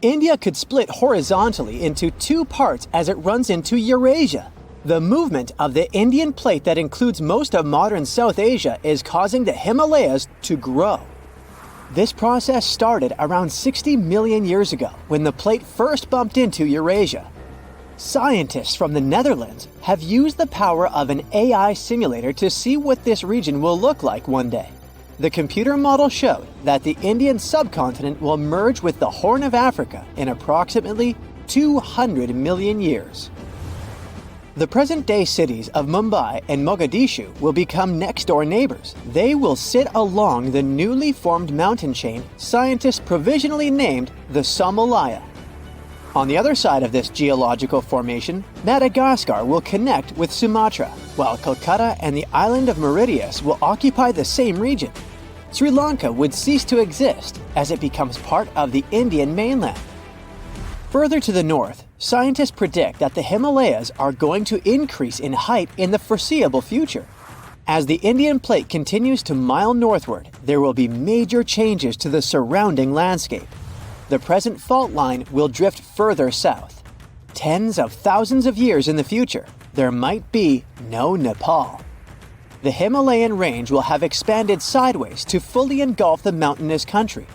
India could split horizontally into two parts as it runs into Eurasia. The movement of the Indian plate that includes most of modern South Asia is causing the Himalayas to grow. This process started around 60 million years ago when the plate first bumped into Eurasia. Scientists from the Netherlands have used the power of an AI simulator to see what this region will look like one day. The computer model showed that the Indian subcontinent will merge with the Horn of Africa in approximately 200 million years. The present-day cities of Mumbai and Mogadishu will become next-door neighbors. They will sit along the newly formed mountain chain scientists provisionally named the Somalaya. On the other side of this geological formation, Madagascar will connect with Sumatra, while Kolkata and the island of Mauritius will occupy the same region. Sri Lanka would cease to exist as it becomes part of the Indian mainland. Further to the north, scientists predict that the Himalayas are going to increase in height in the foreseeable future. As the Indian plate continues to mile northward, there will be major changes to the surrounding landscape. The present fault line will drift further south. Tens of thousands of years in the future, there might be no Nepal. The Himalayan range will have expanded sideways to fully engulf the mountainous country.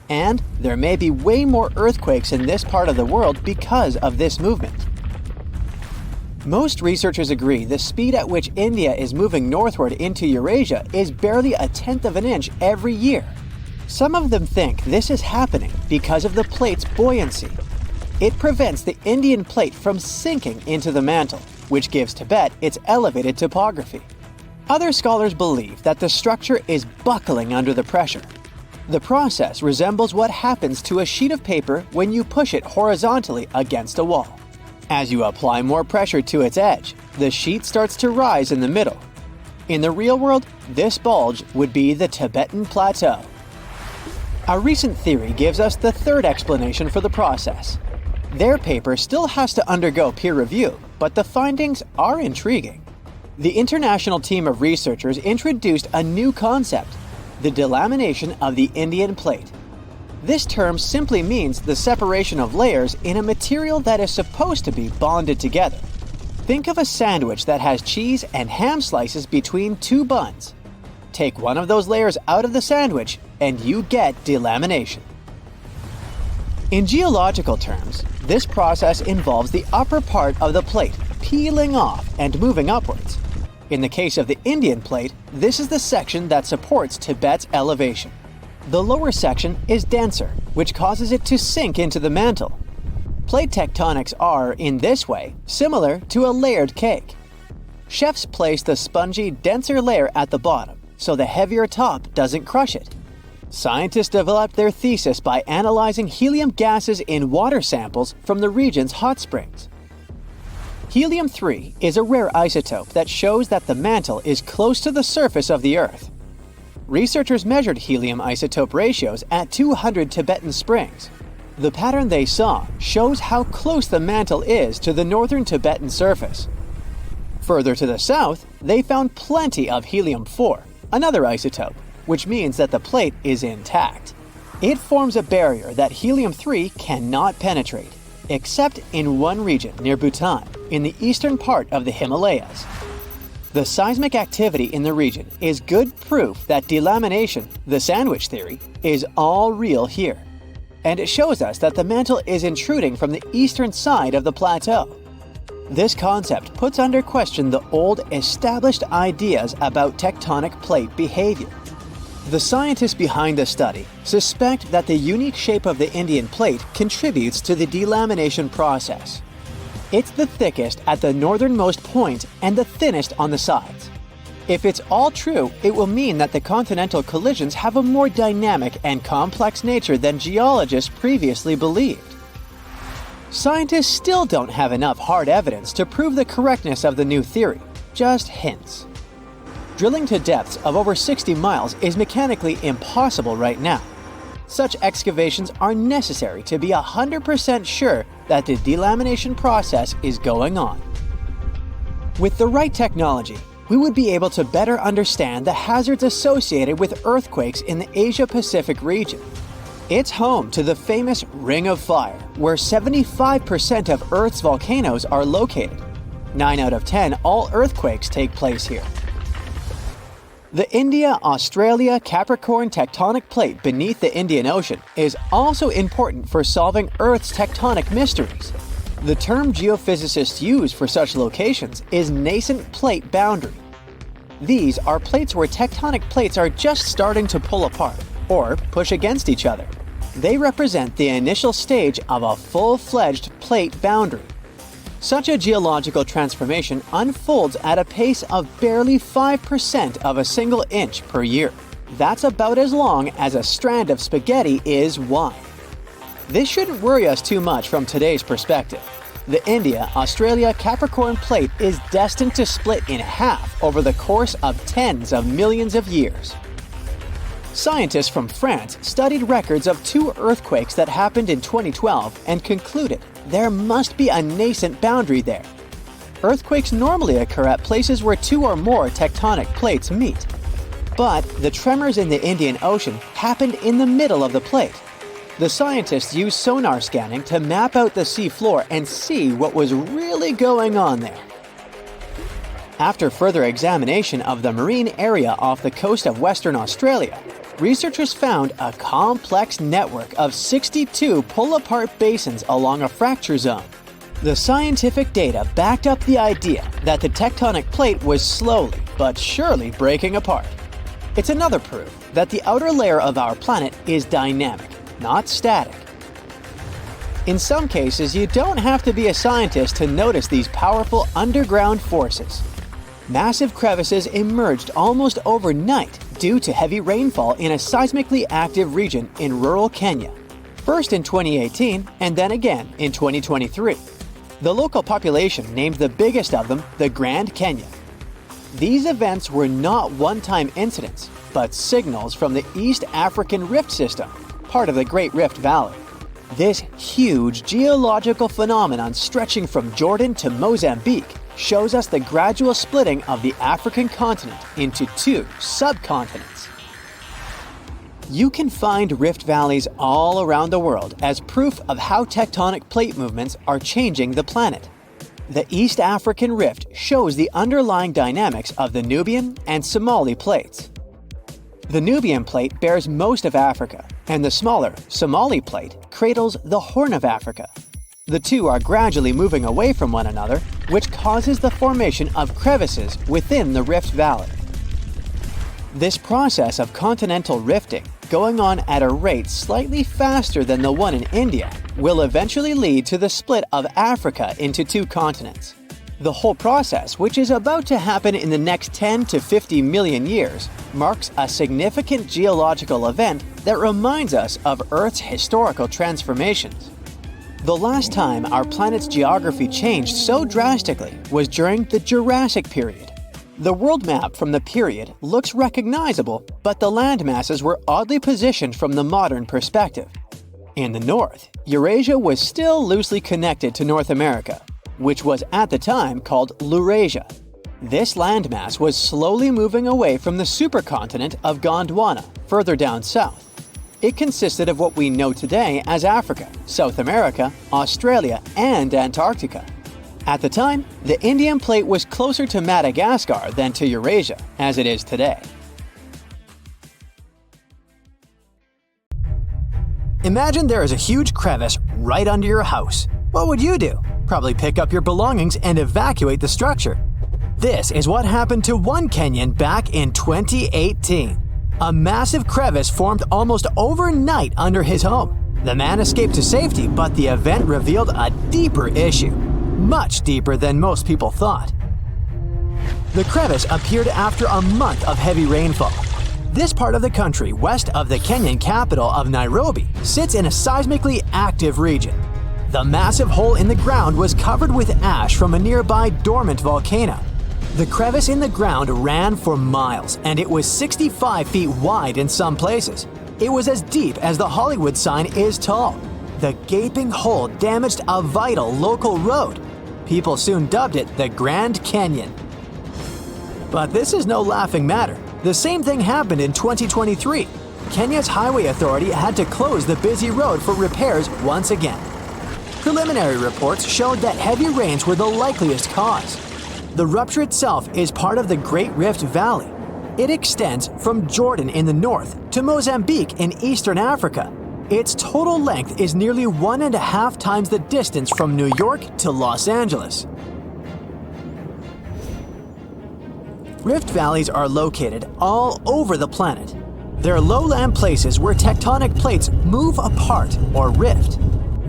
And there may be way more earthquakes in this part of the world because of this movement. Most researchers agree the speed at which India is moving northward into Eurasia is barely a tenth of an inch every year. Some of them think this is happening because of the plate's buoyancy. It prevents the Indian plate from sinking into the mantle, which gives Tibet its elevated topography. Other scholars believe that the structure is buckling under the pressure. The process resembles what happens to a sheet of paper when you push it horizontally against a wall. As you apply more pressure to its edge, the sheet starts to rise in the middle. In the real world, this bulge would be the Tibetan Plateau. A recent theory gives us the third explanation for the process. Their paper still has to undergo peer review, but the findings are intriguing. The international team of researchers introduced a new concept, the delamination of the Indian plate. This term simply means the separation of layers in a material that is supposed to be bonded together. Think of a sandwich that has cheese and ham slices between two buns. Take one of those layers out of the sandwich, and you get delamination. In geological terms, this process involves the upper part of the plate peeling off and moving upwards. In the case of the Indian plate, this is the section that supports Tibet's elevation. The lower section is denser, which causes it to sink into the mantle. Plate tectonics are, in this way, similar to a layered cake. Chefs place the spongy, denser layer at the bottom, so the heavier top doesn't crush it. Scientists developed their thesis by analyzing helium gases in water samples from the region's hot springs. Helium-3 is a rare isotope that shows that the mantle is close to the surface of the Earth. Researchers measured helium isotope ratios at 200 Tibetan springs. The pattern they saw shows how close the mantle is to the northern Tibetan surface. Further to the south, they found plenty of helium-4, another isotope, which means that the plate is intact. It forms a barrier that helium-3 cannot penetrate, except in one region near Bhutan, in the eastern part of the Himalayas. The seismic activity in the region is good proof that delamination, the sandwich theory, is all real here. And it shows us that the mantle is intruding from the eastern side of the plateau. This concept puts under question the old, established ideas about tectonic plate behavior. The scientists behind the study suspect that the unique shape of the Indian plate contributes to the delamination process. It's the thickest at the northernmost point and the thinnest on the sides. If it's all true, it will mean that the continental collisions have a more dynamic and complex nature than geologists previously believed. Scientists still don't have enough hard evidence to prove the correctness of the new theory, just hints. Drilling to depths of over 60 miles is mechanically impossible right now. Such excavations are necessary to be 100% sure that the delamination process is going on. With the right technology, we would be able to better understand the hazards associated with earthquakes in the Asia-Pacific region. It's home to the famous Ring of Fire, where 75% of Earth's volcanoes are located. 9 out of 10 all earthquakes take place here. The India-Australia-Capricorn tectonic plate beneath the Indian Ocean is also important for solving Earth's tectonic mysteries. The term geophysicists use for such locations is nascent plate boundary. These are plates where tectonic plates are just starting to pull apart or push against each other. They represent the initial stage of a full-fledged plate boundary. Such a geological transformation unfolds at a pace of barely 5% of a single inch per year. That's about as long as a strand of spaghetti is wide. This shouldn't worry us too much from today's perspective. The India-Australia-Capricorn plate is destined to split in half over the course of tens of millions of years. Scientists from France studied records of 2 earthquakes that happened in 2012 and concluded there must be a nascent boundary there. Earthquakes normally occur at places where 2 or more tectonic plates meet. But the tremors in the Indian Ocean happened in the middle of the plate. The scientists used sonar scanning to map out the seafloor and see what was really going on there. After further examination of the marine area off the coast of Western Australia, researchers found a complex network of 62 pull-apart basins along a fracture zone. The scientific data backed up the idea that the tectonic plate was slowly but surely breaking apart. It's another proof that the outer layer of our planet is dynamic, not static. In some cases, you don't have to be a scientist to notice these powerful underground forces. Massive crevices emerged almost overnight due to heavy rainfall in a seismically active region in rural Kenya, first in 2018 and then again in 2023. The local population named the biggest of them the Grand Canyon. These events were not one-time incidents, but signals from the East African Rift System, part of the Great Rift Valley. This huge geological phenomenon stretching from Jordan to Mozambique shows us the gradual splitting of the African continent into 2 subcontinents. You can find rift valleys all around the world as proof of how tectonic plate movements are changing the planet. The East African Rift shows the underlying dynamics of the Nubian and Somali plates. The Nubian plate bears most of Africa, and the smaller Somali plate cradles the Horn of Africa. The 2 are gradually moving away from one another, which causes the formation of crevices within the Rift Valley. This process of continental rifting, going on at a rate slightly faster than the one in India, will eventually lead to the split of Africa into 2 continents. The whole process, which is about to happen in the next 10 to 50 million years, marks a significant geological event that reminds us of Earth's historical transformations. The last time our planet's geography changed so drastically was during the Jurassic period. The world map from the period looks recognizable, but the land masses were oddly positioned from the modern perspective. In the north, Eurasia was still loosely connected to North America, which was at the time called Laurasia. This landmass was slowly moving away from the supercontinent of Gondwana, further down south. It consisted of what we know today as Africa, South America, Australia, and Antarctica. At the time, the Indian plate was closer to Madagascar than to Eurasia, as it is today. Imagine there is a huge crevice right under your house. What would you do? Probably pick up your belongings and evacuate the structure. This is what happened to one Kenyan back in 2018. A massive crevice formed almost overnight under his home. The man escaped to safety, but the event revealed a deeper issue. Much deeper than most people thought. The crevice appeared after a month of heavy rainfall. This part of the country, west of the Kenyan capital of Nairobi, sits in a seismically active region. The massive hole in the ground was covered with ash from a nearby dormant volcano. The crevice in the ground ran for miles, and it was 65 feet wide in some places. It was as deep as the Hollywood sign is tall. The gaping hole damaged a vital local road. People soon dubbed it the Grand Canyon. But this is no laughing matter. The same thing happened in 2023. Kenya's highway authority had to close the busy road for repairs once again. Preliminary reports showed that heavy rains were the likeliest cause. The rupture itself is part of the Great Rift Valley. It extends from Jordan in the north to Mozambique in eastern Africa. Its total length is nearly 1.5 times the distance from New York to Los Angeles. Rift valleys are located all over the planet. They're lowland places where tectonic plates move apart or rift.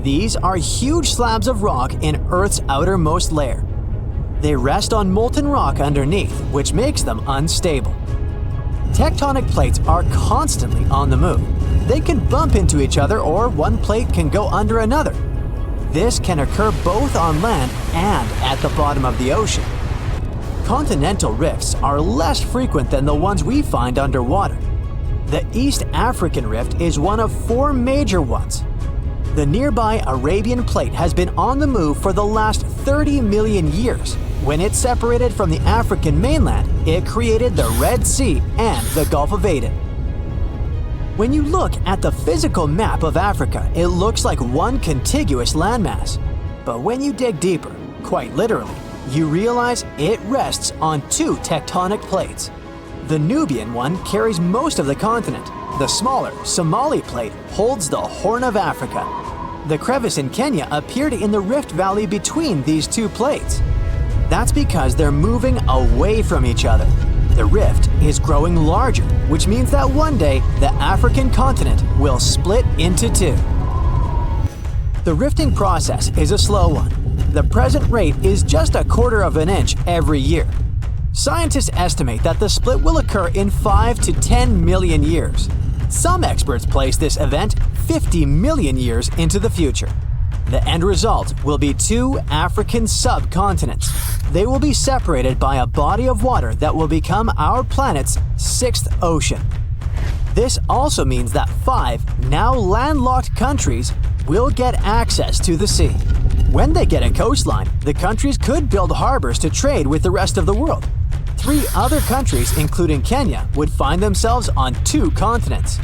These are huge slabs of rock in Earth's outermost layer. They rest on molten rock underneath, which makes them unstable. Tectonic plates are constantly on the move. They can bump into each other, or one plate can go under another. This can occur both on land and at the bottom of the ocean. Continental rifts are less frequent than the ones we find underwater. The East African Rift is one of 4 major ones. The nearby Arabian Plate has been on the move for the last 30 million years. When it separated from the African mainland, it created the Red Sea and the Gulf of Aden. When you look at the physical map of Africa, it looks like one contiguous landmass. But when you dig deeper, quite literally, you realize it rests on 2 tectonic plates. The Nubian one carries most of the continent. The smaller Somali Plate holds the Horn of Africa. The crevice in Kenya appeared in the rift valley between these 2 plates. That's because they're moving away from each other. The rift is growing larger, which means that one day the African continent will split into 2. The rifting process is a slow one. The present rate is just 1/4 of an inch every year. Scientists estimate that the split will occur in 5 to 10 million years. Some experts place this event 50 million years into the future. The end result will be 2 African subcontinents. They will be separated by a body of water that will become our planet's 6th ocean. This also means that 5 now landlocked countries will get access to the sea. When they get a coastline, the countries could build harbors to trade with the rest of the world. 3 other countries, including Kenya, would find themselves on 2 continents.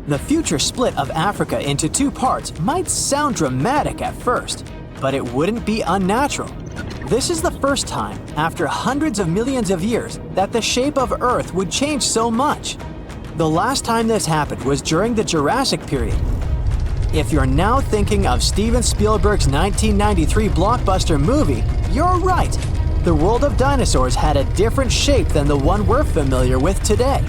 The future split of Africa into 2 parts might sound dramatic at first, but it wouldn't be unnatural. This is the first time, after hundreds of millions of years, that the shape of Earth would change so much. The last time this happened was during the Jurassic period. If you're now thinking of Steven Spielberg's 1993 blockbuster movie, you're right. The world of dinosaurs had a different shape than the one we're familiar with today.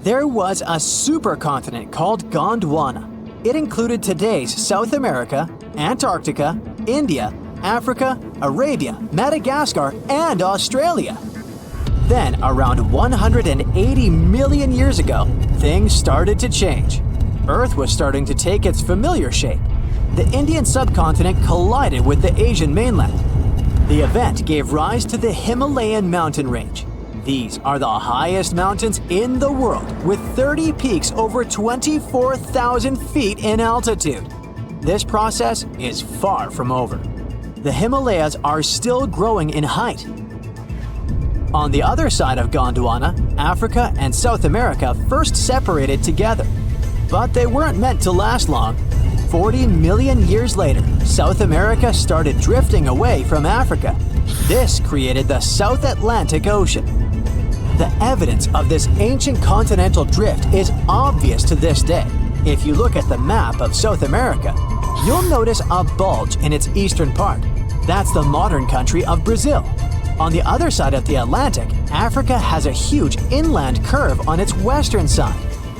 There was a supercontinent called Gondwana. It included today's South America, Antarctica, India, Africa, Arabia, Madagascar, and Australia. Then, around 180 million years ago, things started to change. Earth was starting to take its familiar shape. The Indian subcontinent collided with the Asian mainland. The event gave rise to the Himalayan mountain range. These are the highest mountains in the world, with 30 peaks over 24,000 feet in altitude. This process is far from over. The Himalayas are still growing in height. On the other side of Gondwana, Africa and South America first separated together. But they weren't meant to last long. 40 million years later, South America started drifting away from Africa. This created the South Atlantic Ocean. The evidence of this ancient continental drift is obvious to this day. If you look at the map of South America, you'll notice a bulge in its eastern part. That's the modern country of Brazil. On the other side of the Atlantic, Africa has a huge inland curve on its western side.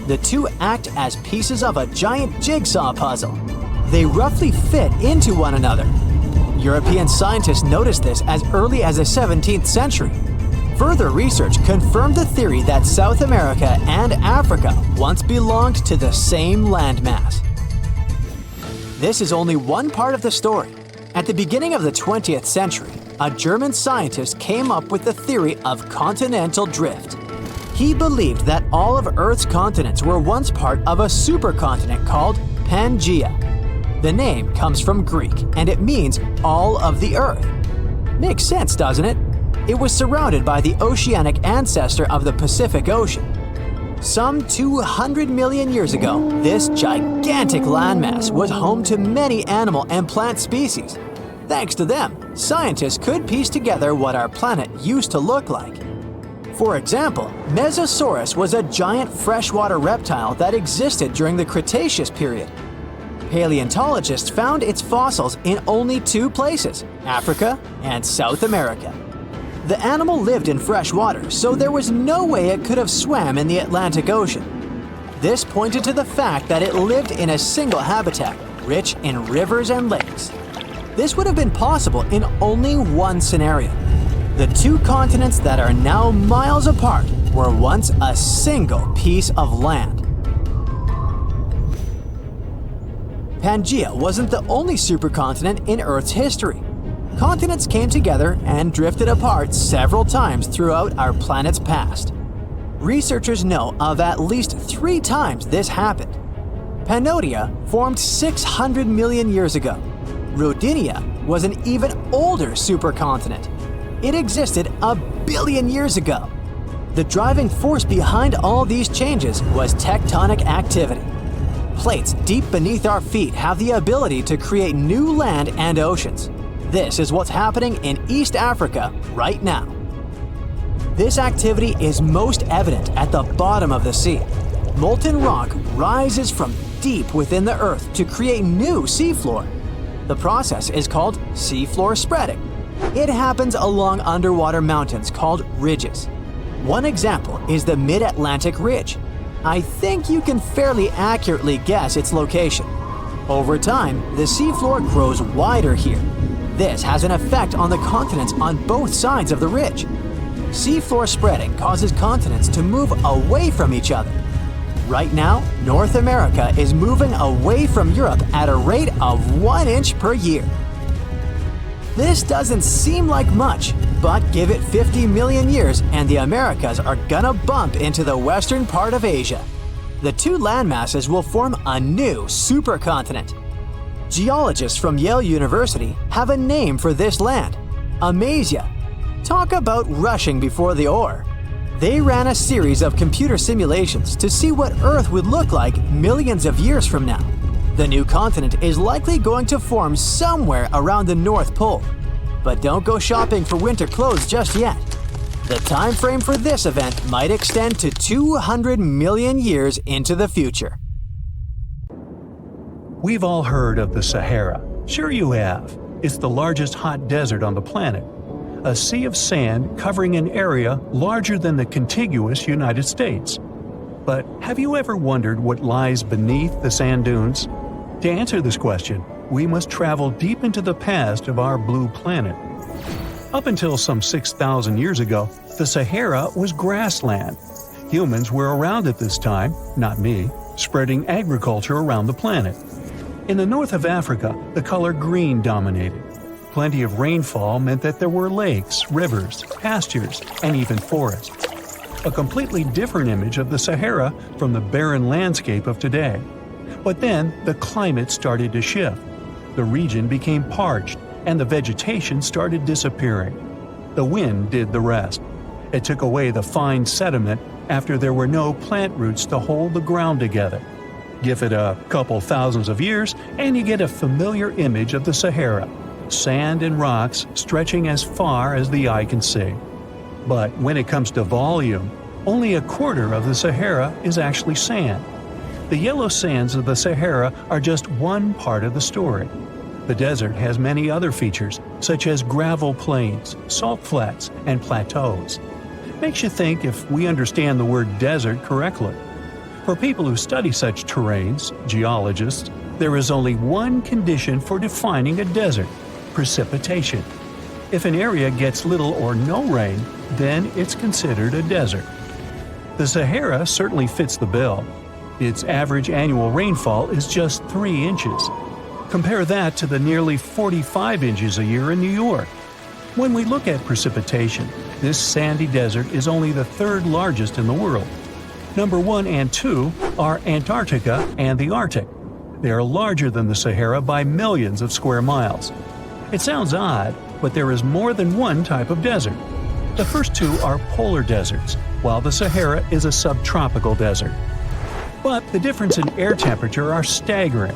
The 2 act as pieces of a giant jigsaw puzzle. They roughly fit into one another. European scientists noticed this as early as the 17th century. Further research confirmed the theory that South America and Africa once belonged to the same landmass. This is only one part of the story. At the beginning of the 20th century, a German scientist came up with the theory of continental drift. He believed that all of Earth's continents were once part of a supercontinent called Pangia. The name comes from Greek, and it means all of the Earth. Makes sense, doesn't it? It was surrounded by the oceanic ancestor of the Pacific Ocean. Some 200 million years ago, this gigantic landmass was home to many animal and plant species. Thanks to them, scientists could piece together what our planet used to look like. For example, Mesosaurus was a giant freshwater reptile that existed during the Cretaceous period. Paleontologists found its fossils in only two places, Africa and South America. The animal lived in fresh water, so there was no way it could have swam in the Atlantic Ocean. This pointed to the fact that it lived in a single habitat, rich in rivers and lakes. This would have been possible in only one scenario. The two continents that are now miles apart were once a single piece of land. Pangia wasn't the only supercontinent in Earth's history. Continents came together and drifted apart several times throughout our planet's past. Researchers know of at least 3 times this happened. Pannonia formed 600 million years ago. Rodinia was an even older supercontinent. It existed 1 billion years ago. The driving force behind all these changes was tectonic activity. Plates deep beneath our feet have the ability to create new land and oceans. This is what's happening in East Africa right now. This activity is most evident at the bottom of the sea. Molten rock rises from deep within the earth to create new seafloor. The process is called seafloor spreading. It happens along underwater mountains called ridges. One example is the Mid-Atlantic Ridge. I think you can fairly accurately guess its location. Over time, the seafloor grows wider here. This has an effect on the continents on both sides of the ridge. Seafloor spreading causes continents to move away from each other. Right now, North America is moving away from Europe at a rate of 1 inch per year. This doesn't seem like much, but give it 50 million years and the Americas are gonna bump into the western part of Asia. The two landmasses will form a new supercontinent. Geologists from Yale University have a name for this land, Amasia. Talk about rushing before the ore. They ran a series of computer simulations to see what Earth would look like millions of years from now. The new continent is likely going to form somewhere around the North Pole. But don't go shopping for winter clothes just yet. The time frame for this event might extend to 200 million years into the future. We've all heard of the Sahara. Sure you have. It's the largest hot desert on the planet. A sea of sand covering an area larger than the contiguous United States. But have you ever wondered what lies beneath the sand dunes? To answer this question, we must travel deep into the past of our blue planet. Up until some 6,000 years ago, the Sahara was grassland. Humans were around at this time, not me, spreading agriculture around the planet. In the north of Africa, the color green dominated. Plenty of rainfall meant that there were lakes, rivers, pastures, and even forests. A completely different image of the Sahara from the barren landscape of today. But then the climate started to shift. The region became parched, and the vegetation started disappearing. The wind did the rest. It took away the fine sediment after there were no plant roots to hold the ground together. Give it a couple thousands of years, and you get a familiar image of the Sahara. Sand and rocks stretching as far as the eye can see. But when it comes to volume, only a quarter of the Sahara is actually sand. The yellow sands of the Sahara are just one part of the story. The desert has many other features, such as gravel plains, salt flats, and plateaus. Makes you think if we understand the word desert correctly. For people who study such terrains, geologists, there is only one condition for defining a desert: precipitation. If an area gets little or no rain, then it's considered a desert. The Sahara certainly fits the bill. Its average annual rainfall is just 3 inches. Compare that to the nearly 45 inches a year in New York. When we look at precipitation, this sandy desert is only the third largest in the world. Number 1 and 2 are Antarctica and the Arctic. They are larger than the Sahara by millions of square miles. It sounds odd, but there is more than one type of desert. The first two are polar deserts. while the Sahara is a subtropical desert. But the difference in air temperature are staggering.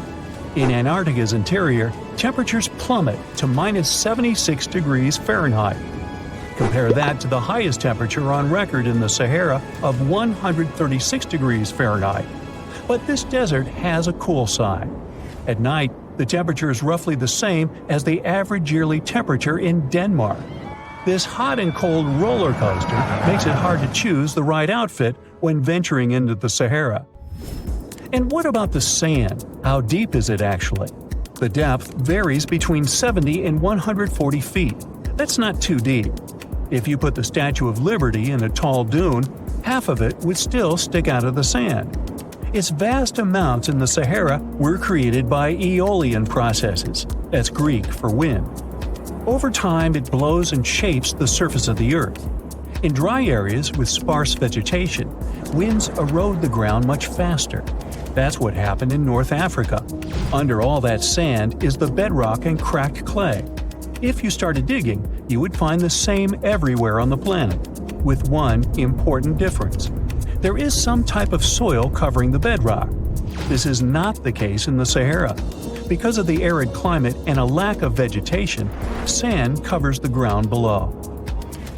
In Antarctica's interior, temperatures plummet to minus 76 degrees Fahrenheit. Compare that to the highest temperature on record in the Sahara of 136 degrees Fahrenheit. But this desert has a cool side. At night, the temperature is roughly the same as the average yearly temperature in Denmark. This hot and cold roller coaster makes it hard to choose the right outfit when venturing into the Sahara. And what about the sand? How deep is it actually? The depth varies between 70 and 140 feet. That's not too deep. If you put the Statue of Liberty in a tall dune, half of it would still stick out of the sand. Its vast amounts in the Sahara were created by aeolian processes. That's Greek for wind. Over time, it blows and shapes the surface of the earth. In dry areas with sparse vegetation, winds erode the ground much faster. That's what happened in North Africa. Under all that sand is the bedrock and cracked clay. If you started digging, you would find the same everywhere on the planet, with one important difference. There is some type of soil covering the bedrock. This is not the case in the Sahara. Because of the arid climate and a lack of vegetation, sand covers the ground below.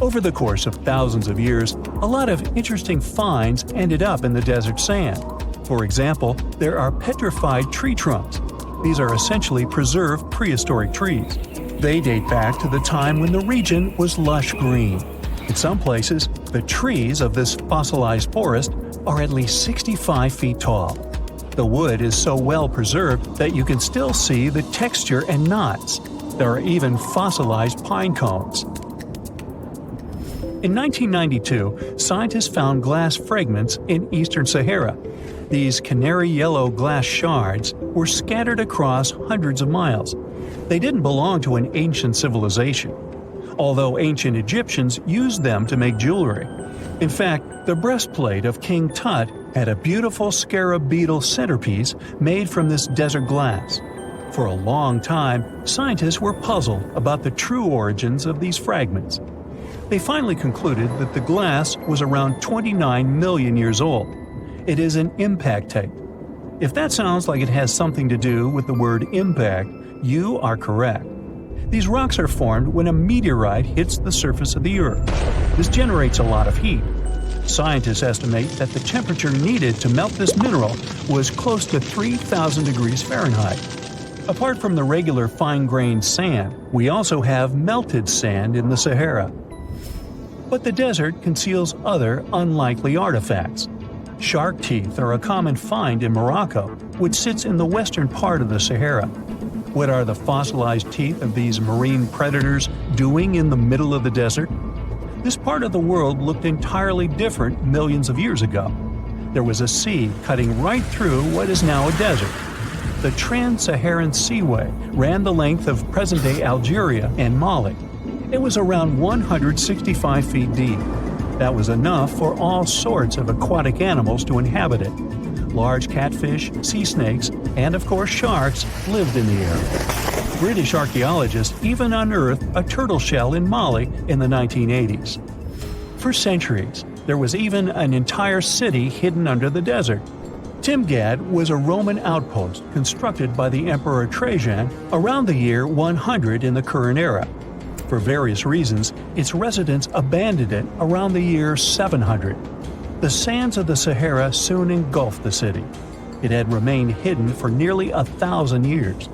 Over the course of thousands of years, a lot of interesting finds ended up in the desert sand. For example, there are petrified tree trunks. These are essentially preserved prehistoric trees. They date back to the time when the region was lush green. In some places, the trees of this fossilized forest are at least 65 feet tall. The wood is so well preserved that you can still see the texture and knots. There are even fossilized pine cones. In 1992, scientists found glass fragments in eastern Sahara. These canary yellow glass shards were scattered across hundreds of miles. They didn't belong to an ancient civilization, although ancient Egyptians used them to make jewelry. In fact, the breastplate of King Tut had a beautiful scarab beetle centerpiece made from this desert glass. For a long time, scientists were puzzled about the true origins of these fragments. They finally concluded that the glass was around 29 million years old. It is an impact tape. If that sounds like it has something to do with the word impact, you are correct. These rocks are formed when a meteorite hits the surface of the Earth. This generates a lot of heat. Scientists estimate that the temperature needed to melt this mineral was close to 3,000 degrees Fahrenheit. Apart from the regular fine-grained sand, we also have melted sand in the Sahara. But the desert conceals other unlikely artifacts. Shark teeth are a common find in Morocco, which sits in the western part of the Sahara. What are the fossilized teeth of these marine predators doing in the middle of the desert? This part of the world looked entirely different millions of years ago. There was a sea cutting right through what is now a desert. The Trans-Saharan Seaway ran the length of present-day Algeria and Mali. It was around 165 feet deep. That was enough for all sorts of aquatic animals to inhabit it. Large catfish, sea snakes, and of course sharks lived in the area. British archaeologists even unearthed a turtle shell in Mali in the 1980s. For centuries, there was even an entire city hidden under the desert. Timgad was a Roman outpost constructed by the Emperor Trajan around the year 100 in the current era. For various reasons, its residents abandoned it around the year 700. The sands of the Sahara soon engulfed the city. It had remained hidden for nearly 1,000 years.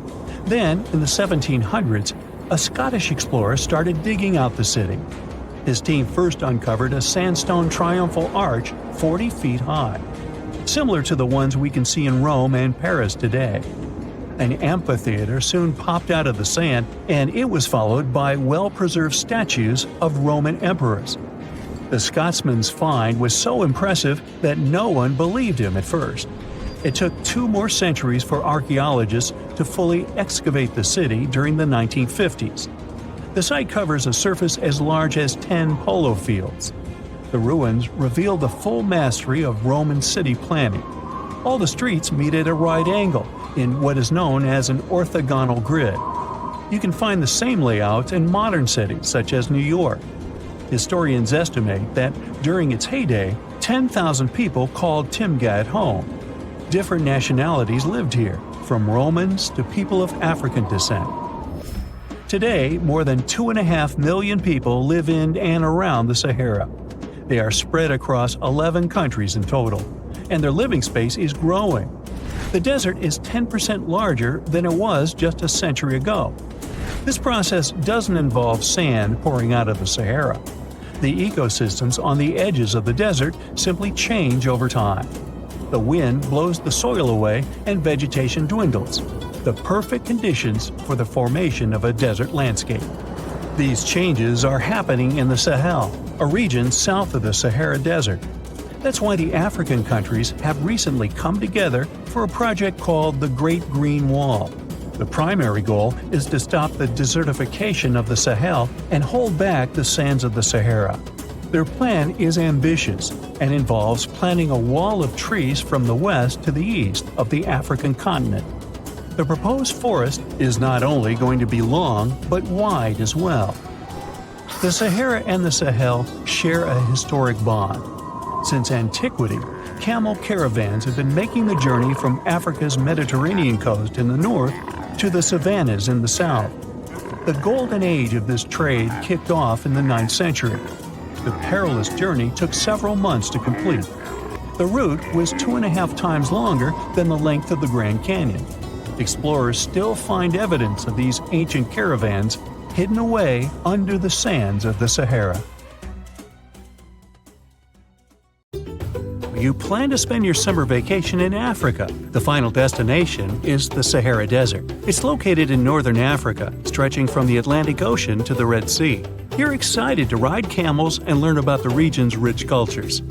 Then, in the 1700s, a Scottish explorer started digging out the city. His team first uncovered a sandstone triumphal arch 40 feet high, similar to the ones we can see in Rome and Paris today. An amphitheater soon popped out of the sand, and it was followed by well-preserved statues of Roman emperors. The Scotsman's find was so impressive that no one believed him at first. It took 2 more centuries for archaeologists to fully excavate the city during the 1950s. The site covers a surface as large as 10 polo fields. The ruins reveal the full mastery of Roman city planning. All the streets meet at a right angle in what is known as an orthogonal grid. You can find the same layout in modern cities such as New York. Historians estimate that during its heyday, 10,000 people called Timgad home. Different nationalities lived here, from Romans to people of African descent. Today, more than 2.5 million people live in and around the Sahara. They are spread across 11 countries in total, and their living space is growing. The desert is 10% larger than it was just a century ago. This process doesn't involve sand pouring out of the Sahara. The ecosystems on the edges of the desert simply change over time. The wind blows the soil away and vegetation dwindles. The perfect conditions for the formation of a desert landscape. These changes are happening in the Sahel, a region south of the Sahara Desert. That's why the African countries have recently come together for a project called the Great Green Wall. The primary goal is to stop the desertification of the Sahel and hold back the sands of the Sahara. Their plan is ambitious and involves planting a wall of trees from the west to the east of the African continent. The proposed forest is not only going to be long, but wide as well. The Sahara and the Sahel share a historic bond. Since antiquity, camel caravans have been making the journey from Africa's Mediterranean coast in the north to the savannas in the south. The golden age of this trade kicked off in the 9th century. The perilous journey took several months to complete. The route was 2.5 times longer than the length of the Grand Canyon. Explorers still find evidence of these ancient caravans hidden away under the sands of the Sahara. You plan to spend your summer vacation in Africa. The final destination is the Sahara Desert. It's located in northern Africa, stretching from the Atlantic Ocean to the Red Sea. You're excited to ride camels and learn about the region's rich cultures.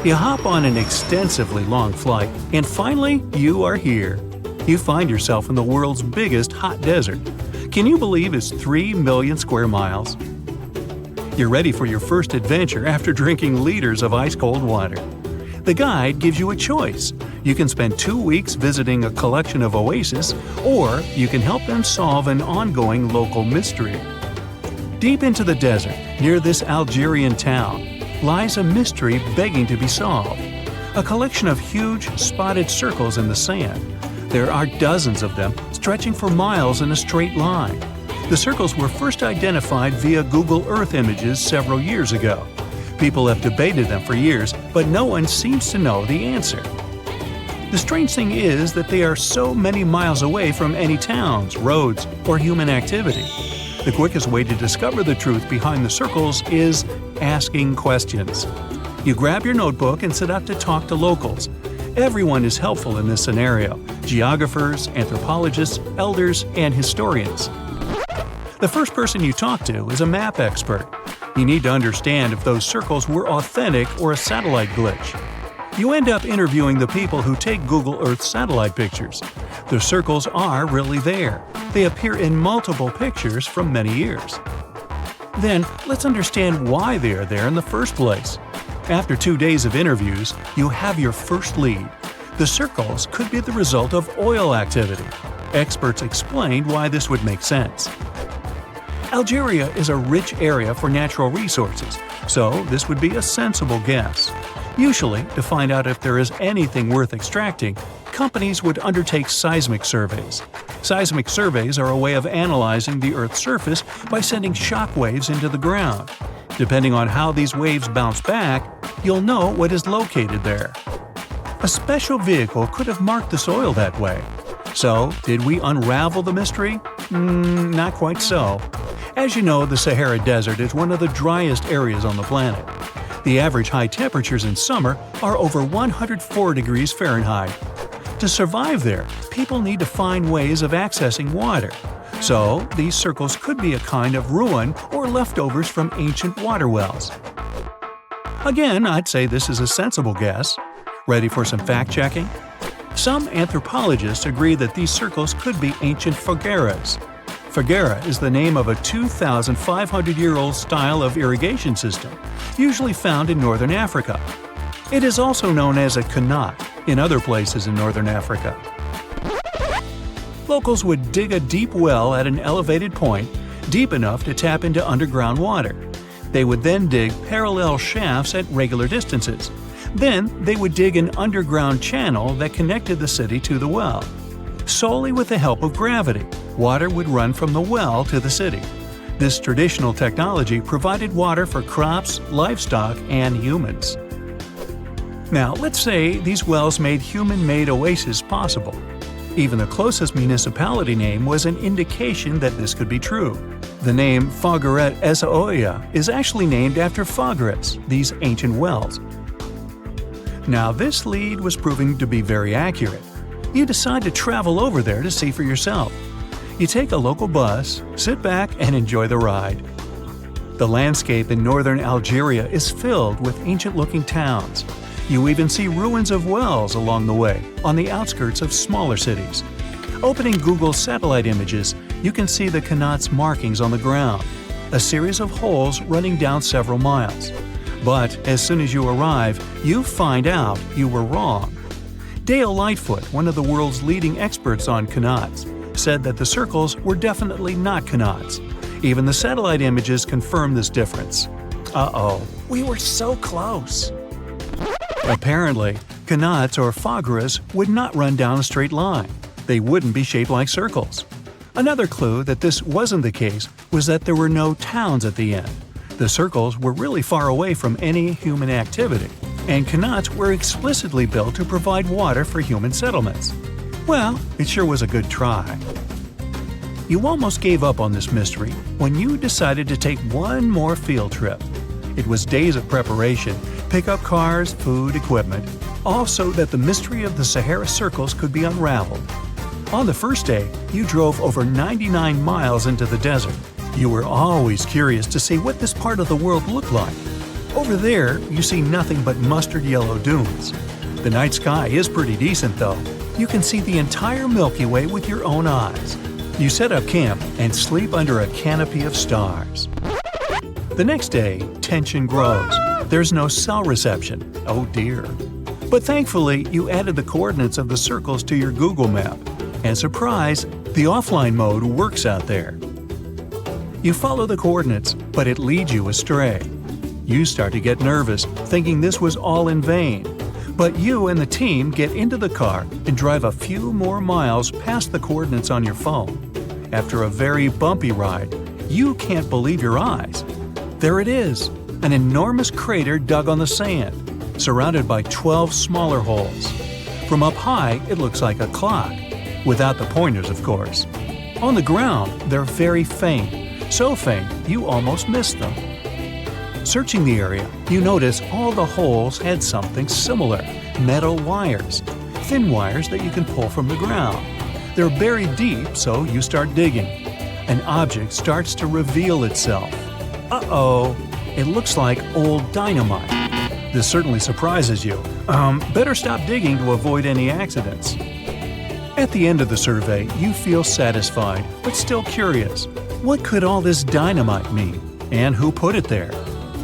You hop on an extensively long flight, and finally, you are here. You find yourself in the world's biggest hot desert. Can you believe it's 3 million square miles? You're ready for your first adventure after drinking liters of ice-cold water. The guide gives you a choice. You can spend 2 weeks visiting a collection of oases, or you can help them solve an ongoing local mystery. Deep into the desert, near this Algerian town, lies a mystery begging to be solved. A collection of huge, spotted circles in the sand. There are dozens of them, stretching for miles in a straight line. The circles were first identified via Google Earth images several years ago. People have debated them for years, but no one seems to know the answer. The strange thing is that they are so many miles away from any towns, roads, or human activity. The quickest way to discover the truth behind the circles is asking questions. You grab your notebook and set out to talk to locals. Everyone is helpful in this scenario: geographers, anthropologists, elders, and historians. The first person you talk to is a map expert. You need to understand if those circles were authentic or a satellite glitch. You end up interviewing the people who take Google Earth satellite pictures. The circles are really there. They appear in multiple pictures from many years. Then, let's understand why they are there in the first place. After 2 days of interviews, you have your first lead. The circles could be the result of oil activity. Experts explained why this would make sense. Algeria is a rich area for natural resources, so this would be a sensible guess. Usually, to find out if there is anything worth extracting, companies would undertake seismic surveys. Seismic surveys are a way of analyzing the Earth's surface by sending shock waves into the ground. Depending on how these waves bounce back, you'll know what is located there. A special vehicle could have marked the soil that way. So, did we unravel the mystery? Not quite so. As you know, the Sahara Desert is one of the driest areas on the planet. The average high temperatures in summer are over 104 degrees Fahrenheit. To survive there, people need to find ways of accessing water. So, these circles could be a kind of ruin or leftovers from ancient water wells. Again, I'd say this is a sensible guess. Ready for some fact-checking? Some anthropologists agree that these circles could be ancient fogueras. Foguera is the name of a 2,500-year-old style of irrigation system, usually found in northern Africa. It is also known as a kanat in other places in northern Africa. Locals would dig a deep well at an elevated point, deep enough to tap into underground water. They would then dig parallel shafts at regular distances. Then they would dig an underground channel that connected the city to the well. Solely with the help of gravity, water would run from the well to the city. This traditional technology provided water for crops, livestock, and humans. Now, let's say these wells made human-made oases possible. Even the closest municipality name was an indication that this could be true. The name Fogaret Esaoya is actually named after Fogarets, these ancient wells. Now, this lead was proving to be very accurate. You decide to travel over there to see for yourself. You take a local bus, sit back, and enjoy the ride. The landscape in northern Algeria is filled with ancient-looking towns. You even see ruins of wells along the way, on the outskirts of smaller cities. Opening Google satellite images, you can see the Qanat's markings on the ground, a series of holes running down several miles. But as soon as you arrive, you find out you were wrong. Dale Lightfoot, one of the world's leading experts on Qanats, said that the circles were definitely not Qanats. Even the satellite images confirm this difference. Uh-oh, we were so close! Apparently, Qanats or Fogaras would not run down a straight line. They wouldn't be shaped like circles. Another clue that this wasn't the case was that there were no towns at the end. The circles were really far away from any human activity, and Qanats were explicitly built to provide water for human settlements. Well, it sure was a good try. You almost gave up on this mystery when you decided to take one more field trip. It was days of preparation, pick up cars, food, equipment, all so that the mystery of the Sahara circles could be unraveled. On the first day, you drove over 99 miles into the desert. You were always curious to see what this part of the world looked like. Over there, you see nothing but mustard yellow dunes. The night sky is pretty decent, though. You can see the entire Milky Way with your own eyes. You set up camp and sleep under a canopy of stars. The next day, tension grows. There's no cell reception. Oh dear. But thankfully, you added the coordinates of the circles to your Google map. And surprise, the offline mode works out there. You follow the coordinates, but it leads you astray. You start to get nervous, thinking this was all in vain. But you and the team get into the car and drive a few more miles past the coordinates on your phone. After a very bumpy ride, you can't believe your eyes. There it is, an enormous crater dug on the sand, surrounded by 12 smaller holes. From up high, it looks like a clock, without the pointers, of course. On the ground, they're very faint. So faint, you almost missed them. Searching the area, you notice all the holes had something similar: metal wires. Thin wires that you can pull from the ground. They're buried deep, so you start digging. An object starts to reveal itself. Uh-oh, it looks like old dynamite. This certainly surprises you. Better stop digging to avoid any accidents. At the end of the survey, you feel satisfied, but still curious. What could all this dynamite mean? And who put it there?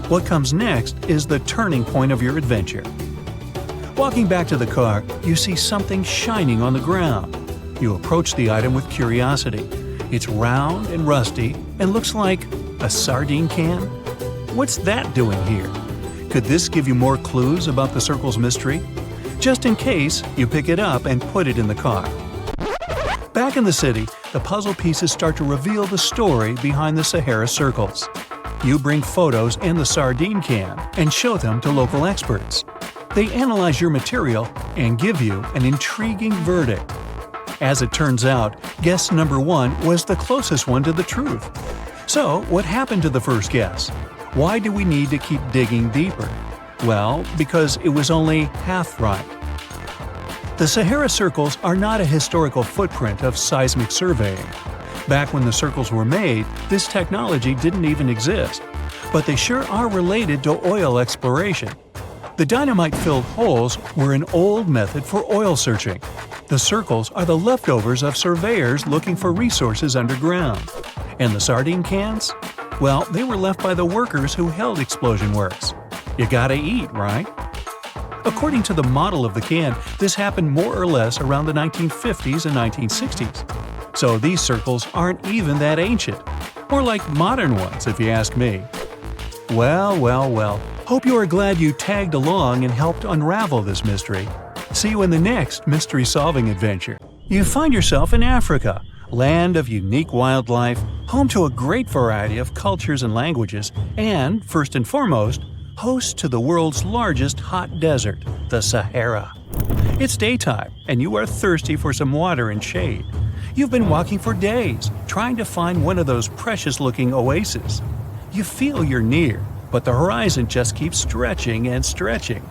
What comes next is the turning point of your adventure. Walking back to the car, you see something shining on the ground. You approach the item with curiosity. It's round and rusty and looks like a sardine can. What's that doing here? Could this give you more clues about the circle's mystery? Just in case, you pick it up and put it in the car. Back in the city, the puzzle pieces start to reveal the story behind the Sahara circles. You bring photos and the sardine can and show them to local experts. They analyze your material and give you an intriguing verdict. As it turns out, guess number 1 was the closest one to the truth. So, what happened to the first guess? Why do we need to keep digging deeper? Well, because it was only half right. The Sahara circles are not a historical footprint of seismic surveying. Back when the circles were made, this technology didn't even exist. But they sure are related to oil exploration. The dynamite-filled holes were an old method for oil searching. The circles are the leftovers of surveyors looking for resources underground. And the sardine cans? Well, they were left by the workers who held explosion works. You gotta eat, right? According to the model of the can, this happened more or less around the 1950s and 1960s. So these circles aren't even that ancient. More like modern ones, if you ask me. Well. Hope you are glad you tagged along and helped unravel this mystery. See you in the next mystery-solving adventure. You find yourself in Africa, land of unique wildlife, home to a great variety of cultures and languages, and, first and foremost, host to the world's largest hot desert, the Sahara. It's daytime, and you are thirsty for some water and shade. You've been walking for days, trying to find one of those precious-looking oases. You feel you're near, but the horizon just keeps stretching and stretching.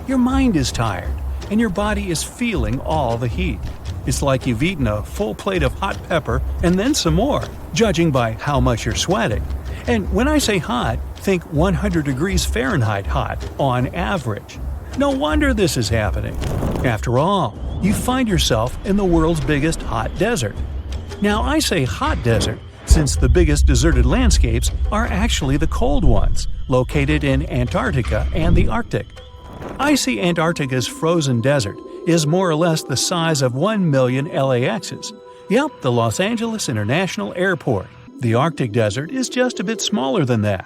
Your mind is tired, and your body is feeling all the heat. It's like you've eaten a full plate of hot pepper and then some more, judging by how much you're sweating. And when I say hot, think 100 degrees Fahrenheit hot, on average. No wonder this is happening. After all, you find yourself in the world's biggest hot desert. Now, I say hot desert since the biggest deserted landscapes are actually the cold ones, located in Antarctica and the Arctic. Icy Antarctica's frozen desert is more or less the size of 1 million LAXs. Yep, the Los Angeles International Airport. The Arctic desert is just a bit smaller than that.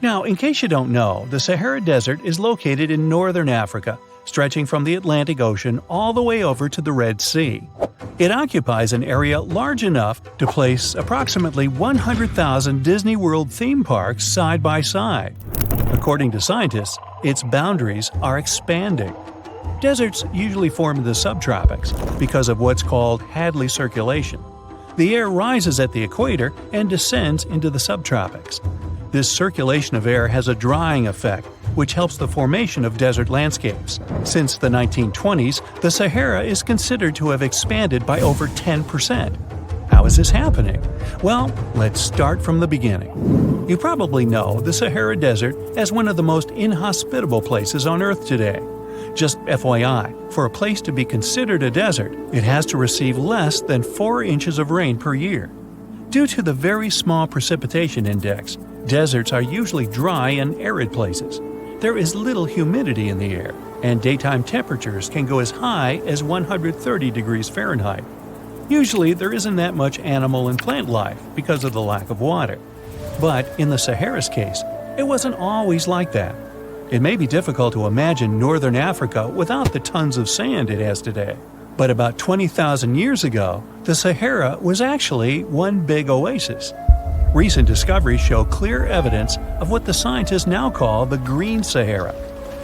Now, in case you don't know, the Sahara Desert is located in northern Africa, stretching from the Atlantic Ocean all the way over to the Red Sea. It occupies an area large enough to place approximately 100,000 Disney World theme parks side by side. According to scientists, its boundaries are expanding. Deserts usually form in the subtropics because of what's called Hadley circulation. The air rises at the equator and descends into the subtropics. This circulation of air has a drying effect, which helps the formation of desert landscapes. Since the 1920s, the Sahara is considered to have expanded by over 10%. How is this happening? Well, let's start from the beginning. You probably know the Sahara Desert as one of the most inhospitable places on Earth today. Just FYI, for a place to be considered a desert, it has to receive less than 4 inches of rain per year. Due to the very small precipitation index, deserts are usually dry and arid places. There is little humidity in the air, and daytime temperatures can go as high as 130 degrees Fahrenheit. Usually, there isn't that much animal and plant life because of the lack of water. But in the Sahara's case, it wasn't always like that. It may be difficult to imagine northern Africa without the tons of sand it has today. But about 20,000 years ago, the Sahara was actually one big oasis. Recent discoveries show clear evidence of what the scientists now call the Green Sahara.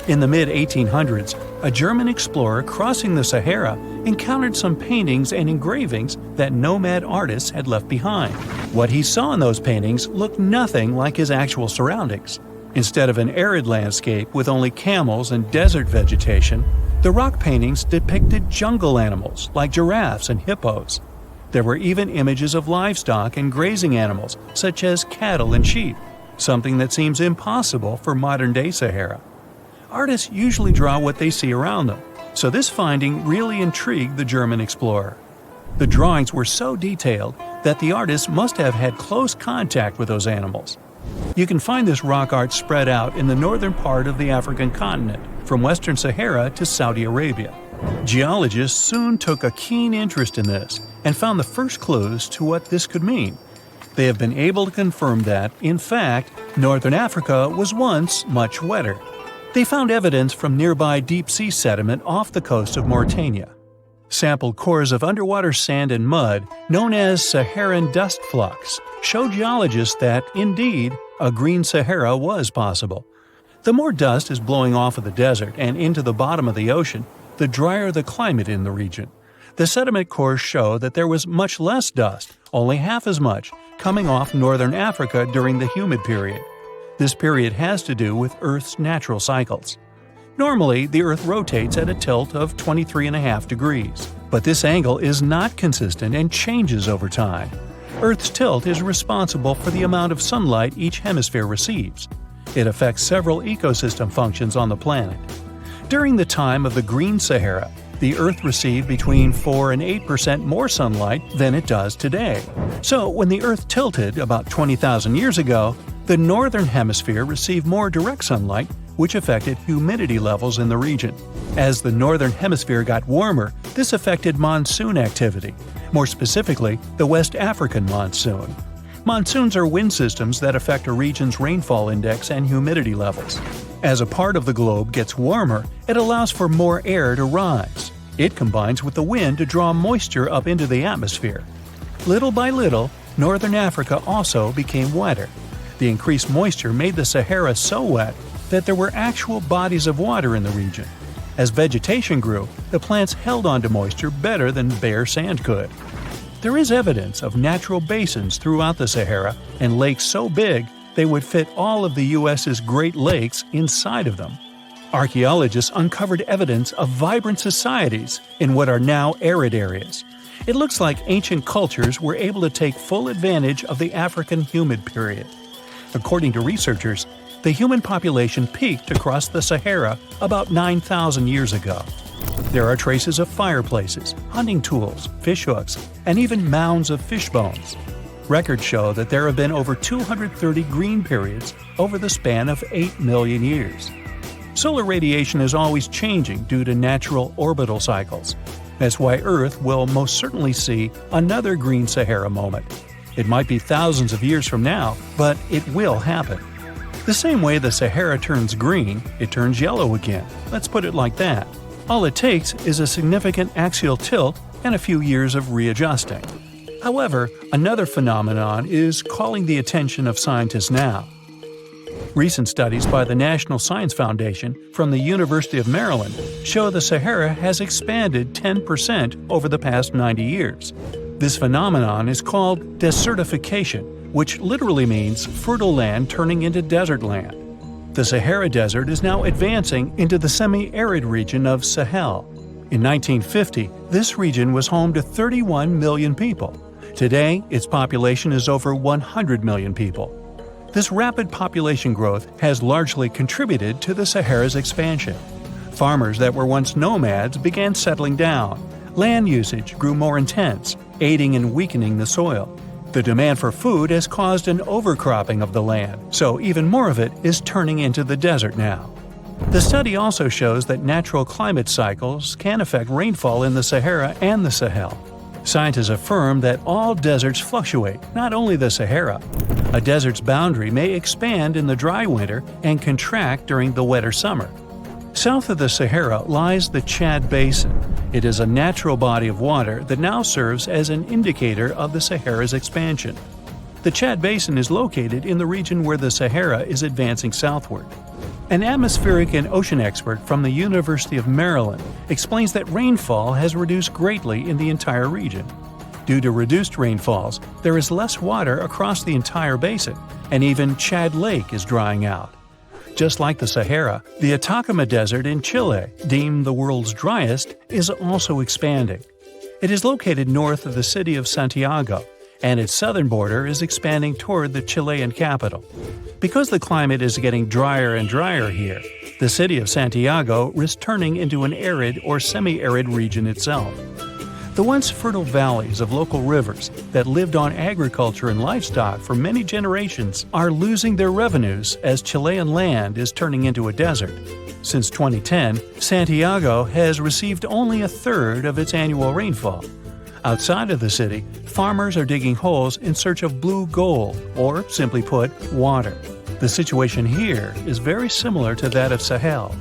In the mid-1800s, a German explorer crossing the Sahara encountered some paintings and engravings that nomad artists had left behind. What he saw in those paintings looked nothing like his actual surroundings. Instead of an arid landscape with only camels and desert vegetation, the rock paintings depicted jungle animals like giraffes and hippos. There were even images of livestock and grazing animals such as cattle and sheep, something that seems impossible for modern-day Sahara. Artists usually draw what they see around them, so this finding really intrigued the German explorer. The drawings were so detailed that the artists must have had close contact with those animals. You can find this rock art spread out in the northern part of the African continent, from western Sahara to Saudi Arabia. Geologists soon took a keen interest in this and found the first clues to what this could mean. They have been able to confirm that, in fact, northern Africa was once much wetter. They found evidence from nearby deep-sea sediment off the coast of Mauritania. Sampled cores of underwater sand and mud, known as Saharan dust flux, show geologists that, indeed, a green Sahara was possible. The more dust is blowing off of the desert and into the bottom of the ocean, the drier the climate in the region. The sediment cores show that there was much less dust, only half as much, coming off northern Africa during the humid period. This period has to do with Earth's natural cycles. Normally, the Earth rotates at a tilt of 23.5 degrees, but this angle is not consistent and changes over time. Earth's tilt is responsible for the amount of sunlight each hemisphere receives. It affects several ecosystem functions on the planet. During the time of the Green Sahara, the Earth received between 4 and 8% more sunlight than it does today. So when the Earth tilted about 20,000 years ago, the northern hemisphere received more direct sunlight, which affected humidity levels in the region. As the northern hemisphere got warmer, this affected monsoon activity, more specifically the West African monsoon. Monsoons are wind systems that affect a region's rainfall index and humidity levels. As a part of the globe gets warmer, it allows for more air to rise. It combines with the wind to draw moisture up into the atmosphere. Little by little, northern Africa also became wetter. The increased moisture made the Sahara so wet that there were actual bodies of water in the region. As vegetation grew, the plants held onto moisture better than bare sand could. There is evidence of natural basins throughout the Sahara and lakes so big they would fit all of the U.S.'s Great Lakes inside of them. Archaeologists uncovered evidence of vibrant societies in what are now arid areas. It looks like ancient cultures were able to take full advantage of the African humid period. According to researchers, the human population peaked across the Sahara about 9,000 years ago. There are traces of fireplaces, hunting tools, fish hooks, and even mounds of fish bones. Records show that there have been over 230 green periods over the span of 8 million years. Solar radiation is always changing due to natural orbital cycles. That's why Earth will most certainly see another green Sahara moment. It might be thousands of years from now, but it will happen. The same way the Sahara turns green, it turns yellow again. Let's put it like that. All it takes is a significant axial tilt and a few years of readjusting. However, another phenomenon is calling the attention of scientists now. Recent studies by the National Science Foundation from the University of Maryland show the Sahara has expanded 10% over the past 90 years. This phenomenon is called desertification, which literally means fertile land turning into desert land. The Sahara Desert is now advancing into the semi-arid region of Sahel. In 1950, this region was home to 31 million people. Today, its population is over 100 million people. This rapid population growth has largely contributed to the Sahara's expansion. Farmers that were once nomads began settling down. Land usage grew more intense, aiding in weakening the soil. The demand for food has caused an overcropping of the land, so even more of it is turning into the desert now. The study also shows that natural climate cycles can affect rainfall in the Sahara and the Sahel. Scientists affirm that all deserts fluctuate, not only the Sahara. A desert's boundary may expand in the dry winter and contract during the wetter summer. South of the Sahara lies the Chad Basin. It is a natural body of water that now serves as an indicator of the Sahara's expansion. The Chad Basin is located in the region where the Sahara is advancing southward. An atmospheric and ocean expert from the University of Maryland explains that rainfall has reduced greatly in the entire region. Due to reduced rainfalls, there is less water across the entire basin, and even Chad Lake is drying out. Just like the Sahara, the Atacama Desert in Chile, deemed the world's driest, is also expanding. It is located north of the city of Santiago, and its southern border is expanding toward the Chilean capital. Because the climate is getting drier and drier here, the city of Santiago risks turning into an arid or semi-arid region itself. The once fertile valleys of local rivers that lived on agriculture and livestock for many generations are losing their revenues as Chilean land is turning into a desert. Since 2010, Santiago has received only a third of its annual rainfall. Outside of the city, farmers are digging holes in search of blue gold, or simply put, water. The situation here is very similar to that of Sahel.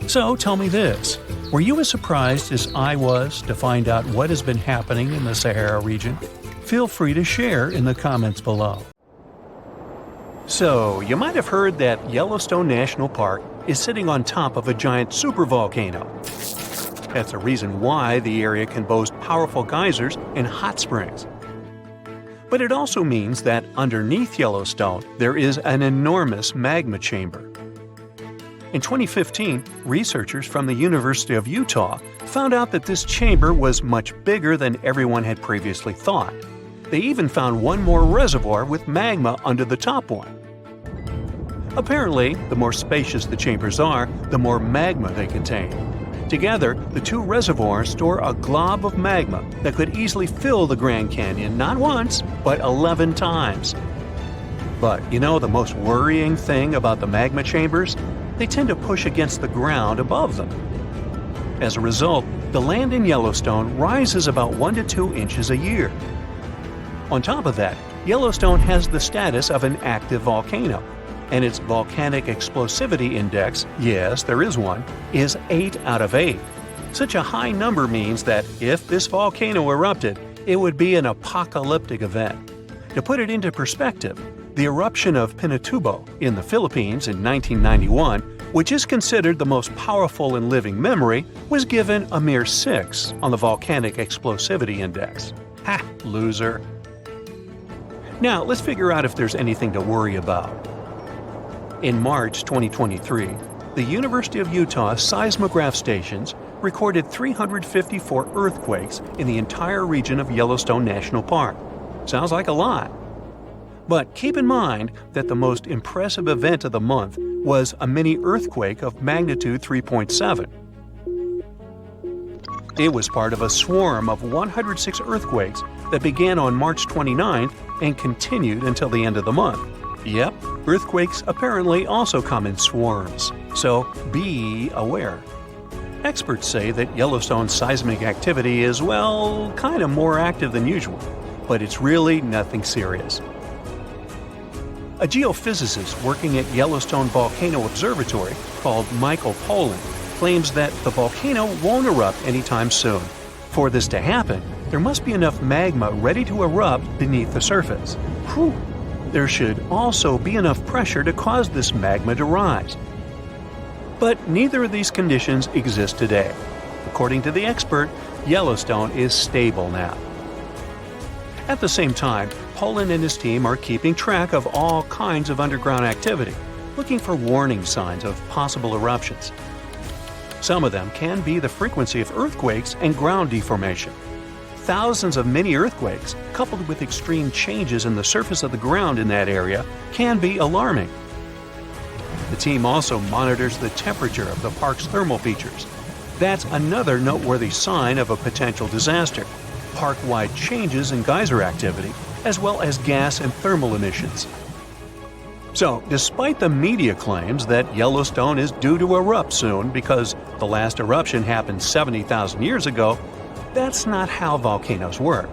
So tell me this, were you as surprised as I was to find out what has been happening in the Sahara region? Feel free to share in the comments below. So, you might have heard that Yellowstone National Park is sitting on top of a giant supervolcano. That's the reason why the area can boast powerful geysers and hot springs. But it also means that underneath Yellowstone, there is an enormous magma chamber. In 2015, researchers from the University of Utah found out that this chamber was much bigger than everyone had previously thought. They even found one more reservoir with magma under the top one. Apparently, the more spacious the chambers are, the more magma they contain. Together, the two reservoirs store a glob of magma that could easily fill the Grand Canyon not once, but 11 times. But you know the most worrying thing about the magma chambers? They tend to push against the ground above them. As a result, the land in Yellowstone rises about 1 to 2 inches a year. On top of that, Yellowstone has the status of an active volcano, and its volcanic explosivity index, yes, there is one, is 8 out of 8. Such a high number means that if this volcano erupted, it would be an apocalyptic event. To put it into perspective, the eruption of Pinatubo in the Philippines in 1991, which is considered the most powerful in living memory, was given a mere 6 on the volcanic explosivity index. Ha, loser. Now, let's figure out if there's anything to worry about. In March 2023, the University of Utah seismograph stations recorded 354 earthquakes in the entire region of Yellowstone National Park. Sounds like a lot. But keep in mind that the most impressive event of the month was a mini earthquake of magnitude 3.7. It was part of a swarm of 106 earthquakes that began on March 29th and continued until the end of the month. Yep, earthquakes apparently also come in swarms, so be aware. Experts say that Yellowstone's seismic activity is, well, kind of more active than usual, but it's really nothing serious. A geophysicist working at Yellowstone Volcano Observatory called Michael Pollan claims that the volcano won't erupt anytime soon. For this to happen, there must be enough magma ready to erupt beneath the surface. Whew. There should also be enough pressure to cause this magma to rise. But neither of these conditions exist today. According to the expert, Yellowstone is stable now. At the same time, Pollan and his team are keeping track of all kinds of underground activity, looking for warning signs of possible eruptions. Some of them can be the frequency of earthquakes and ground deformation. Thousands of mini earthquakes, coupled with extreme changes in the surface of the ground in that area, can be alarming. The team also monitors the temperature of the park's thermal features. That's another noteworthy sign of a potential disaster. Park-wide changes in geyser activity, as well as gas and thermal emissions. So, despite the media claims that Yellowstone is due to erupt soon because the last eruption happened 70,000 years ago, that's not how volcanoes work.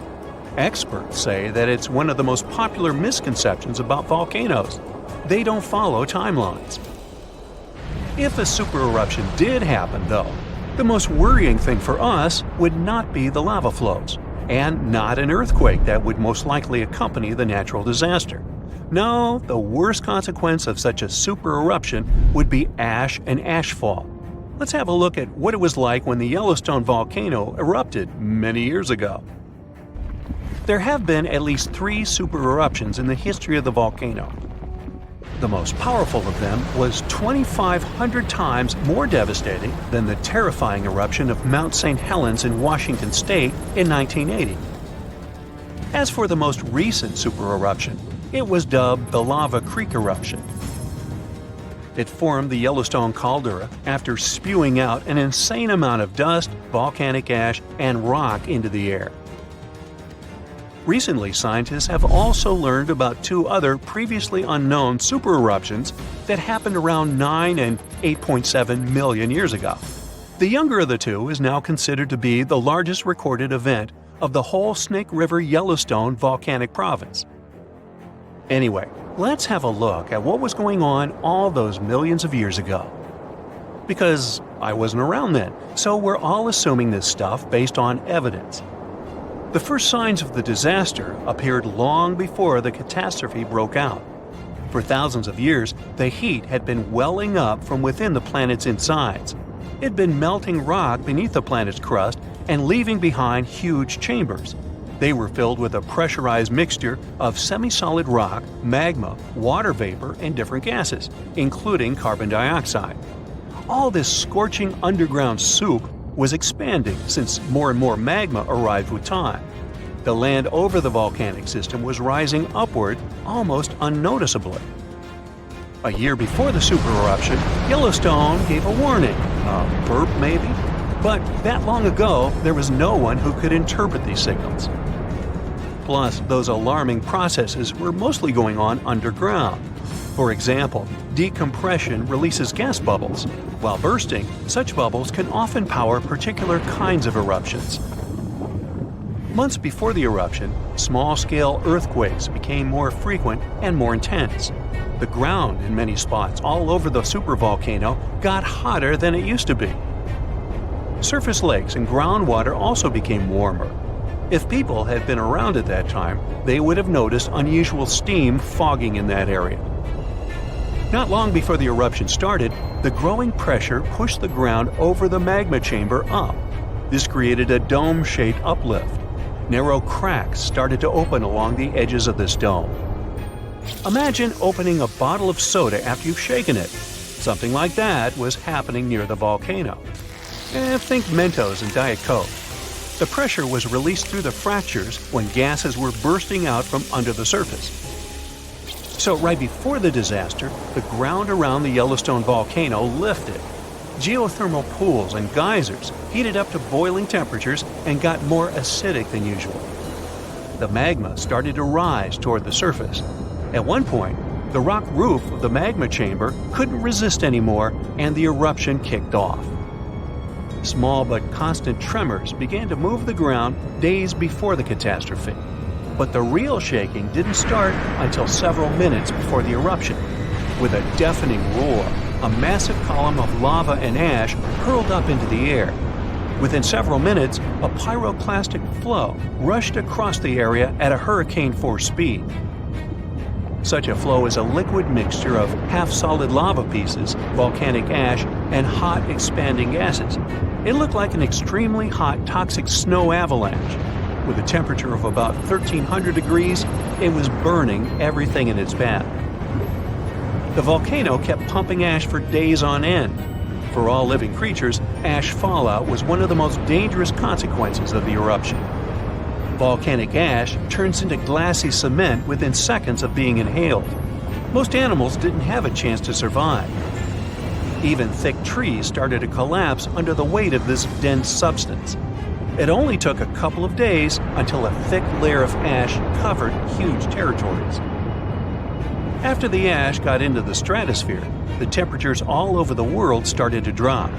Experts say that it's one of the most popular misconceptions about volcanoes. They don't follow timelines. If a supereruption did happen, though, the most worrying thing for us would not be the lava flows, and not an earthquake that would most likely accompany the natural disaster. No, the worst consequence of such a supereruption would be ash and ashfall. Let's have a look at what it was like when the Yellowstone volcano erupted many years ago. There have been at least 3 supereruptions in the history of the volcano. The most powerful of them was 2,500 times more devastating than the terrifying eruption of Mount St. Helens in Washington state in 1980. As for the most recent supereruption, it was dubbed the Lava Creek eruption. It formed the Yellowstone caldera after spewing out an insane amount of dust, volcanic ash, and rock into the air. Recently, scientists have also learned about 2 other previously unknown supereruptions that happened around 9 and 8.7 million years ago. The younger of the 2 is now considered to be the largest recorded event of the whole Snake River Yellowstone volcanic province. Anyway, let's have a look at what was going on all those millions of years ago. Because I wasn't around then, so we're all assuming this stuff based on evidence. The first signs of the disaster appeared long before the catastrophe broke out. For thousands of years, the heat had been welling up from within the planet's insides. It had been melting rock beneath the planet's crust and leaving behind huge chambers. They were filled with a pressurized mixture of semi-solid rock, magma, water vapor, and different gases, including carbon dioxide. All this scorching underground soup was expanding since more and more magma arrived with time. The land over the volcanic system was rising upward almost unnoticeably. A year before the supereruption, Yellowstone gave a warning, a burp maybe, but that long ago there was no one who could interpret these signals. Plus, those alarming processes were mostly going on underground. For example, decompression releases gas bubbles. While bursting, such bubbles can often power particular kinds of eruptions. Months before the eruption, small-scale earthquakes became more frequent and more intense. The ground in many spots all over the supervolcano got hotter than it used to be. Surface lakes and groundwater also became warmer. If people had been around at that time, they would have noticed unusual steam fogging in that area. Not long before the eruption started, the growing pressure pushed the ground over the magma chamber up. This created a dome-shaped uplift. Narrow cracks started to open along the edges of this dome. Imagine opening a bottle of soda after you've shaken it. Something like that was happening near the volcano. Think Mentos and Diet Coke. The pressure was released through the fractures when gases were bursting out from under the surface. So right before the disaster, the ground around the Yellowstone volcano lifted. Geothermal pools and geysers heated up to boiling temperatures and got more acidic than usual. The magma started to rise toward the surface. At one point, the rock roof of the magma chamber couldn't resist anymore, and the eruption kicked off. Small but constant tremors began to move the ground days before the catastrophe. But the real shaking didn't start until several minutes before the eruption. With a deafening roar, a massive column of lava and ash hurled up into the air. Within several minutes, a pyroclastic flow rushed across the area at a hurricane-force speed. Such a flow is a liquid mixture of half-solid lava pieces, volcanic ash, and hot, expanding gases. It looked like an extremely hot, toxic snow avalanche. With a temperature of about 1,300 degrees, it was burning everything in its path. The volcano kept pumping ash for days on end. For all living creatures, ash fallout was one of the most dangerous consequences of the eruption. Volcanic ash turns into glassy cement within seconds of being inhaled. Most animals didn't have a chance to survive. Even thick trees started to collapse under the weight of this dense substance. It only took a couple of days until a thick layer of ash covered huge territories. After the ash got into the stratosphere, the temperatures all over the world started to drop.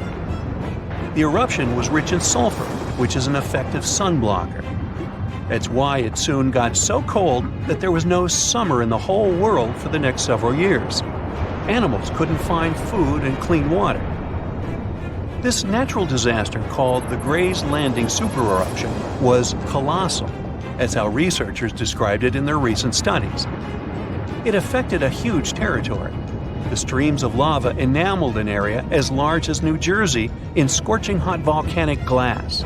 The eruption was rich in sulfur, which is an effective sunblocker. That's why it soon got so cold that there was no summer in the whole world for the next several years. Animals couldn't find food and clean water. This natural disaster, called the Gray's Landing supereruption, was colossal. That's how researchers described it in their recent studies. It affected a huge territory. The streams of lava enameled an area as large as New Jersey in scorching hot volcanic glass.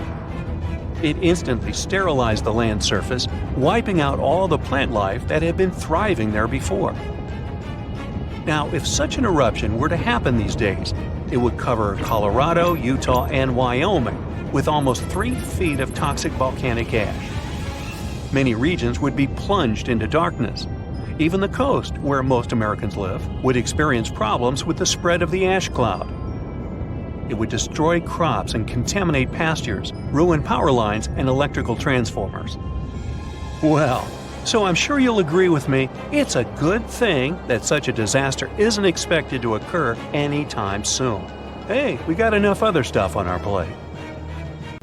It instantly sterilized the land surface, wiping out all the plant life that had been thriving there before. Now, if such an eruption were to happen these days, it would cover Colorado, Utah, and Wyoming with almost 3 feet of toxic volcanic ash. Many regions would be plunged into darkness. Even the coast, where most Americans live, would experience problems with the spread of the ash cloud. It would destroy crops and contaminate pastures, ruin power lines and electrical transformers. Well, so I'm sure you'll agree with me, it's a good thing that such a disaster isn't expected to occur anytime soon. Hey, we got enough other stuff on our plate.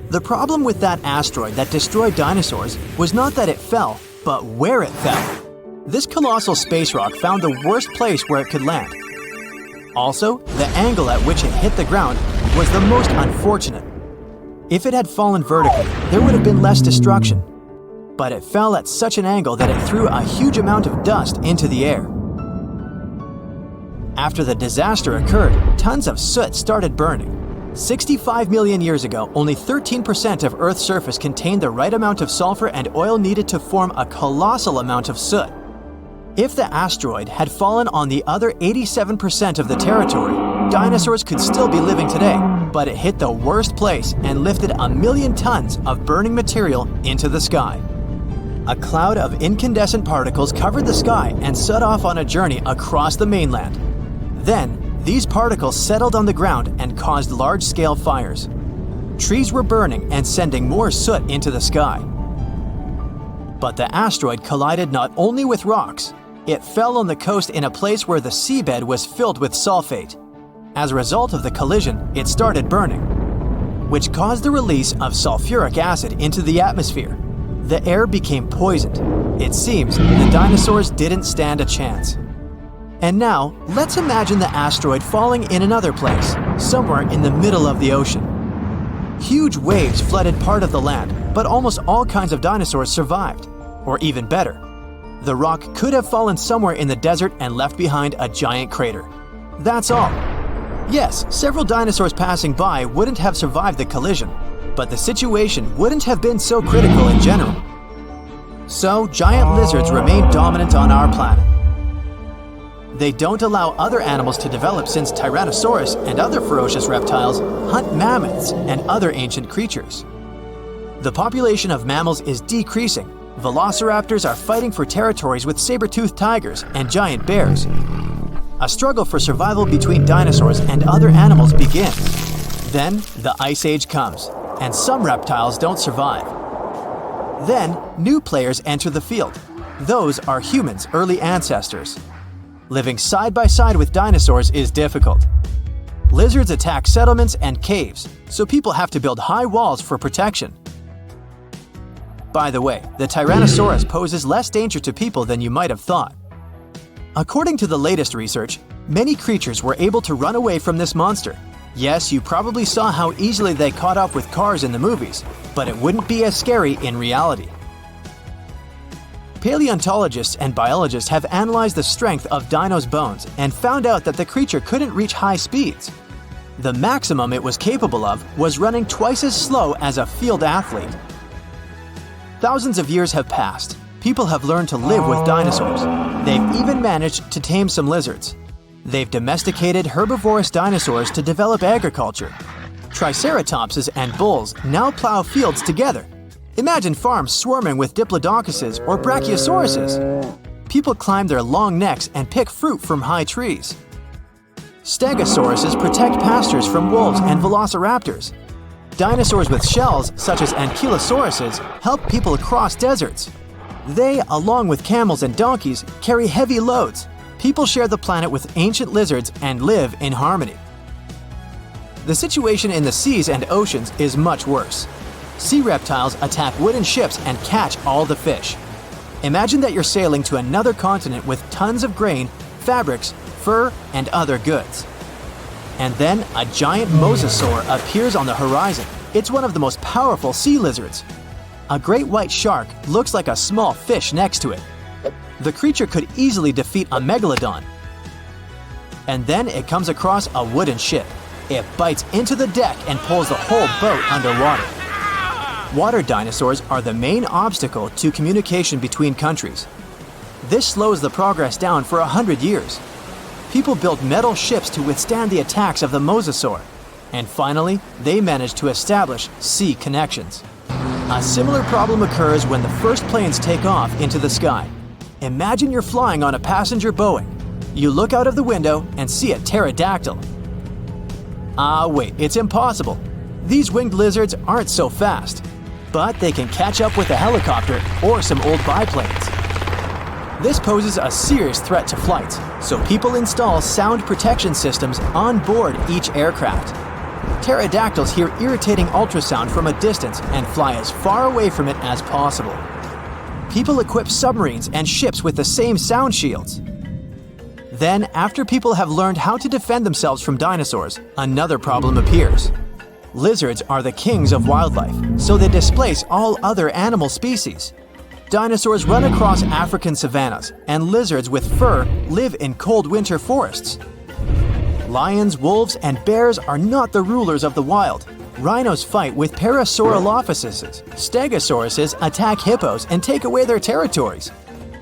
The problem with that asteroid that destroyed dinosaurs was not that it fell, but where it fell. This colossal space rock found the worst place where it could land. Also, the angle at which it hit the ground was the most unfortunate. If it had fallen vertically, there would have been less destruction. But it fell at such an angle that it threw a huge amount of dust into the air. After the disaster occurred, tons of soot started burning. 65 million years ago, only 13% of Earth's surface contained the right amount of sulfur and oil needed to form a colossal amount of soot. If the asteroid had fallen on the other 87% of the territory, dinosaurs could still be living today, but it hit the worst place and lifted 1 million tons of burning material into the sky. A cloud of incandescent particles covered the sky and set off on a journey across the mainland. Then, these particles settled on the ground and caused large-scale fires. Trees were burning and sending more soot into the sky. But the asteroid collided not only with rocks, it fell on the coast in a place where the seabed was filled with sulfate. As a result of the collision, it started burning, which caused the release of sulfuric acid into the atmosphere. The air became poisoned. It seems the dinosaurs didn't stand a chance. And now, let's imagine the asteroid falling in another place, somewhere in the middle of the ocean. Huge waves flooded part of the land, but almost all kinds of dinosaurs survived. Or even better, the rock could have fallen somewhere in the desert and left behind a giant crater. That's all. Yes, several dinosaurs passing by wouldn't have survived the collision, but the situation wouldn't have been so critical in general. So, giant lizards remain dominant on our planet. They don't allow other animals to develop since Tyrannosaurus and other ferocious reptiles hunt mammoths and other ancient creatures. The population of mammals is decreasing. Velociraptors are fighting for territories with saber-toothed tigers and giant bears. A struggle for survival between dinosaurs and other animals begins. Then, the Ice Age comes, and some reptiles don't survive. Then, new players enter the field. Those are humans' early ancestors. Living side by side with dinosaurs is difficult. Lizards attack settlements and caves, so people have to build high walls for protection. By the way, the Tyrannosaurus poses less danger to people than you might have thought. According to the latest research, many creatures were able to run away from this monster. Yes, you probably saw how easily they caught up with cars in the movies, but it wouldn't be as scary in reality. Paleontologists and biologists have analyzed the strength of dinos' bones and found out that the creature couldn't reach high speeds. The maximum it was capable of was running twice as slow as a field athlete. Thousands of years have passed. People have learned to live with dinosaurs. They've even managed to tame some lizards. They've domesticated herbivorous dinosaurs to develop agriculture. Triceratopses and bulls now plow fields together. Imagine farms swarming with diplodocuses or brachiosauruses. People climb their long necks and pick fruit from high trees. Stegosauruses protect pastures from wolves and velociraptors. Dinosaurs with shells, such as ankylosauruses, help people cross deserts. They, along with camels and donkeys, carry heavy loads. People share the planet with ancient lizards and live in harmony. The situation in the seas and oceans is much worse. Sea reptiles attack wooden ships and catch all the fish. Imagine that you're sailing to another continent with tons of grain, fabrics, fur, and other goods. And then a giant mosasaur appears on the horizon. It's one of the most powerful sea lizards. A great white shark looks like a small fish next to it. The creature could easily defeat a megalodon. And then it comes across a wooden ship. It bites into the deck and pulls the whole boat underwater. Water dinosaurs are the main obstacle to communication between countries. This slows the progress down for 100 years. People built metal ships to withstand the attacks of the mosasaur. And finally, they managed to establish sea connections. A similar problem occurs when the first planes take off into the sky. Imagine you're flying on a passenger Boeing. You look out of the window and see a pterodactyl. Wait, it's impossible. These winged lizards aren't so fast, but they can catch up with a helicopter or some old biplanes. This poses a serious threat to flights, so people install sound protection systems on board each aircraft. Pterodactyls hear irritating ultrasound from a distance and fly as far away from it as possible. People equip submarines and ships with the same sound shields. Then, after people have learned how to defend themselves from dinosaurs, another problem appears. Lizards are the kings of wildlife, so they displace all other animal species. Dinosaurs run across African savannas, and lizards with fur live in cold winter forests. Lions, wolves, and bears are not the rulers of the wild. Rhinos fight with Parasaurolophuses. Stegosauruses attack hippos and take away their territories.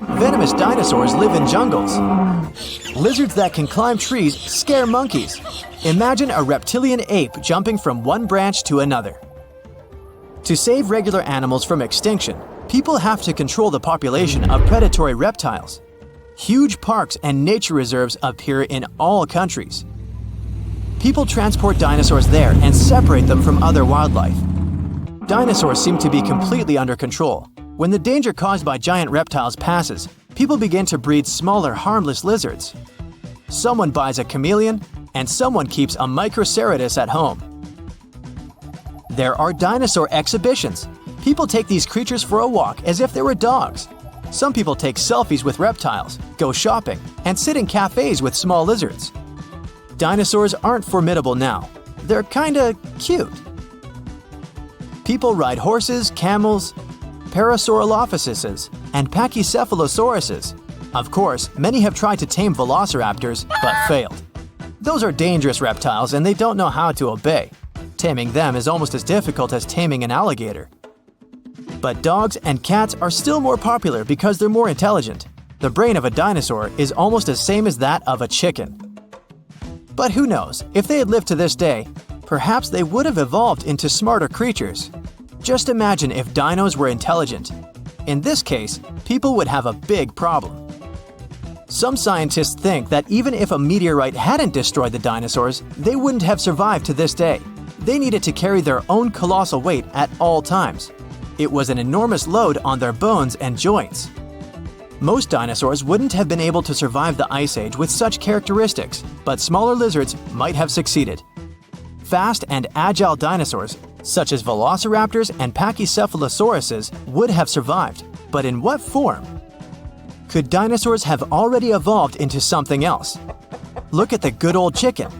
Venomous dinosaurs live in jungles. Lizards that can climb trees scare monkeys. Imagine a reptilian ape jumping from one branch to another. To save regular animals from extinction, people have to control the population of predatory reptiles. Huge parks and nature reserves appear in all countries. People transport dinosaurs there and separate them from other wildlife. Dinosaurs seem to be completely under control. When the danger caused by giant reptiles passes, people begin to breed smaller, harmless lizards. Someone buys a chameleon, and someone keeps a Microceratus at home. There are dinosaur exhibitions. People take these creatures for a walk as if they were dogs. Some people take selfies with reptiles, go shopping, and sit in cafes with small lizards. Dinosaurs aren't formidable now. They're kinda cute. People ride horses, camels, Parasaurolophuses, and Pachycephalosauruses. Of course, many have tried to tame velociraptors, but failed. Those are dangerous reptiles and they don't know how to obey. Taming them is almost as difficult as taming an alligator. But dogs and cats are still more popular because they're more intelligent. The brain of a dinosaur is almost the same as that of a chicken. But who knows, if they had lived to this day, perhaps they would have evolved into smarter creatures. Just imagine if dinos were intelligent. In this case, people would have a big problem. Some scientists think that even if a meteorite hadn't destroyed the dinosaurs, they wouldn't have survived to this day. They needed to carry their own colossal weight at all times. It was an enormous load on their bones and joints. Most dinosaurs wouldn't have been able to survive the Ice Age with such characteristics, but smaller lizards might have succeeded. Fast and agile dinosaurs, such as velociraptors and Pachycephalosauruses, would have survived, but in what form? Could dinosaurs have already evolved into something else? Look at the good old chicken.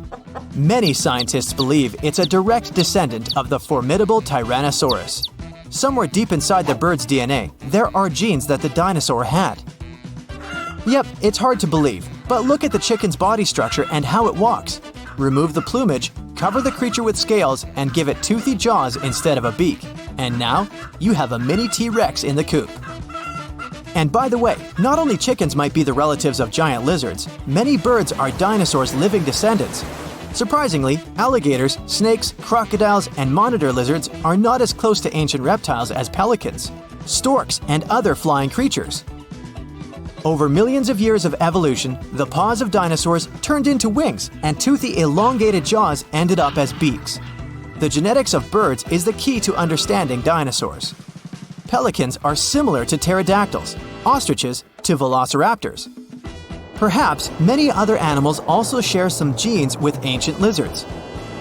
Many scientists believe it's a direct descendant of the formidable Tyrannosaurus. Somewhere deep inside the bird's DNA, there are genes that the dinosaur had. Yep, it's hard to believe, but look at the chicken's body structure and how it walks. Remove the plumage, cover the creature with scales, and give it toothy jaws instead of a beak. And now, you have a mini T-Rex in the coop. And by the way, not only chickens might be the relatives of giant lizards, many birds are dinosaurs' living descendants. Surprisingly, alligators, snakes, crocodiles, and monitor lizards are not as close to ancient reptiles as pelicans, storks, and other flying creatures. Over millions of years of evolution, the paws of dinosaurs turned into wings, and toothy elongated jaws ended up as beaks. The genetics of birds is the key to understanding dinosaurs. Pelicans are similar to pterodactyls, ostriches to velociraptors. Perhaps many other animals also share some genes with ancient lizards.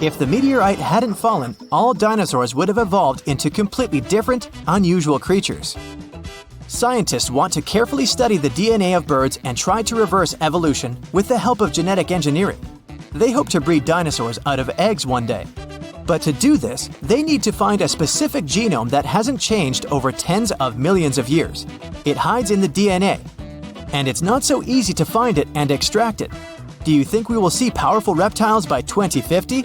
If the meteorite hadn't fallen, all dinosaurs would have evolved into completely different, unusual creatures. Scientists want to carefully study the DNA of birds and try to reverse evolution with the help of genetic engineering. They hope to breed dinosaurs out of eggs one day. But to do this, they need to find a specific genome that hasn't changed over tens of millions of years. It hides in the DNA. And it's not so easy to find it and extract it. Do you think we will see powerful reptiles by 2050?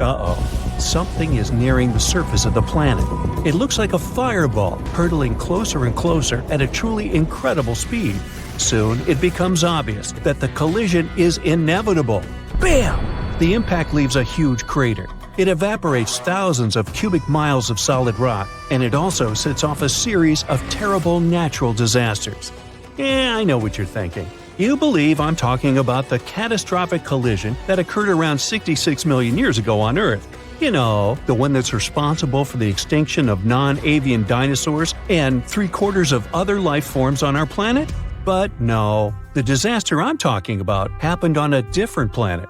Uh-oh. Something is nearing the surface of the planet. It looks like a fireball, hurtling closer and closer at a truly incredible speed. Soon, it becomes obvious that the collision is inevitable. Bam! The impact leaves a huge crater. It evaporates thousands of cubic miles of solid rock, and it also sets off a series of terrible natural disasters. Yeah, I know what you're thinking. You believe I'm talking about the catastrophic collision that occurred around 66 million years ago on Earth. You know, the one that's responsible for the extinction of non-avian dinosaurs and 3/4 of other life forms on our planet? But no, the disaster I'm talking about happened on a different planet.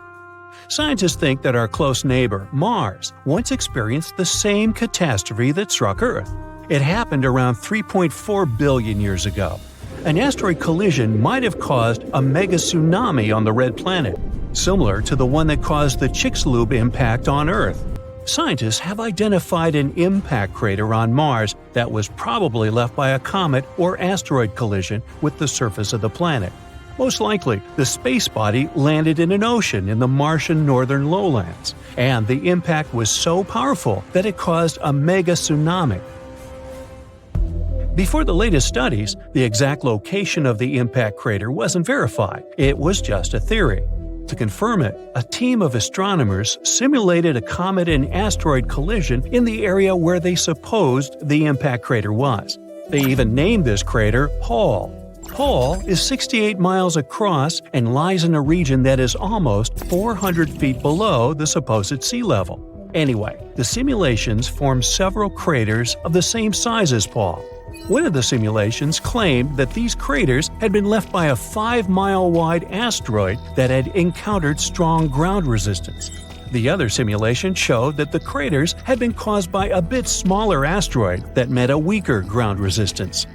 Scientists think that our close neighbor, Mars, once experienced the same catastrophe that struck Earth. It happened around 3.4 billion years ago. An asteroid collision might have caused a mega tsunami on the red planet, similar to the one that caused the Chicxulub impact on Earth. Scientists have identified an impact crater on Mars that was probably left by a comet or asteroid collision with the surface of the planet. Most likely, the space body landed in an ocean in the Martian northern lowlands, and the impact was so powerful that it caused a mega tsunami. Before the latest studies, the exact location of the impact crater wasn't verified. It was just a theory. To confirm it, a team of astronomers simulated a comet and asteroid collision in the area where they supposed the impact crater was. They even named this crater Hall. Hall is 68 miles across and lies in a region that is almost 400 feet below the supposed sea level. Anyway, the simulations formed several craters of the same size as Paul. One of the simulations claimed that these craters had been left by a 5-mile-wide asteroid that had encountered strong ground resistance. The other simulation showed that the craters had been caused by a bit smaller asteroid that met a weaker ground resistance.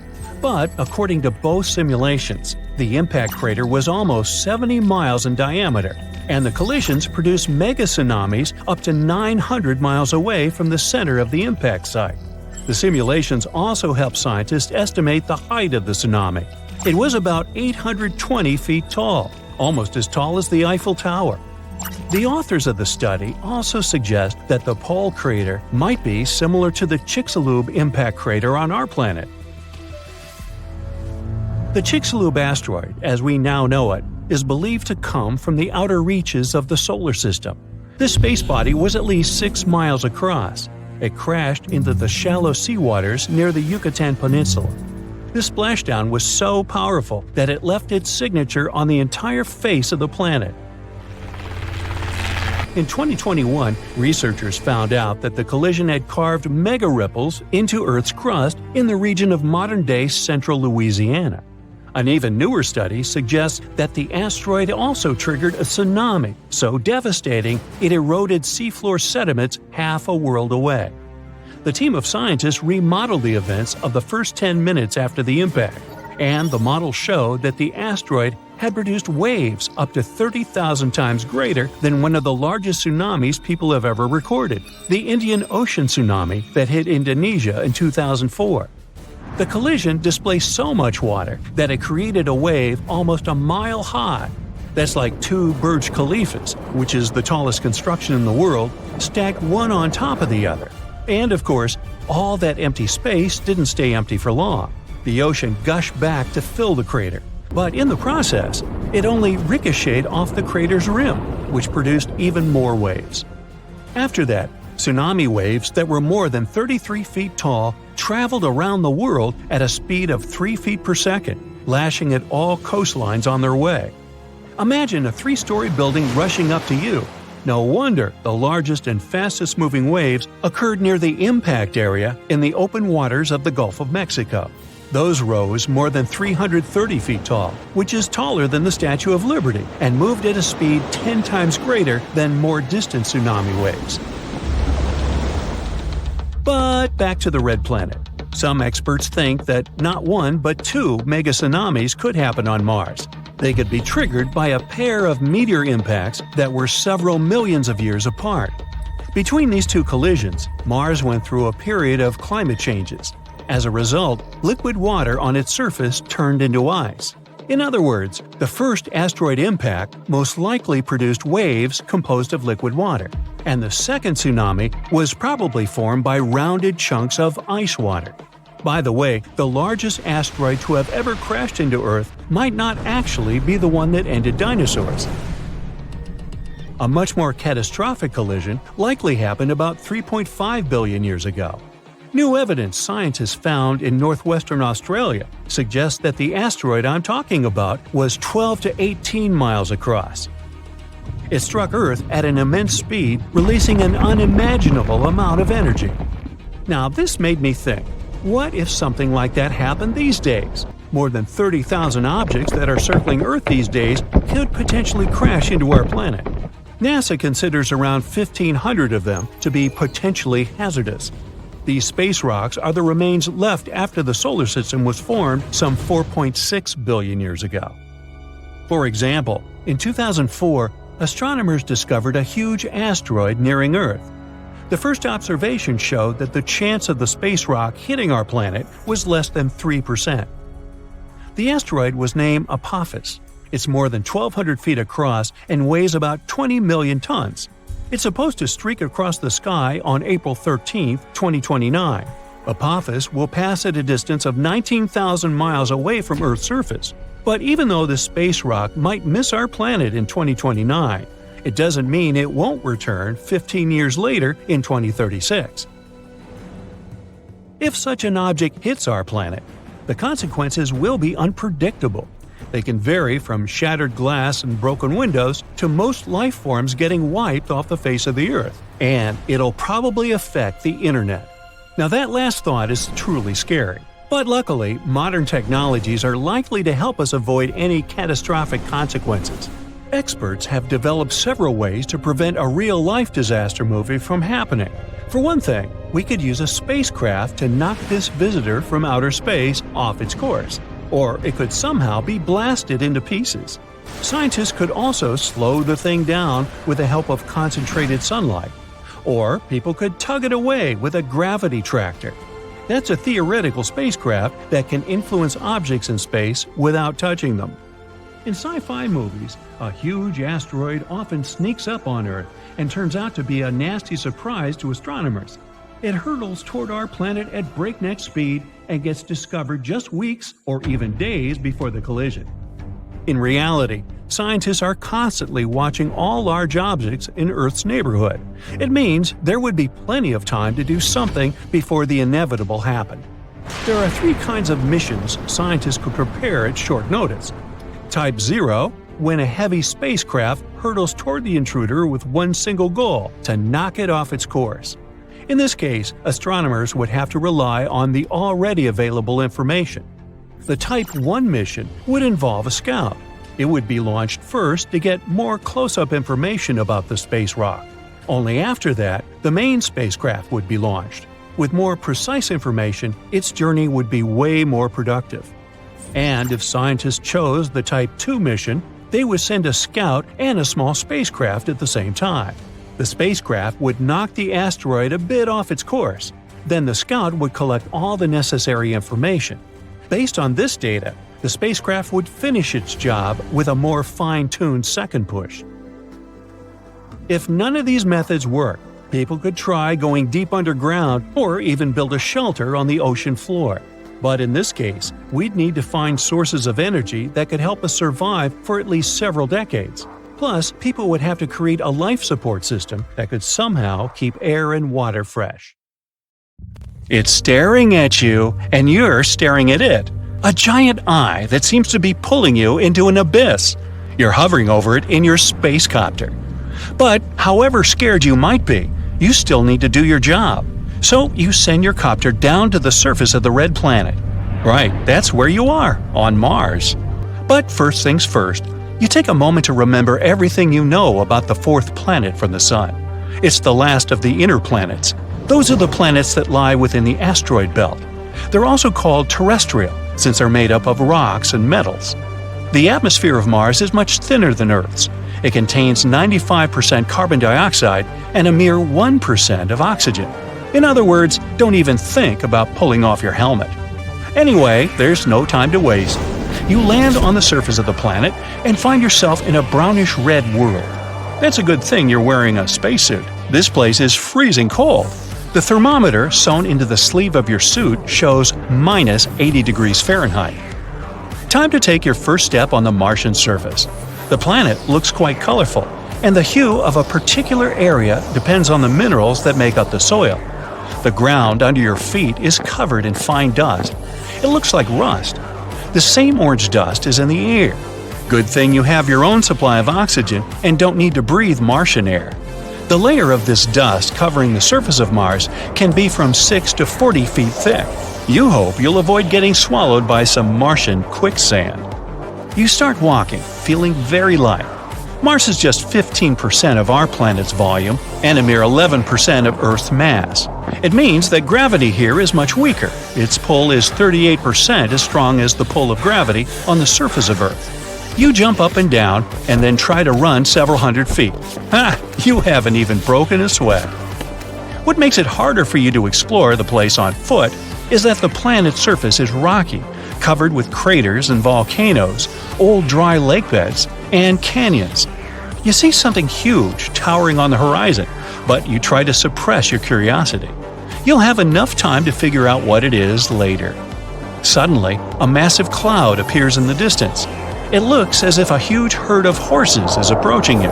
But according to both simulations, the impact crater was almost 70 miles in diameter, and the collisions produced mega tsunamis up to 900 miles away from the center of the impact site. The simulations also helped scientists estimate the height of the tsunami. It was about 820 feet tall, almost as tall as the Eiffel Tower. The authors of the study also suggest that the Pole crater might be similar to the Chicxulub impact crater on our planet. The Chicxulub asteroid, as we now know it, is believed to come from the outer reaches of the solar system. This space body was at least 6 miles across. It crashed into the shallow seawaters near the Yucatan Peninsula. This splashdown was so powerful that it left its signature on the entire face of the planet. In 2021, researchers found out that the collision had carved mega ripples into Earth's crust in the region of modern-day central Louisiana. An even newer study suggests that the asteroid also triggered a tsunami so devastating it eroded seafloor sediments half a world away. The team of scientists remodeled the events of the first 10 minutes after the impact, and the model showed that the asteroid had produced waves up to 30,000 times greater than one of the largest tsunamis people have ever recorded, the Indian Ocean tsunami that hit Indonesia in 2004. The collision displaced so much water that it created a wave almost a mile high. That's like 2 Burj Khalifas, which is the tallest construction in the world, stacked one on top of the other. And of course, all that empty space didn't stay empty for long. The ocean gushed back to fill the crater. But in the process, it only ricocheted off the crater's rim, which produced even more waves. After that, tsunami waves that were more than 33 feet tall traveled around the world at a speed of 3 feet per second, lashing at all coastlines on their way. Imagine a 3-story building rushing up to you. No wonder the largest and fastest-moving waves occurred near the impact area in the open waters of the Gulf of Mexico. Those rose more than 330 feet tall, which is taller than the Statue of Liberty, and moved at a speed 10 times greater than more distant tsunami waves. But back to the Red Planet. Some experts think that not 1 but 2 mega tsunamis could happen on Mars. They could be triggered by a pair of meteor impacts that were several millions of years apart. Between these 2 collisions, Mars went through a period of climate changes. As a result, liquid water on its surface turned into ice. In other words, the first asteroid impact most likely produced waves composed of liquid water, and the second tsunami was probably formed by rounded chunks of ice water. By the way, the largest asteroid to have ever crashed into Earth might not actually be the one that ended dinosaurs. A much more catastrophic collision likely happened about 3.5 billion years ago. New evidence scientists found in northwestern Australia suggests that the asteroid I'm talking about was 12 to 18 miles across. It struck Earth at an immense speed, releasing an unimaginable amount of energy. Now, this made me think, what if something like that happened these days? More than 30,000 objects that are circling Earth these days could potentially crash into our planet. NASA considers around 1,500 of them to be potentially hazardous. These space rocks are the remains left after the solar system was formed some 4.6 billion years ago. For example, in 2004, astronomers discovered a huge asteroid nearing Earth. The first observation showed that the chance of the space rock hitting our planet was less than 3%. The asteroid was named Apophis. It's more than 1,200 feet across and weighs about 20 million tons. It's supposed to streak across the sky on April 13, 2029. Apophis will pass at a distance of 19,000 miles away from Earth's surface. But even though this space rock might miss our planet in 2029, it doesn't mean it won't return 15 years later in 2036. If such an object hits our planet, the consequences will be unpredictable. They can vary from shattered glass and broken windows to most life forms getting wiped off the face of the Earth. And it'll probably affect the internet. Now that last thought is truly scary. But luckily, modern technologies are likely to help us avoid any catastrophic consequences. Experts have developed several ways to prevent a real-life disaster movie from happening. For one thing, we could use a spacecraft to knock this visitor from outer space off its course, or it could somehow be blasted into pieces. Scientists could also slow the thing down with the help of concentrated sunlight, or people could tug it away with a gravity tractor. That's a theoretical spacecraft that can influence objects in space without touching them. In sci-fi movies, a huge asteroid often sneaks up on Earth and turns out to be a nasty surprise to astronomers. It hurtles toward our planet at breakneck speed and gets discovered just weeks or even days before the collision. In reality, scientists are constantly watching all large objects in Earth's neighborhood. It means there would be plenty of time to do something before the inevitable happened. There are 3 kinds of missions scientists could prepare at short notice. Type 0, when a heavy spacecraft hurtles toward the intruder with one single goal: to knock it off its course. In this case, astronomers would have to rely on the already available information. The Type 1 mission would involve a scout. It would be launched first to get more close-up information about the space rock. Only after that, the main spacecraft would be launched. With more precise information, its journey would be way more productive. And if scientists chose the Type 2 mission, they would send a scout and a small spacecraft at the same time. The spacecraft would knock the asteroid a bit off its course. Then the scout would collect all the necessary information. Based on this data, the spacecraft would finish its job with a more fine-tuned second push. If none of these methods work, people could try going deep underground or even build a shelter on the ocean floor. But in this case, we'd need to find sources of energy that could help us survive for at least several decades. Plus, people would have to create a life support system that could somehow keep air and water fresh. It's staring at you, and you're staring at it. A giant eye that seems to be pulling you into an abyss. You're hovering over it in your space copter. But however scared you might be, you still need to do your job. So you send your copter down to the surface of the red planet. Right, that's where you are, on Mars. But first things first, you take a moment to remember everything you know about the 4th planet from the Sun. It's the last of the inner planets. Those are the planets that lie within the asteroid belt. They're also called terrestrial, since they're made up of rocks and metals. The atmosphere of Mars is much thinner than Earth's. It contains 95% carbon dioxide and a mere 1% of oxygen. In other words, don't even think about pulling off your helmet. Anyway, there's no time to waste. You land on the surface of the planet and find yourself in a brownish-red world. That's a good thing you're wearing a spacesuit. This place is freezing cold. The thermometer sewn into the sleeve of your suit shows minus 80 degrees Fahrenheit. Time to take your first step on the Martian surface. The planet looks quite colorful, and the hue of a particular area depends on the minerals that make up the soil. The ground under your feet is covered in fine dust. It looks like rust. The same orange dust is in the air. Good thing you have your own supply of oxygen and don't need to breathe Martian air. The layer of this dust covering the surface of Mars can be from 6 to 40 feet thick. You hope you'll avoid getting swallowed by some Martian quicksand. You start walking, feeling very light. Mars is just 15% of our planet's volume and a mere 11% of Earth's mass. It means that gravity here is much weaker. Its pull is 38% as strong as the pull of gravity on the surface of Earth. You jump up and down and then try to run several hundred feet. Ha! You haven't even broken a sweat. What makes it harder for you to explore the place on foot is that the planet's surface is rocky, covered with craters and volcanoes, old dry lake beds, and canyons. You see something huge towering on the horizon, but you try to suppress your curiosity. You'll have enough time to figure out what it is later. Suddenly, a massive cloud appears in the distance. It looks as if a huge herd of horses is approaching you.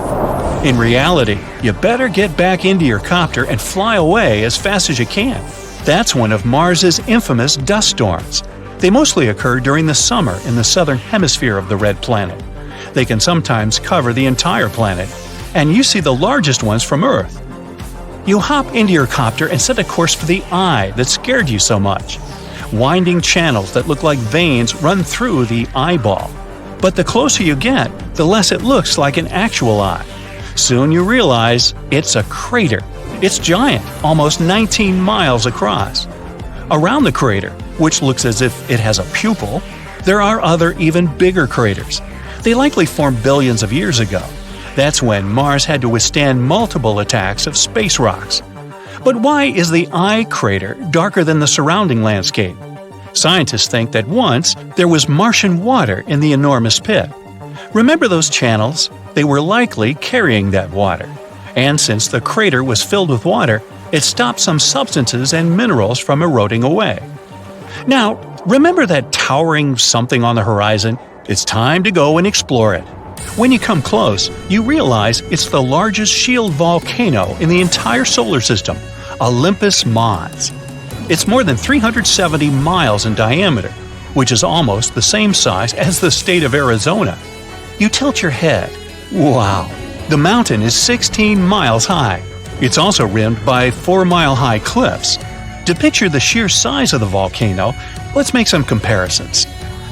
In reality, you better get back into your copter and fly away as fast as you can. That's one of Mars's infamous dust storms. They mostly occur during the summer in the southern hemisphere of the red planet. They can sometimes cover the entire planet, and you see the largest ones from Earth. You hop into your copter and set a course for the eye that scared you so much. Winding channels that look like veins run through the eyeball. But the closer you get, the less it looks like an actual eye. Soon you realize it's a crater. It's giant, almost 19 miles across. Around the crater, which looks as if it has a pupil, there are other even bigger craters. They likely formed billions of years ago. That's when Mars had to withstand multiple attacks of space rocks. But why is the eye crater darker than the surrounding landscape? Scientists think that once there was Martian water in the enormous pit. Remember those channels? They were likely carrying that water. And since the crater was filled with water, it stopped some substances and minerals from eroding away. Now, remember that towering something on the horizon? It's time to go and explore it. When you come close, you realize it's the largest shield volcano in the entire solar system, Olympus Mons. It's more than 370 miles in diameter, which is almost the same size as the state of Arizona. You tilt your head. Wow! The mountain is 16 miles high. It's also rimmed by 4-mile-high cliffs. To picture the sheer size of the volcano, let's make some comparisons.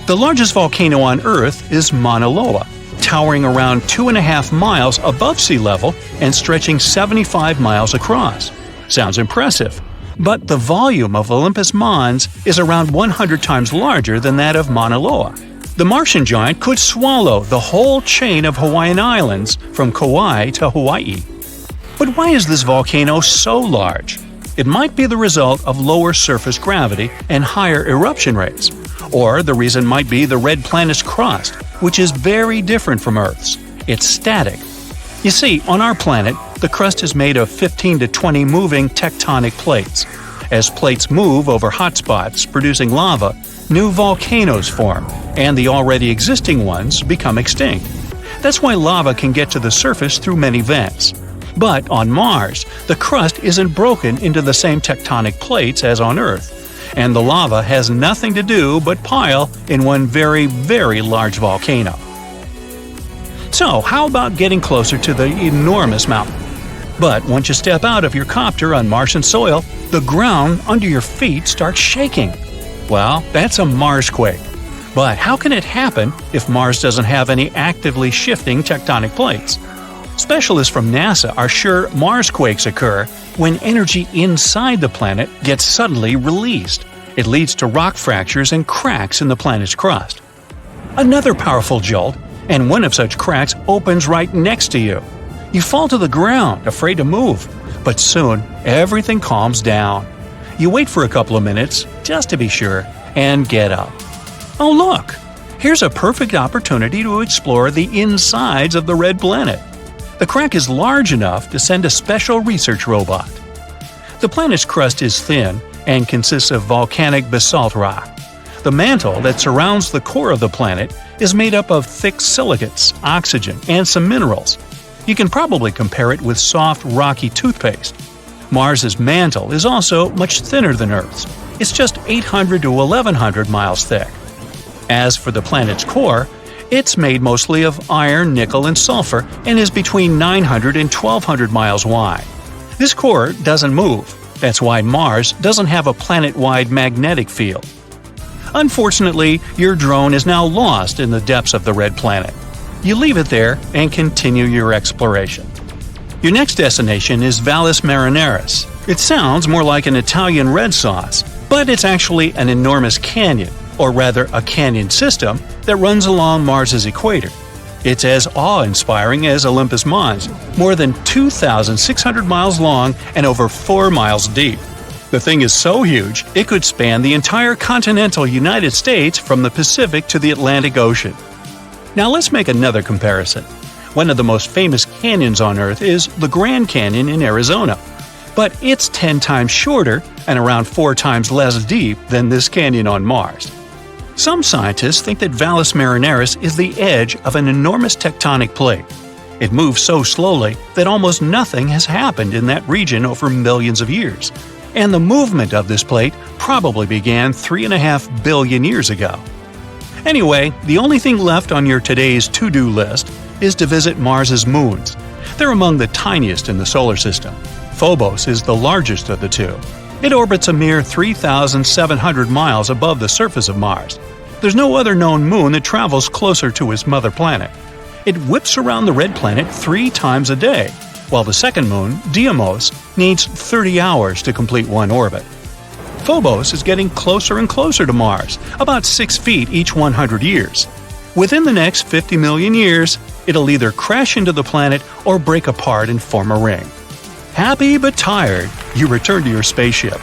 The largest volcano on Earth is Mauna Loa, towering around 2.5 miles above sea level and stretching 75 miles across. Sounds impressive. But the volume of Olympus Mons is around 100 times larger than that of Mauna Loa. The Martian giant could swallow the whole chain of Hawaiian Islands from Kauai to Hawaii. But why is this volcano so large? It might be the result of lower surface gravity and higher eruption rates. Or the reason might be the red planet's crust, which is very different from Earth's. It's static. You see, on our planet, the crust is made of 15 to 20 moving tectonic plates. As plates move over hotspots producing lava, new volcanoes form, and the already existing ones become extinct. That's why lava can get to the surface through many vents. But on Mars, the crust isn't broken into the same tectonic plates as on Earth, and the lava has nothing to do but pile in one very, very large volcano. So, how about getting closer to the enormous mountain? But once you step out of your copter on Martian soil, the ground under your feet starts shaking. Well, that's a Marsquake. But how can it happen if Mars doesn't have any actively shifting tectonic plates? Specialists from NASA are sure Marsquakes occur when energy inside the planet gets suddenly released. It leads to rock fractures and cracks in the planet's crust. Another powerful jolt, and one of such cracks opens right next to you. You fall to the ground, afraid to move, but soon everything calms down. You wait for a couple of minutes, just to be sure, and get up. Oh look! Here's a perfect opportunity to explore the insides of the red planet. The crack is large enough to send a special research robot. The planet's crust is thin and consists of volcanic basalt rock. The mantle that surrounds the core of the planet is made up of thick silicates, oxygen, and some minerals. You can probably compare it with soft, rocky toothpaste. Mars's mantle is also much thinner than Earth's. It's just 800 to 1100 miles thick. As for the planet's core, it's made mostly of iron, nickel, and sulfur and is between 900 and 1200 miles wide. This core doesn't move. That's why Mars doesn't have a planet-wide magnetic field. Unfortunately, your drone is now lost in the depths of the red planet. You leave it there and continue your exploration. Your next destination is Valles Marineris. It sounds more like an Italian red sauce, but it's actually an enormous canyon, or rather a canyon system, that runs along Mars's equator. It's as awe-inspiring as Olympus Mons, more than 2,600 miles long and over 4 miles deep. The thing is so huge, it could span the entire continental United States from the Pacific to the Atlantic Ocean. Now let's make another comparison. One of the most famous canyons on Earth is the Grand Canyon in Arizona, but it's 10 times shorter and around 4 times less deep than this canyon on Mars. Some scientists think that Valles Marineris is the edge of an enormous tectonic plate. It moves so slowly that almost nothing has happened in that region over millions of years, and the movement of this plate probably began 3.5 billion years ago. Anyway, the only thing left on your today's to-do list is to visit Mars's moons. They're among the tiniest in the solar system. Phobos is the largest of the two. It orbits a mere 3,700 miles above the surface of Mars. There's no other known moon that travels closer to its mother planet. It whips around the red planet 3 times a day, while the second moon, Deimos, needs 30 hours to complete one orbit. Phobos is getting closer and closer to Mars, about 6 feet each 100 years. Within the next 50 million years, it'll either crash into the planet or break apart and form a ring. Happy but tired, you return to your spaceship.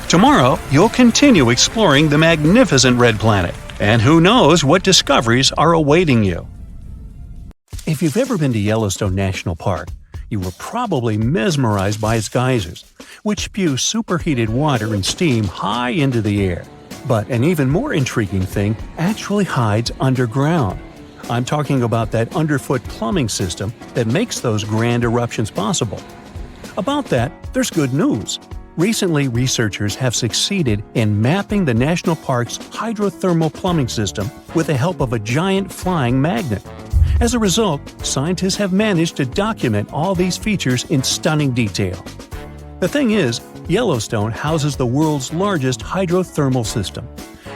Tomorrow, you'll continue exploring the magnificent red planet, and who knows what discoveries are awaiting you. If you've ever been to Yellowstone National Park, you were probably mesmerized by its geysers, which spew superheated water and steam high into the air. But an even more intriguing thing actually hides underground. I'm talking about that underfoot plumbing system that makes those grand eruptions possible. About that, there's good news. Recently, researchers have succeeded in mapping the national park's hydrothermal plumbing system with the help of a giant flying magnet. As a result, scientists have managed to document all these features in stunning detail. The thing is, Yellowstone houses the world's largest hydrothermal system.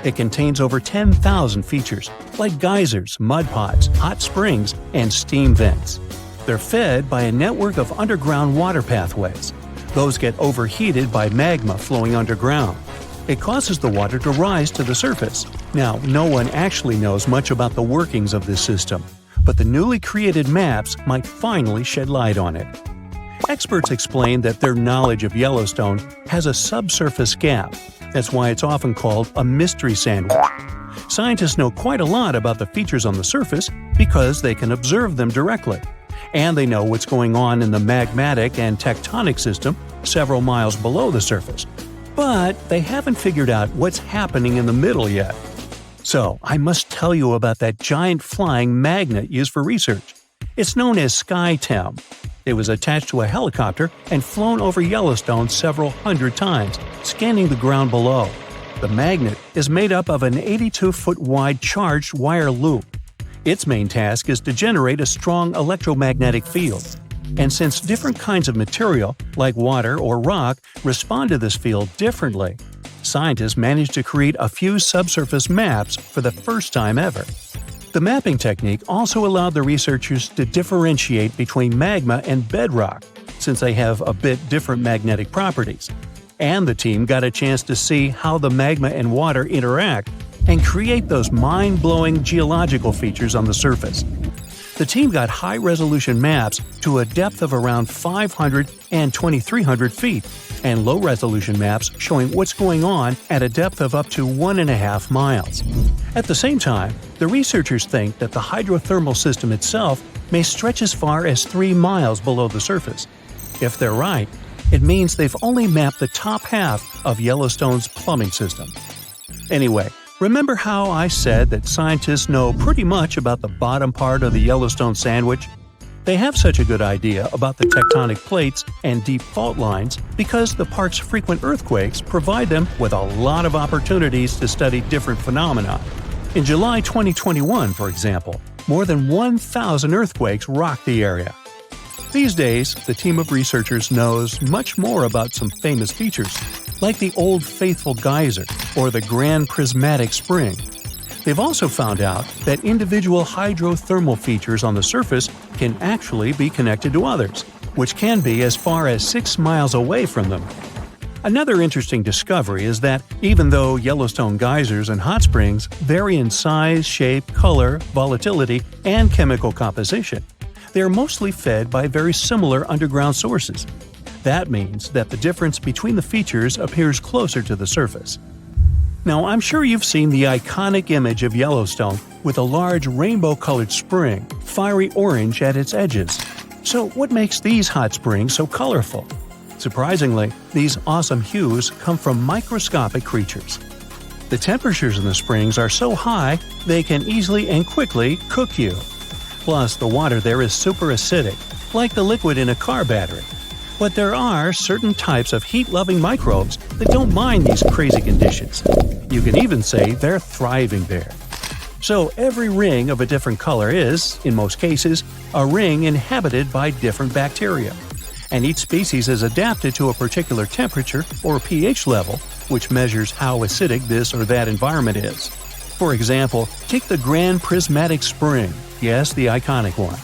It contains over 10,000 features, like geysers, mud pots, hot springs, and steam vents. They're fed by a network of underground water pathways. Those get overheated by magma flowing underground. It causes the water to rise to the surface. Now, no one actually knows much about the workings of this system, but the newly created maps might finally shed light on it. Experts explain that their knowledge of Yellowstone has a subsurface gap. That's why it's often called a mystery sandwich. Scientists know quite a lot about the features on the surface because they can observe them directly. And they know what's going on in the magmatic and tectonic system several miles below the surface. But they haven't figured out what's happening in the middle yet. So, I must tell you about that giant flying magnet used for research. It's known as SkyTem. It was attached to a helicopter and flown over Yellowstone several hundred times, scanning the ground below. The magnet is made up of an 82-foot-wide charged wire loop. Its main task is to generate a strong electromagnetic field. And since different kinds of material, like water or rock, respond to this field differently, scientists managed to create a few subsurface maps for the first time ever. The mapping technique also allowed the researchers to differentiate between magma and bedrock, since they have a bit different magnetic properties. And the team got a chance to see how the magma and water interact and create those mind-blowing geological features on the surface. The team got high-resolution maps to a depth of around 500 and 2,300 feet, and low-resolution maps showing what's going on at a depth of up to 1.5 miles. At the same time, the researchers think that the hydrothermal system itself may stretch as far as 3 miles below the surface. If they're right, it means they've only mapped the top half of Yellowstone's plumbing system. Anyway, remember how I said that scientists know pretty much about the bottom part of the Yellowstone sandwich? They have such a good idea about the tectonic plates and deep fault lines because the park's frequent earthquakes provide them with a lot of opportunities to study different phenomena. In July 2021, for example, more than 1,000 earthquakes rocked the area. These days, the team of researchers knows much more about some famous features, like the Old Faithful Geyser or the Grand Prismatic Spring. They've also found out that individual hydrothermal features on the surface can actually be connected to others, which can be as far as 6 miles away from them. Another interesting discovery is that even though Yellowstone geysers and hot springs vary in size, shape, color, volatility, and chemical composition, they are mostly fed by very similar underground sources. That means that the difference between the features appears closer to the surface. Now, I'm sure you've seen the iconic image of Yellowstone with a large rainbow-colored spring, fiery orange at its edges. So what makes these hot springs so colorful? Surprisingly, these awesome hues come from microscopic creatures. The temperatures in the springs are so high, they can easily and quickly cook you. Plus, the water there is super acidic, like the liquid in a car battery. But there are certain types of heat-loving microbes that don't mind these crazy conditions. You can even say they're thriving there. So every ring of a different color is, in most cases, a ring inhabited by different bacteria. And each species is adapted to a particular temperature or pH level, which measures how acidic this or that environment is. For example, take the Grand Prismatic Spring. Yes, the iconic one.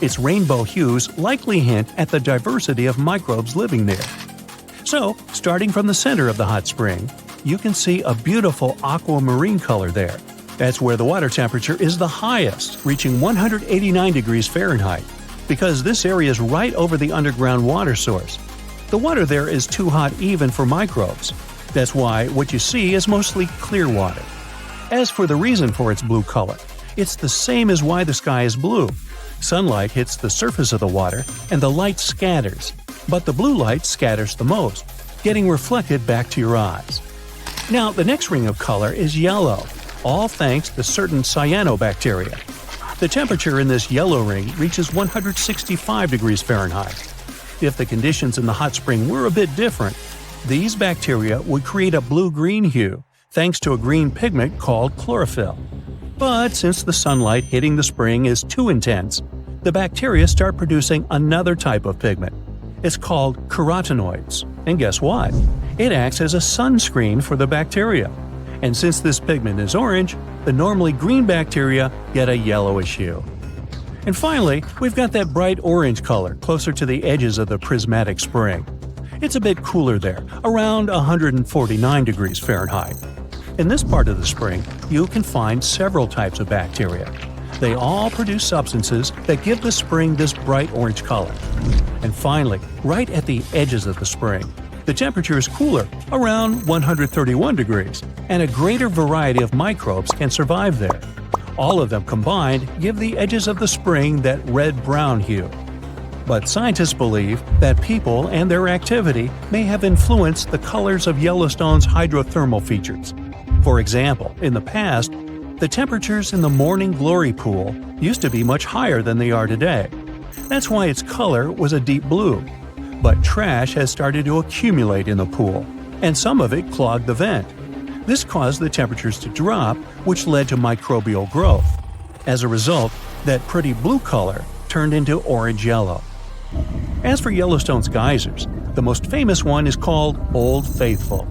Its rainbow hues likely hint at the diversity of microbes living there. So, starting from the center of the hot spring, you can see a beautiful aquamarine color there. That's where the water temperature is the highest, reaching 189 degrees Fahrenheit, because this area is right over the underground water source. The water there is too hot even for microbes. That's why what you see is mostly clear water. As for the reason for its blue color, it's the same as why the sky is blue. Sunlight hits the surface of the water and the light scatters, but the blue light scatters the most, getting reflected back to your eyes. Now, the next ring of color is yellow, all thanks to certain cyanobacteria. The temperature in this yellow ring reaches 165 degrees Fahrenheit. If the conditions in the hot spring were a bit different, these bacteria would create a blue-green hue, thanks to a green pigment called chlorophyll. But since the sunlight hitting the spring is too intense, the bacteria start producing another type of pigment. It's called carotenoids. And guess what? It acts as a sunscreen for the bacteria. And since this pigment is orange, the normally green bacteria get a yellowish hue. And finally, we've got that bright orange color closer to the edges of the prismatic spring. It's a bit cooler there, around 149 degrees Fahrenheit. In this part of the spring, you can find several types of bacteria. They all produce substances that give the spring this bright orange color. And finally, right at the edges of the spring, the temperature is cooler, around 131 degrees, and a greater variety of microbes can survive there. All of them combined give the edges of the spring that red-brown hue. But scientists believe that people and their activity may have influenced the colors of Yellowstone's hydrothermal features. For example, in the past, the temperatures in the Morning Glory pool used to be much higher than they are today. That's why its color was a deep blue. But trash has started to accumulate in the pool, and some of it clogged the vent. This caused the temperatures to drop, which led to microbial growth. As a result, that pretty blue color turned into orange-yellow. As for Yellowstone's geysers, the most famous one is called Old Faithful.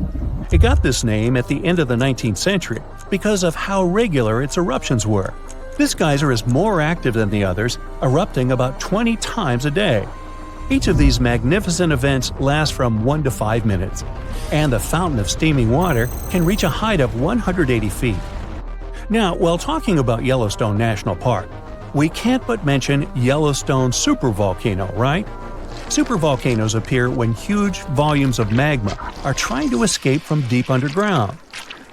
It got this name at the end of the 19th century because of how regular its eruptions were. This geyser is more active than the others, erupting about 20 times a day. Each of these magnificent events lasts from 1 to 5 minutes, and the fountain of steaming water can reach a height of 180 feet. Now, while talking about Yellowstone National Park, we can't but mention Yellowstone supervolcano, right? Supervolcanoes appear when huge volumes of magma are trying to escape from deep underground.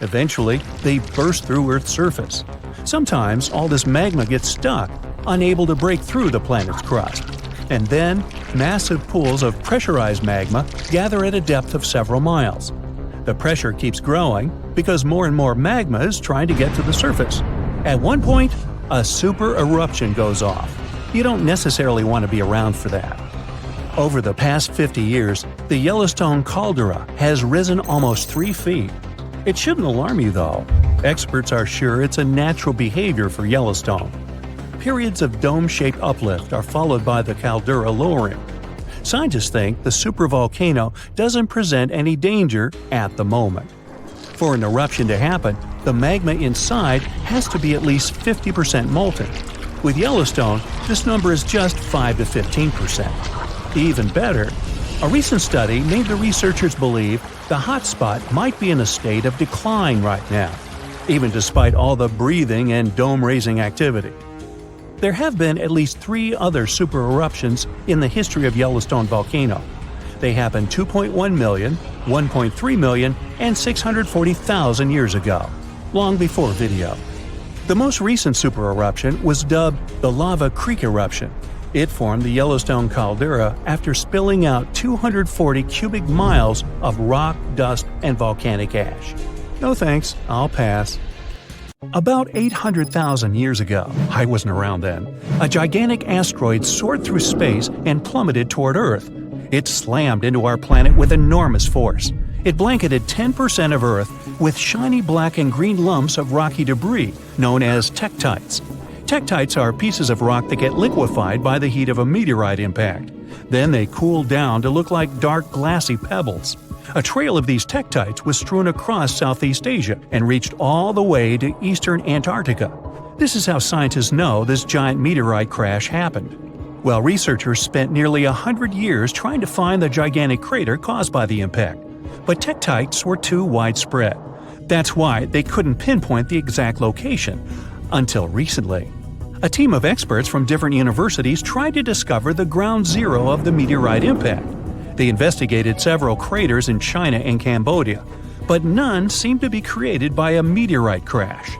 Eventually, they burst through Earth's surface. Sometimes all this magma gets stuck, unable to break through the planet's crust. And then, massive pools of pressurized magma gather at a depth of several miles. The pressure keeps growing because more and more magma is trying to get to the surface. At one point, a super eruption goes off. You don't necessarily want to be around for that. Over the past 50 years, the Yellowstone caldera has risen almost 3 feet. It shouldn't alarm you, though. Experts are sure it's a natural behavior for Yellowstone. Periods of dome-shaped uplift are followed by the caldera lowering. Scientists think the supervolcano doesn't present any danger at the moment. For an eruption to happen, the magma inside has to be at least 50% molten. With Yellowstone, this number is just 5 to 15%. Even better, a recent study made the researchers believe the hotspot might be in a state of decline right now, even despite all the breathing and dome-raising activity. There have been at least 3 other super eruptions in the history of Yellowstone volcano. They happened 2.1 million, 1.3 million, and 640,000 years ago, long before video. The most recent super eruption was dubbed the Lava Creek eruption. It formed the Yellowstone caldera after spilling out 240 cubic miles of rock, dust, and volcanic ash. No thanks, I'll pass. About 800,000 years ago, I wasn't around then, a gigantic asteroid soared through space and plummeted toward Earth. It slammed into our planet with enormous force. It blanketed 10% of Earth with shiny black and green lumps of rocky debris known as tektites. Tektites are pieces of rock that get liquefied by the heat of a meteorite impact. Then they cool down to look like dark glassy pebbles. A trail of these tektites was strewn across Southeast Asia and reached all the way to eastern Antarctica. This is how scientists know this giant meteorite crash happened. Well, researchers spent nearly 100 years trying to find the gigantic crater caused by the impact, but tektites were too widespread. That's why they couldn't pinpoint the exact location, until recently. A team of experts from different universities tried to discover the ground zero of the meteorite impact. They investigated several craters in China and Cambodia, but none seemed to be created by a meteorite crash.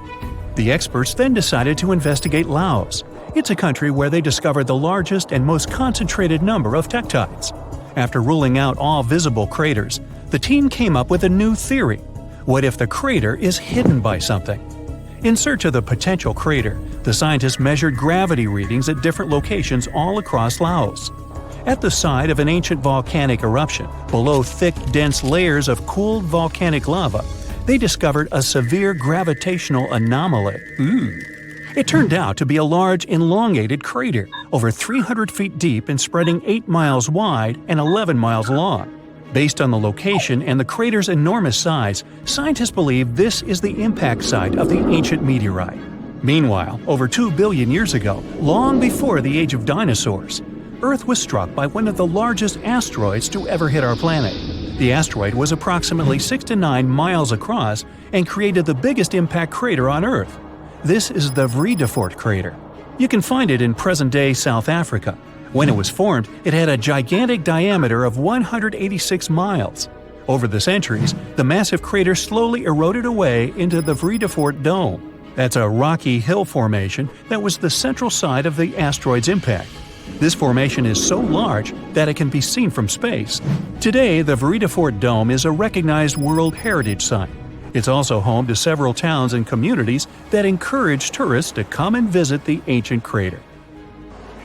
The experts then decided to investigate Laos. It's a country where they discovered the largest and most concentrated number of tektites. After ruling out all visible craters, the team came up with a new theory. What if the crater is hidden by something? In search of the potential crater, the scientists measured gravity readings at different locations all across Laos. At the site of an ancient volcanic eruption, below thick, dense layers of cooled volcanic lava, they discovered a severe gravitational anomaly. It turned out to be a large, elongated crater, over 300 feet deep and spreading 8 miles wide and 11 miles long. Based on the location and the crater's enormous size, scientists believe this is the impact site of the ancient meteorite. Meanwhile, over 2 billion years ago, long before the age of dinosaurs, Earth was struck by one of the largest asteroids to ever hit our planet. The asteroid was approximately 6 to 9 miles across and created the biggest impact crater on Earth. This is the Vredefort crater. You can find it in present-day South Africa. When it was formed, it had a gigantic diameter of 186 miles. Over the centuries, the massive crater slowly eroded away into the Vredefort Dome. That's a rocky hill formation that was the central site of the asteroid's impact. This formation is so large that it can be seen from space. Today, the Vredefort Dome is a recognized World Heritage Site. It's also home to several towns and communities that encourage tourists to come and visit the ancient crater.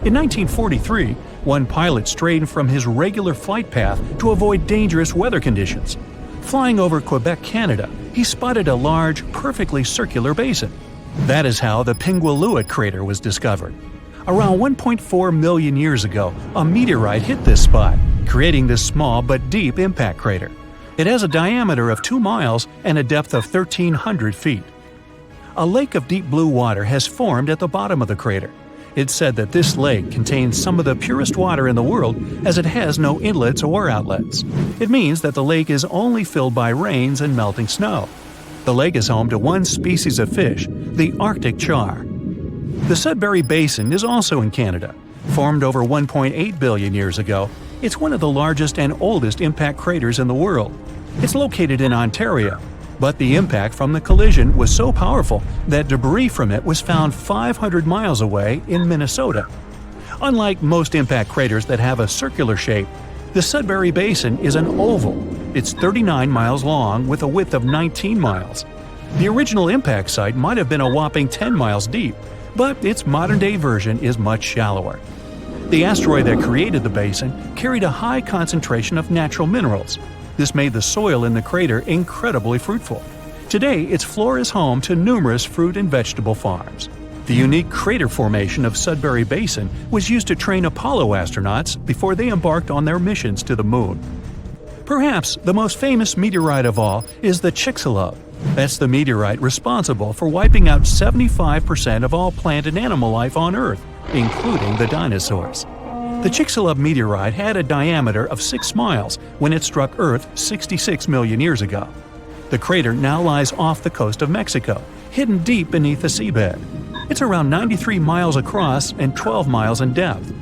In 1943, one pilot strayed from his regular flight path to avoid dangerous weather conditions. Flying over Quebec, Canada, he spotted a large, perfectly circular basin. That is how the Pingualuit crater was discovered. Around 1.4 million years ago, a meteorite hit this spot, creating this small but deep impact crater. It has a diameter of 2 miles and a depth of 1,300 feet. A lake of deep blue water has formed at the bottom of the crater. It's said that this lake contains some of the purest water in the world as it has no inlets or outlets. It means that the lake is only filled by rains and melting snow. The lake is home to one species of fish, the Arctic char. The Sudbury Basin is also in Canada. Formed over 1.8 billion years ago, it's one of the largest and oldest impact craters in the world. It's located in Ontario, but the impact from the collision was so powerful that debris from it was found 500 miles away in Minnesota. Unlike most impact craters that have a circular shape, the Sudbury Basin is an oval. It's 39 miles long with a width of 19 miles. The original impact site might have been a whopping 10 miles deep, but its modern-day version is much shallower. The asteroid that created the basin carried a high concentration of natural minerals. This made the soil in the crater incredibly fruitful. Today, its floor is home to numerous fruit and vegetable farms. The unique crater formation of Sudbury Basin was used to train Apollo astronauts before they embarked on their missions to the Moon. Perhaps the most famous meteorite of all is the Chicxulub. That's the meteorite responsible for wiping out 75% of all plant and animal life on Earth, including the dinosaurs. The Chicxulub meteorite had a diameter of 6 miles when it struck Earth 66 million years ago. The crater now lies off the coast of Mexico, hidden deep beneath the seabed. It's around 93 miles across and 12 miles in depth.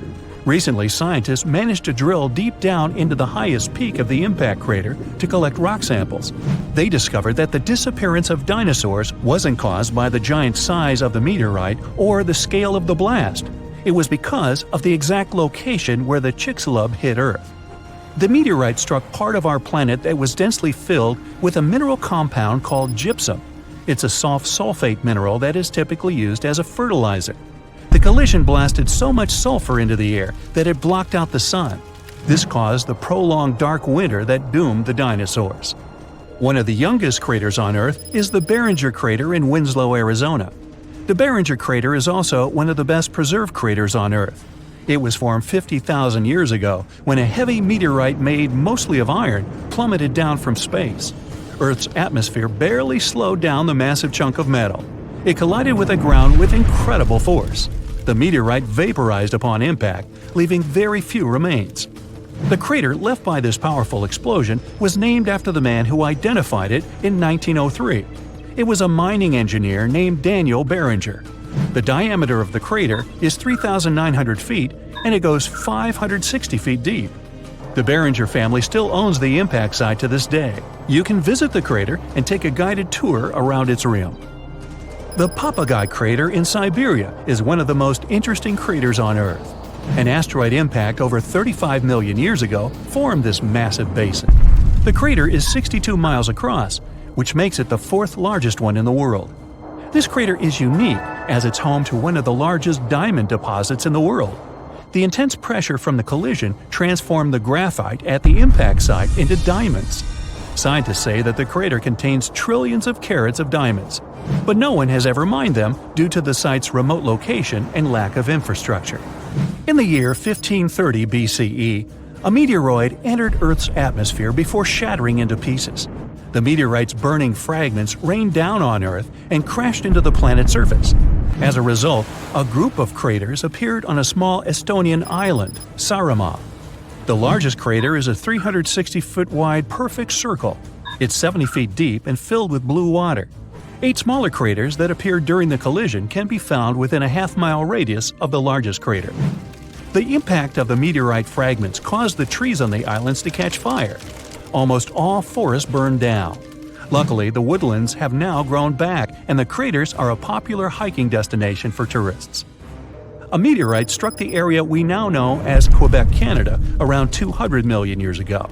Recently, scientists managed to drill deep down into the highest peak of the impact crater to collect rock samples. They discovered that the disappearance of dinosaurs wasn't caused by the giant size of the meteorite or the scale of the blast. It was because of the exact location where the Chicxulub hit Earth. The meteorite struck part of our planet that was densely filled with a mineral compound called gypsum. It's a soft sulfate mineral that is typically used as a fertilizer. The collision blasted so much sulfur into the air that it blocked out the sun. This caused the prolonged dark winter that doomed the dinosaurs. One of the youngest craters on Earth is the Barringer crater in Winslow, Arizona. The Barringer crater is also one of the best preserved craters on Earth. It was formed 50,000 years ago when a heavy meteorite made mostly of iron plummeted down from space. Earth's atmosphere barely slowed down the massive chunk of metal. It collided with the ground with incredible force. The meteorite vaporized upon impact, leaving very few remains. The crater left by this powerful explosion was named after the man who identified it in 1903. It was a mining engineer named Daniel Barringer. The diameter of the crater is 3,900 feet and it goes 560 feet deep. The Barringer family still owns the impact site to this day. You can visit the crater and take a guided tour around its rim. The Papagai crater in Siberia is one of the most interesting craters on Earth. An asteroid impact over 35 million years ago formed this massive basin. The crater is 62 miles across, which makes it the fourth largest one in the world. This crater is unique as it's home to one of the largest diamond deposits in the world. The intense pressure from the collision transformed the graphite at the impact site into diamonds. Scientists say that the crater contains trillions of carats of diamonds, but no one has ever mined them due to the site's remote location and lack of infrastructure. In the year 1530 BCE, a meteoroid entered Earth's atmosphere before shattering into pieces. The meteorite's burning fragments rained down on Earth and crashed into the planet's surface. As a result, a group of craters appeared on a small Estonian island, Saaremaa. The largest crater is a 360-foot wide perfect circle. It's 70 feet deep and filled with blue water. 8 smaller craters that appeared during the collision can be found within a half-mile radius of the largest crater. The impact of the meteorite fragments caused the trees on the islands to catch fire. Almost all forests burned down. Luckily, the woodlands have now grown back and the craters are a popular hiking destination for tourists. A meteorite struck the area we now know as Quebec, Canada, around 200 million years ago.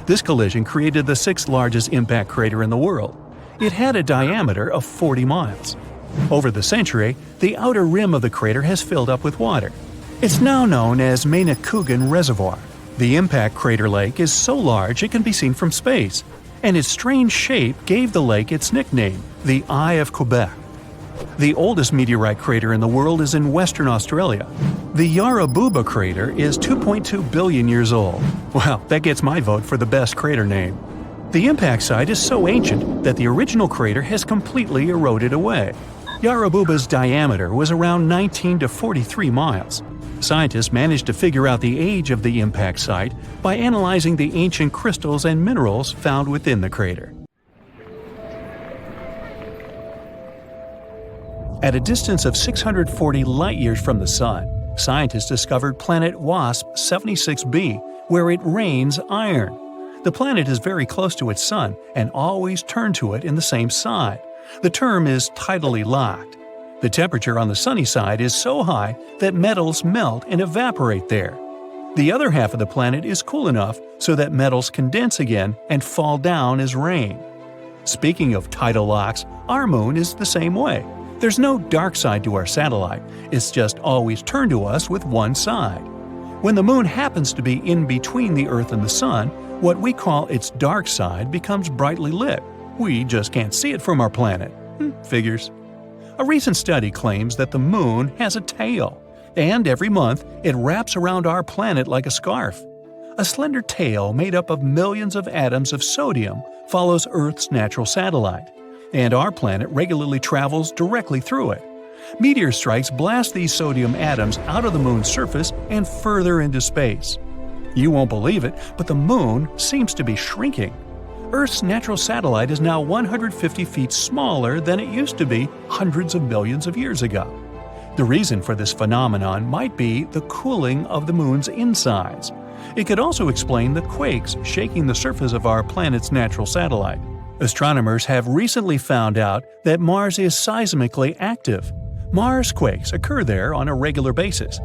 This collision created the 6th largest impact crater in the world. It had a diameter of 40 miles. Over the century, the outer rim of the crater has filled up with water. It's now known as Manicouagan Reservoir. The impact crater lake is so large it can be seen from space, and its strange shape gave the lake its nickname, the Eye of Quebec. The oldest meteorite crater in the world is in Western Australia. The Yarabuba crater is 2.2 billion years old. Well, that gets my vote for the best crater name. The impact site is so ancient that the original crater has completely eroded away. Yarabuba's diameter was around 19 to 43 miles. Scientists managed to figure out the age of the impact site by analyzing the ancient crystals and minerals found within the crater. At a distance of 640 light-years from the Sun, scientists discovered planet WASP 76b, where it rains iron. The planet is very close to its Sun and always turn to it in the same side. The term is tidally locked. The temperature on the sunny side is so high that metals melt and evaporate there. The other half of the planet is cool enough so that metals condense again and fall down as rain. Speaking of tidal locks, our moon is the same way. There's no dark side to our satellite, it's just always turned to us with one side. When the moon happens to be in between the Earth and the Sun, what we call its dark side becomes brightly lit. We just can't see it from our planet. Figures. A recent study claims that the moon has a tail, and every month it wraps around our planet like a scarf. A slender tail made up of millions of atoms of sodium follows Earth's natural satellite, and our planet regularly travels directly through it. Meteor strikes blast these sodium atoms out of the moon's surface and further into space. You won't believe it, but the moon seems to be shrinking. Earth's natural satellite is now 150 feet smaller than it used to be hundreds of millions of years ago. The reason for this phenomenon might be the cooling of the moon's insides. It could also explain the quakes shaking the surface of our planet's natural satellite. Astronomers have recently found out that Mars is seismically active. Mars quakes occur there on a regular basis.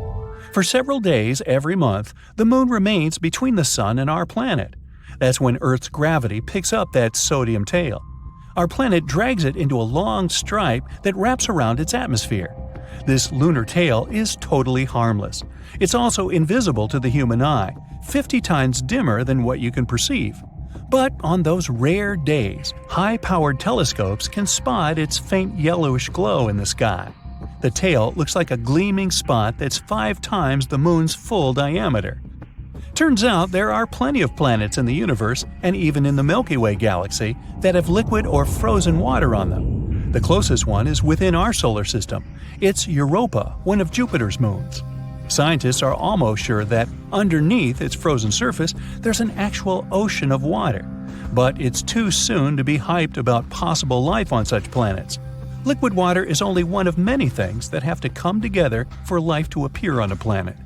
For several days every month, the moon remains between the Sun and our planet. That's when Earth's gravity picks up that sodium tail. Our planet drags it into a long stripe that wraps around its atmosphere. This lunar tail is totally harmless. It's also invisible to the human eye, 50 times dimmer than what you can perceive. But on those rare days, high-powered telescopes can spot its faint yellowish glow in the sky. The tail looks like a gleaming spot that's 5 times the moon's full diameter. Turns out there are plenty of planets in the universe, and even in the Milky Way galaxy, that have liquid or frozen water on them. The closest one is within our solar system. It's Europa, one of Jupiter's moons. Scientists are almost sure that underneath its frozen surface there's an actual ocean of water. But it's too soon to be hyped about possible life on such planets. Liquid water is only one of many things that have to come together for life to appear on a planet.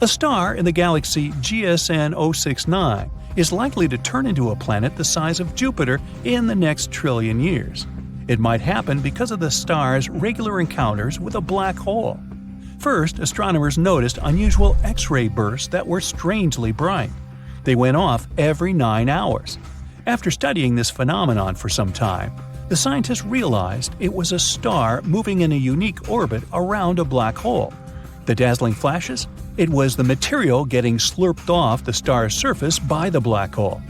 A star in the galaxy GSN 069 is likely to turn into a planet the size of Jupiter in the next trillion years. It might happen because of the star's regular encounters with a black hole. First, astronomers noticed unusual X-ray bursts that were strangely bright. They went off every 9 hours. After studying this phenomenon for some time, the scientists realized it was a star moving in a unique orbit around a black hole. The dazzling flashes? It was the material getting slurped off the star's surface by the black hole.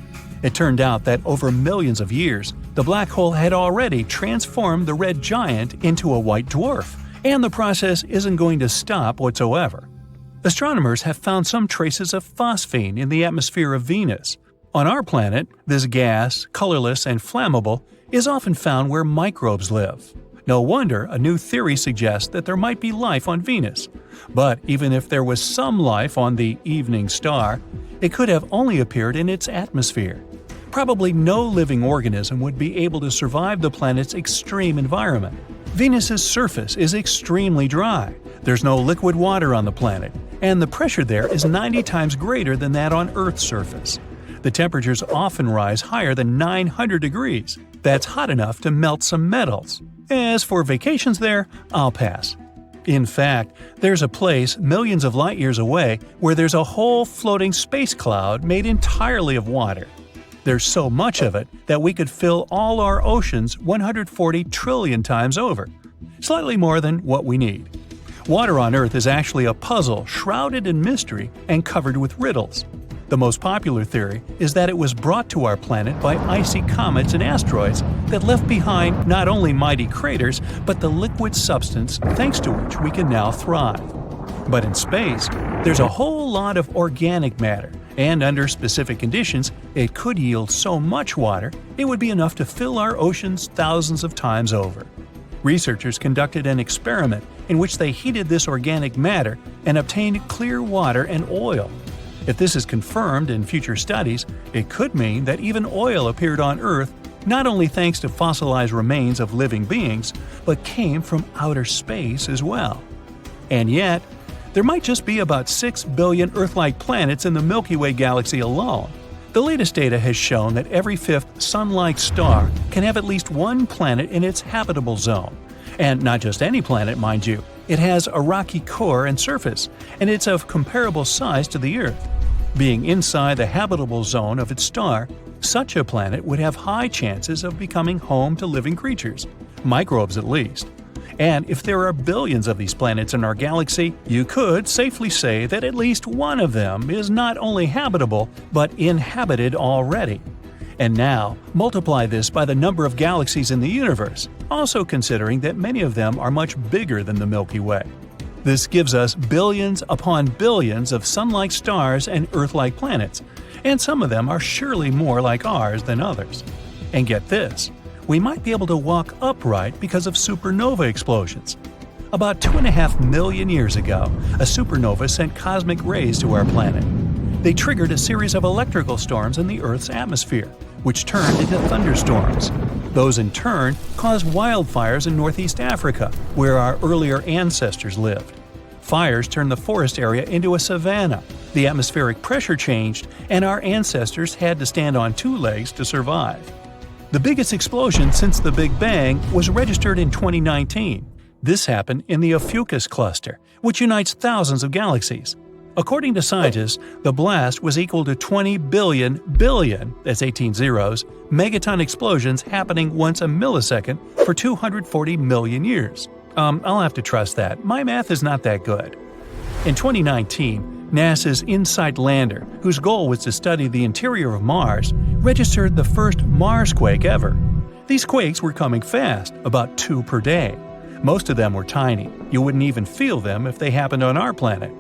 It turned out that over millions of years, the black hole had already transformed the red giant into a white dwarf, and the process isn't going to stop whatsoever. Astronomers have found some traces of phosphine in the atmosphere of Venus. On our planet, this gas, colorless and flammable, is often found where microbes live. No wonder a new theory suggests that there might be life on Venus. But even if there was some life on the evening star, it could have only appeared in its atmosphere. Probably no living organism would be able to survive the planet's extreme environment. Venus's surface is extremely dry. There's no liquid water on the planet, and the pressure there is 90 times greater than that on Earth's surface. The temperatures often rise higher than 900 degrees. That's hot enough to melt some metals. As for vacations there, I'll pass. In fact, there's a place millions of light years away where there's a whole floating space cloud made entirely of water. There's so much of it that we could fill all our oceans 140 trillion times over, slightly more than what we need. Water on Earth is actually a puzzle shrouded in mystery and covered with riddles. The most popular theory is that it was brought to our planet by icy comets and asteroids that left behind not only mighty craters, but the liquid substance thanks to which we can now thrive. But in space, there's a whole lot of organic matter, and under specific conditions, it could yield so much water it would be enough to fill our oceans thousands of times over. Researchers conducted an experiment in which they heated this organic matter and obtained clear water and oil. If this is confirmed in future studies, it could mean that even oil appeared on Earth not only thanks to fossilized remains of living beings, but came from outer space as well. And yet, there might just be about 6 billion Earth-like planets in the Milky Way galaxy alone. The latest data has shown that every fifth Sun-like star can have at least one planet in its habitable zone. And not just any planet, mind you. It has a rocky core and surface, and it's of comparable size to the Earth. Being inside the habitable zone of its star, such a planet would have high chances of becoming home to living creatures, microbes at least. And if there are billions of these planets in our galaxy, you could safely say that at least one of them is not only habitable, but inhabited already. And now, multiply this by the number of galaxies in the universe, also considering that many of them are much bigger than the Milky Way. This gives us billions upon billions of Sun-like stars and Earth-like planets, and some of them are surely more like ours than others. And get this, we might be able to walk upright because of supernova explosions. About 2.5 million years ago, a supernova sent cosmic rays to our planet. They triggered a series of electrical storms in the Earth's atmosphere, which turned into thunderstorms. Those in turn caused wildfires in Northeast Africa, where our earlier ancestors lived. Fires turned the forest area into a savanna, the atmospheric pressure changed, and our ancestors had to stand on 2 legs to survive. The biggest explosion since the Big Bang was registered in 2019. This happened in the Ophiuchus cluster, which unites thousands of galaxies. According to scientists, the blast was equal to 20 billion, that's 18 zeros, megaton explosions happening once a millisecond for 240 million years. I'll have to trust that. My math is not that good. In 2019, NASA's InSight lander, whose goal was to study the interior of Mars, registered the first Marsquake ever. These quakes were coming fast, about 2 per day. Most of them were tiny. You wouldn't even feel them if they happened on our planet.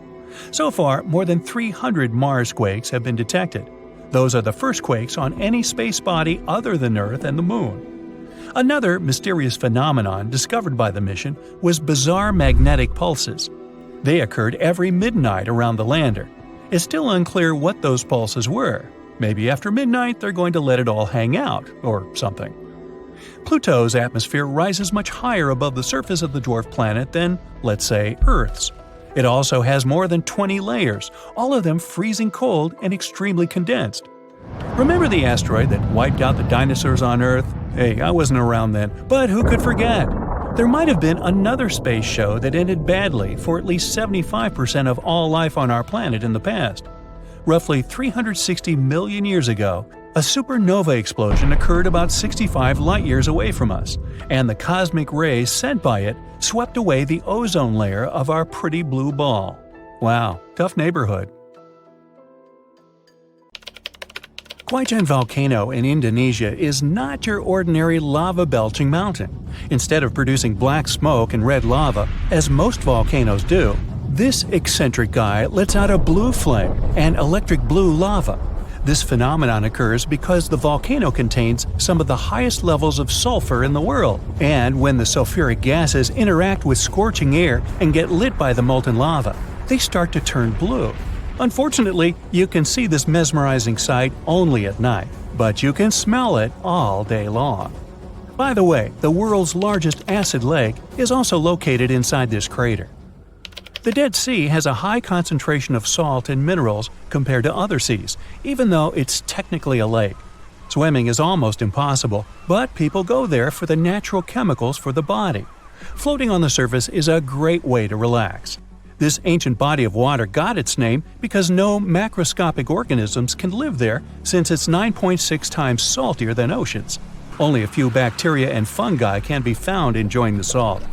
So far, more than 300 Mars quakes have been detected. Those are the first quakes on any space body other than Earth and the Moon. Another mysterious phenomenon discovered by the mission was bizarre magnetic pulses. They occurred every midnight around the lander. It's still unclear what those pulses were. Maybe after midnight they're going to let it all hang out, or something. Pluto's atmosphere rises much higher above the surface of the dwarf planet than, let's say, Earth's. It also has more than 20 layers, all of them freezing cold and extremely condensed. Remember the asteroid that wiped out the dinosaurs on Earth? Hey, I wasn't around then, but who could forget? There might have been another space show that ended badly for at least 75% of all life on our planet in the past. Roughly 360 million years ago, a supernova explosion occurred about 65 light-years away from us, and the cosmic rays sent by it swept away the ozone layer of our pretty blue ball. Wow, tough neighborhood. Guaijan Volcano in Indonesia is not your ordinary lava-belching mountain. Instead of producing black smoke and red lava, as most volcanoes do, this eccentric guy lets out a blue flame and electric blue lava. This phenomenon occurs because the volcano contains some of the highest levels of sulfur in the world, and when the sulfuric gases interact with scorching air and get lit by the molten lava, they start to turn blue. Unfortunately, you can see this mesmerizing sight only at night, but you can smell it all day long. By the way, the world's largest acid lake is also located inside this crater. The Dead Sea has a high concentration of salt and minerals compared to other seas, even though it's technically a lake. Swimming is almost impossible, but people go there for the natural chemicals for the body. Floating on the surface is a great way to relax. This ancient body of water got its name because no macroscopic organisms can live there since it's 9.6 times saltier than oceans. Only a few bacteria and fungi can be found enjoying the salt.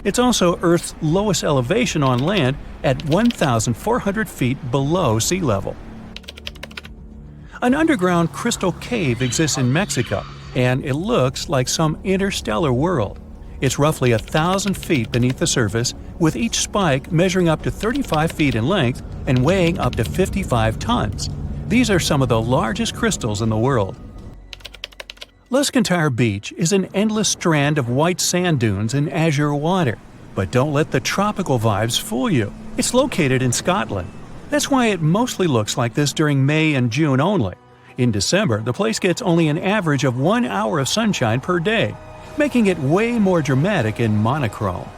It's also Earth's lowest elevation on land at 1,400 feet below sea level. An underground crystal cave exists in Mexico, and it looks like some interstellar world. It's roughly 1,000 feet beneath the surface, with each spike measuring up to 35 feet in length and weighing up to 55 tons. These are some of the largest crystals in the world. Luscantar Beach is an endless strand of white sand dunes and azure water. But don't let the tropical vibes fool you. It's located in Scotland. That's why it mostly looks like this during May and June only. In December, the place gets only an average of 1 hour of sunshine per day, making it way more dramatic and monochrome.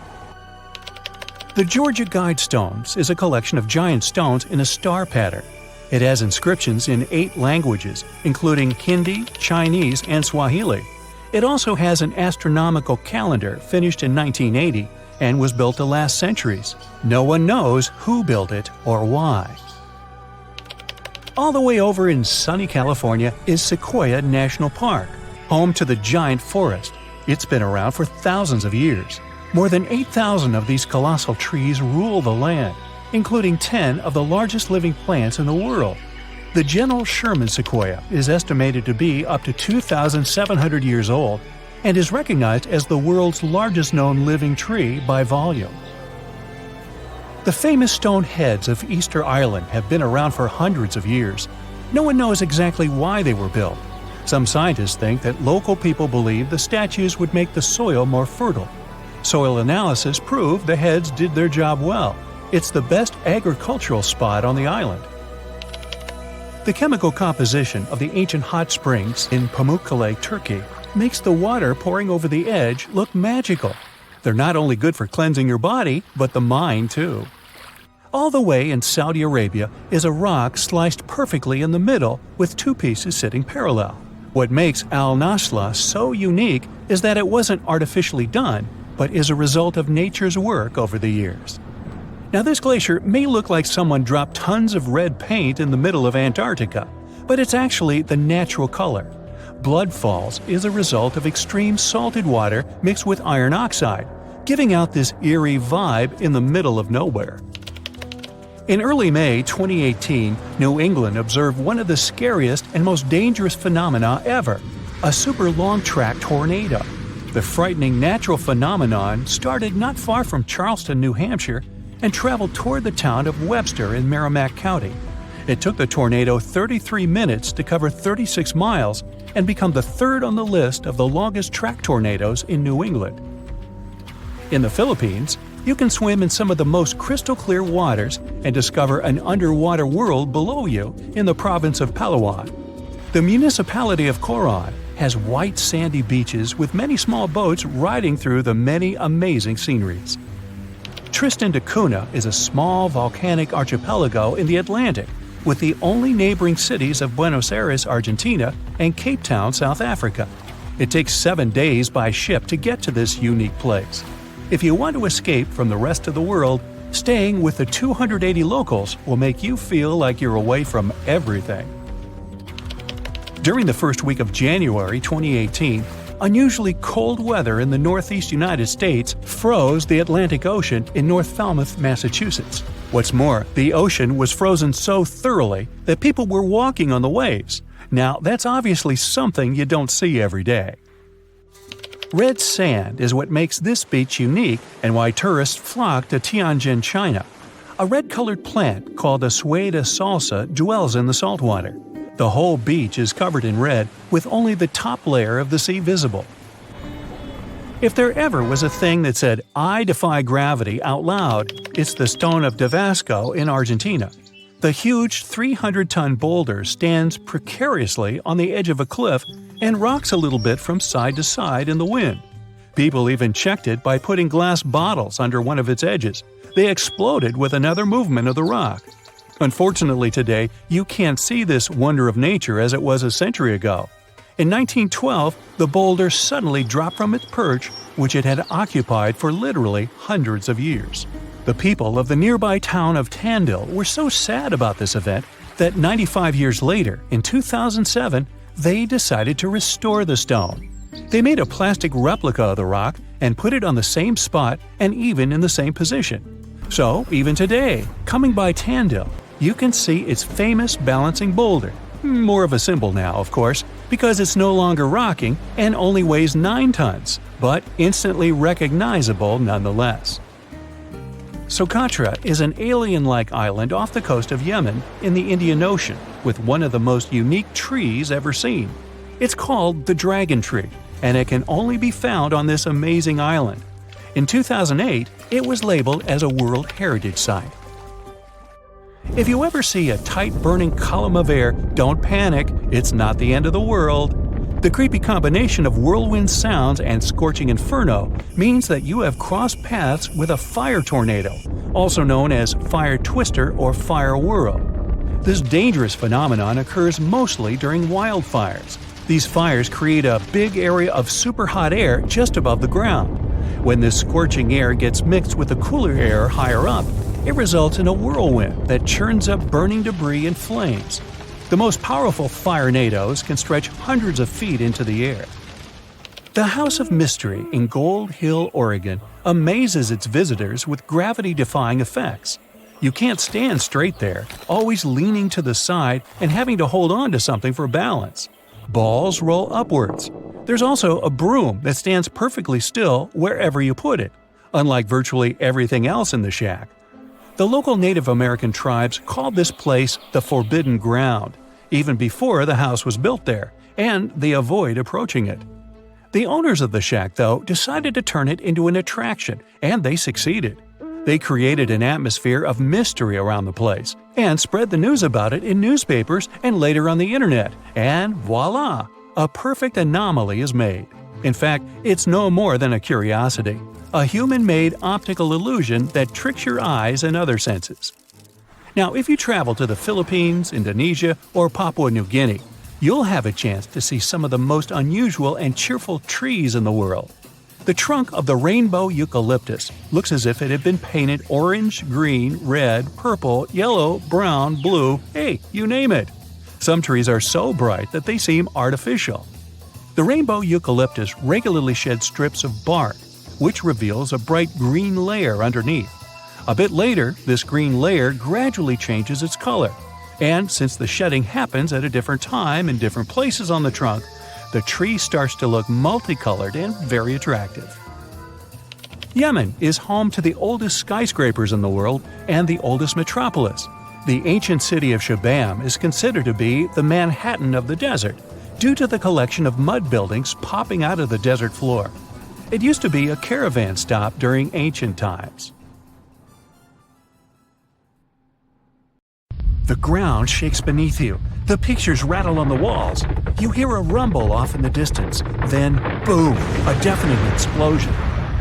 The Georgia Guidestones is a collection of giant stones in a star pattern. It has inscriptions in 8 languages, including Hindi, Chinese, and Swahili. It also has an astronomical calendar finished in 1980 and was built to last centuries. No one knows who built it or why. All the way over in sunny California is Sequoia National Park, home to the giant forest. It's been around for thousands of years. More than 8,000 of these colossal trees rule the land, including 10 of the largest living plants in the world. The General Sherman sequoia is estimated to be up to 2,700 years old and is recognized as the world's largest known living tree by volume. The famous stone heads of Easter Island have been around for hundreds of years. No one knows exactly why they were built. Some scientists think that local people believe the statues would make the soil more fertile. Soil analysis proved the heads did their job well. It's the best agricultural spot on the island. The chemical composition of the ancient hot springs in Pamukkale, Turkey, makes the water pouring over the edge look magical. They're not only good for cleansing your body, but the mind too. All the way in Saudi Arabia is a rock sliced perfectly in the middle with 2 pieces sitting parallel. What makes Al Nasla so unique is that it wasn't artificially done, but is a result of nature's work over the years. Now, this glacier may look like someone dropped tons of red paint in the middle of Antarctica, but it's actually the natural color. Blood Falls is a result of extreme salted water mixed with iron oxide, giving out this eerie vibe in the middle of nowhere. In early May 2018, New England observed one of the scariest and most dangerous phenomena ever, a super long-track tornado. The frightening natural phenomenon started not far from Charleston, New Hampshire, and traveled toward the town of Webster in Merrimack County. It took the tornado 33 minutes to cover 36 miles and become the third on the list of the longest track tornadoes in New England. In the Philippines, you can swim in some of the most crystal-clear waters and discover an underwater world below you in the province of Palawan. The municipality of Coron has white sandy beaches with many small boats riding through the many amazing sceneries. Tristan da Cunha is a small volcanic archipelago in the Atlantic, with the only neighboring cities of Buenos Aires, Argentina, and Cape Town, South Africa. It takes 7 days by ship to get to this unique place. If you want to escape from the rest of the world, staying with the 280 locals will make you feel like you're away from everything. During the first week of January 2018, unusually cold weather in the northeast United States froze the Atlantic Ocean in North Falmouth, Massachusetts. What's more, the ocean was frozen so thoroughly that people were walking on the waves. Now, that's obviously something you don't see every day. Red sand is what makes this beach unique and why tourists flock to Tianjin, China. A red-colored plant called a Sueda salsa dwells in the saltwater. The whole beach is covered in red, with only the top layer of the sea visible. If there ever was a thing that said, "I defy gravity" out loud, it's the stone of Davasco in Argentina. The huge 300-ton boulder stands precariously on the edge of a cliff and rocks a little bit from side to side in the wind. People even checked it by putting glass bottles under one of its edges. They exploded with another movement of the rock. Unfortunately today, you can't see this wonder of nature as it was a century ago. In 1912, the boulder suddenly dropped from its perch, which it had occupied for literally hundreds of years. The people of the nearby town of Tandil were so sad about this event that 95 years later, in 2007, they decided to restore the stone. They made a plastic replica of the rock and put it on the same spot and even in the same position. So, even today, coming by Tandil, you can see its famous balancing boulder. More of a symbol now, of course, because it's no longer rocking and only weighs 9 tons, but instantly recognizable nonetheless. Socotra is an alien-like island off the coast of Yemen in the Indian Ocean, with one of the most unique trees ever seen. It's called the dragon tree, and it can only be found on this amazing island. In 2008, it was labeled as a World Heritage Site. If you ever see a tight burning column of air, don't panic, it's not the end of the world. The creepy combination of whirlwind sounds and scorching inferno means that you have crossed paths with a fire tornado, also known as fire twister or fire whirl. This dangerous phenomenon occurs mostly during wildfires. These fires create a big area of superhot air just above the ground. When this scorching air gets mixed with the cooler air higher up, it results in a whirlwind that churns up burning debris and flames. The most powerful firenados can stretch hundreds of feet into the air. The House of Mystery in Gold Hill, Oregon, amazes its visitors with gravity-defying effects. You can't stand straight there, always leaning to the side and having to hold on to something for balance. Balls roll upwards. There's also a broom that stands perfectly still wherever you put it, unlike virtually everything else in the shack. The local Native American tribes called this place the Forbidden Ground, even before the house was built there, and they avoid approaching it. The owners of the shack, though, decided to turn it into an attraction, and they succeeded. They created an atmosphere of mystery around the place, and spread the news about it in newspapers and later on the internet, and voila! A perfect anomaly is made. In fact, it's no more than a curiosity. A human-made optical illusion that tricks your eyes and other senses. Now, if you travel to the Philippines, Indonesia, or Papua New Guinea, you'll have a chance to see some of the most unusual and cheerful trees in the world. The trunk of the rainbow eucalyptus looks as if it had been painted orange, green, red, purple, yellow, brown, blue, hey, you name it. Some trees are so bright that they seem artificial. The rainbow eucalyptus regularly sheds strips of bark, which reveals a bright green layer underneath. A bit later, this green layer gradually changes its color, and since the shedding happens at a different time in different places on the trunk, the tree starts to look multicolored and very attractive. Yemen is home to the oldest skyscrapers in the world and the oldest metropolis. The ancient city of Shabam is considered to be the Manhattan of the desert due to the collection of mud buildings popping out of the desert floor. It used to be a caravan stop during ancient times. The ground shakes beneath you. The pictures rattle on the walls. You hear a rumble off in the distance. Then, boom, a deafening explosion.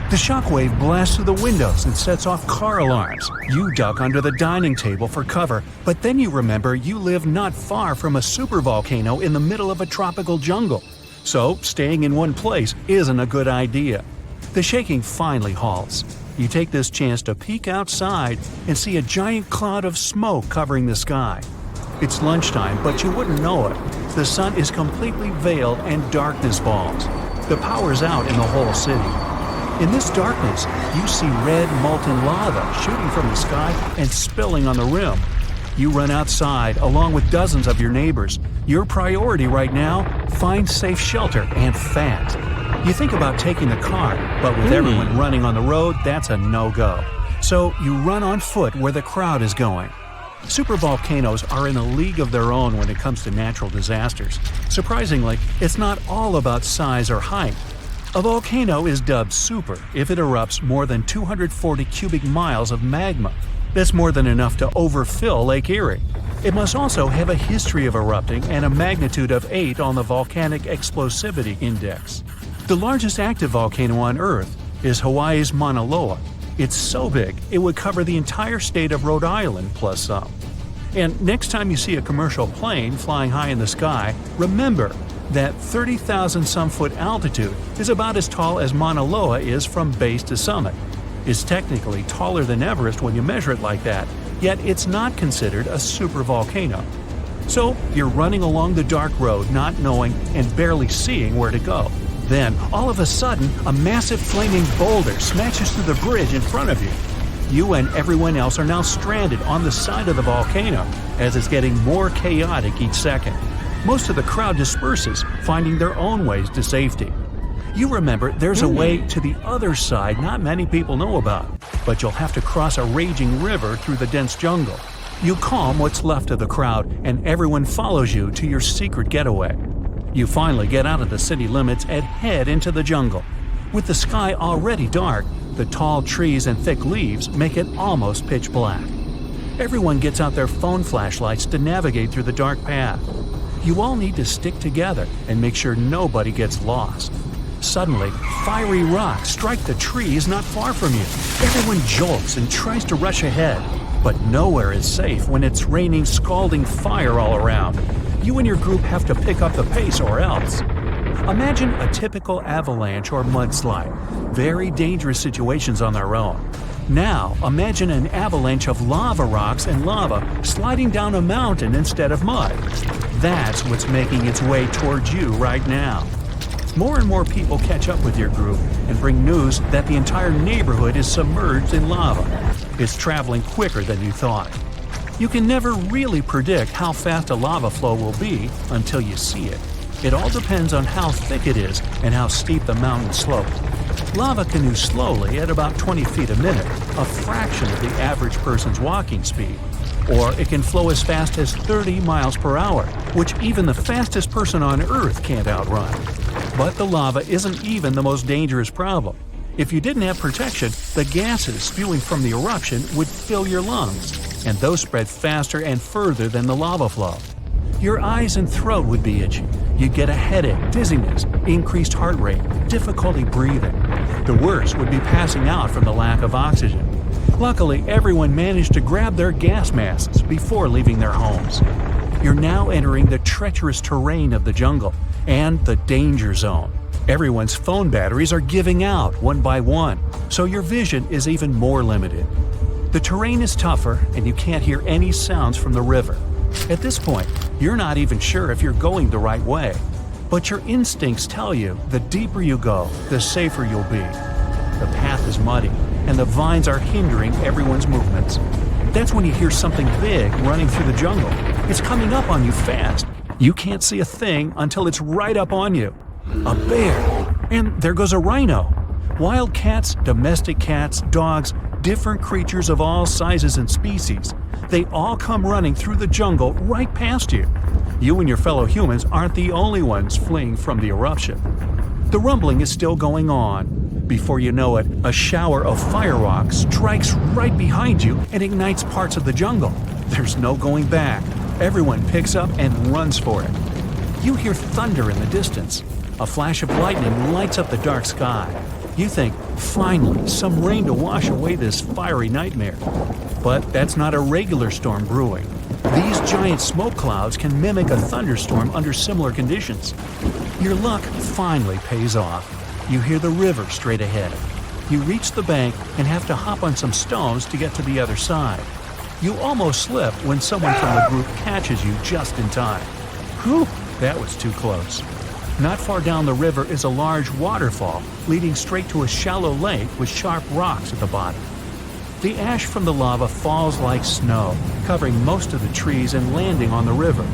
The shockwave blasts through the windows and sets off car alarms. You duck under the dining table for cover, but then you remember you live not far from a supervolcano in the middle of a tropical jungle. So, staying in one place isn't a good idea. The shaking finally halts. You take this chance to peek outside and see a giant cloud of smoke covering the sky. It's lunchtime, but you wouldn't know it. The sun is completely veiled and darkness falls. The power's out in the whole city. In this darkness, you see red molten lava shooting from the sky and spilling on the rim. You run outside along with dozens of your neighbors. Your priority right now, find safe shelter and fast. You think about taking the car, but with everyone running on the road, that's a no-go. So you run on foot where the crowd is going. Supervolcanoes are in a league of their own when it comes to natural disasters. Surprisingly, it's not all about size or height. A volcano is dubbed super if it erupts more than 240 cubic miles of magma. That's more than enough to overfill Lake Erie. It must also have a history of erupting and a magnitude of 8 on the Volcanic Explosivity Index. The largest active volcano on Earth is Hawaii's Mauna Loa. It's so big, it would cover the entire state of Rhode Island plus some. And next time you see a commercial plane flying high in the sky, remember that 30,000 some foot altitude is about as tall as Mauna Loa is from base to summit. It's technically taller than Everest when you measure it like that, yet it's not considered a supervolcano. So you're running along the dark road not knowing and barely seeing where to go. Then, all of a sudden, a massive flaming boulder smashes through the bridge in front of you. You and everyone else are now stranded on the side of the volcano as it's getting more chaotic each second. Most of the crowd disperses, finding their own ways to safety. You remember there's a way to the other side not many people know about, but you'll have to cross a raging river through the dense jungle. You calm what's left of the crowd, and everyone follows you to your secret getaway. You finally get out of the city limits and head into the jungle. With the sky already dark, the tall trees and thick leaves make it almost pitch black. Everyone gets out their phone flashlights to navigate through the dark path. You all need to stick together and make sure nobody gets lost. Suddenly, fiery rocks strike the trees not far from you. Everyone jolts and tries to rush ahead, but nowhere is safe when it's raining scalding fire all around. You and your group have to pick up the pace or else. Imagine a typical avalanche or mudslide. Very dangerous situations on their own. Now, imagine an avalanche of lava rocks and lava sliding down a mountain instead of mud. That's what's making its way towards you right now. More and more people catch up with your group and bring news that the entire neighborhood is submerged in lava. It's traveling quicker than you thought. You can never really predict how fast a lava flow will be until you see it. It all depends on how thick it is and how steep the mountain slope. Lava can move slowly at about 20 feet a minute, a fraction of the average person's walking speed. Or it can flow as fast as 30 miles per hour, which even the fastest person on Earth can't outrun. But the lava isn't even the most dangerous problem. If you didn't have protection, the gases spewing from the eruption would fill your lungs, and those spread faster and further than the lava flow. Your eyes and throat would be itchy. You'd get a headache, dizziness, increased heart rate, difficulty breathing. The worst would be passing out from the lack of oxygen. Luckily, everyone managed to grab their gas masks before leaving their homes. You're now entering the treacherous terrain of the jungle and the danger zone. Everyone's phone batteries are giving out one by one, so your vision is even more limited. The terrain is tougher and you can't hear any sounds from the river. At this point, you're not even sure if you're going the right way. But your instincts tell you the deeper you go, the safer you'll be. The path is muddy, and the vines are hindering everyone's movements. That's when you hear something big running through the jungle. It's coming up on you fast. You can't see a thing until it's right up on you. A bear. And there goes a rhino. Wild cats, domestic cats, dogs, different creatures of all sizes and species. They all come running through the jungle right past you. You and your fellow humans aren't the only ones fleeing from the eruption. The rumbling is still going on. Before you know it, a shower of fire rocks strikes right behind you and ignites parts of the jungle. There's no going back. Everyone picks up and runs for it. You hear thunder in the distance. A flash of lightning lights up the dark sky. You think, finally, some rain to wash away this fiery nightmare. But that's not a regular storm brewing. These giant smoke clouds can mimic a thunderstorm under similar conditions. Your luck finally pays off. You hear the river straight ahead. You reach the bank and have to hop on some stones to get to the other side. You almost slip when someone from the group catches you just in time. Whew, that was too close. Not far down the river is a large waterfall leading straight to a shallow lake with sharp rocks at the bottom. The ash from the lava falls like snow, covering most of the trees and landing on the river.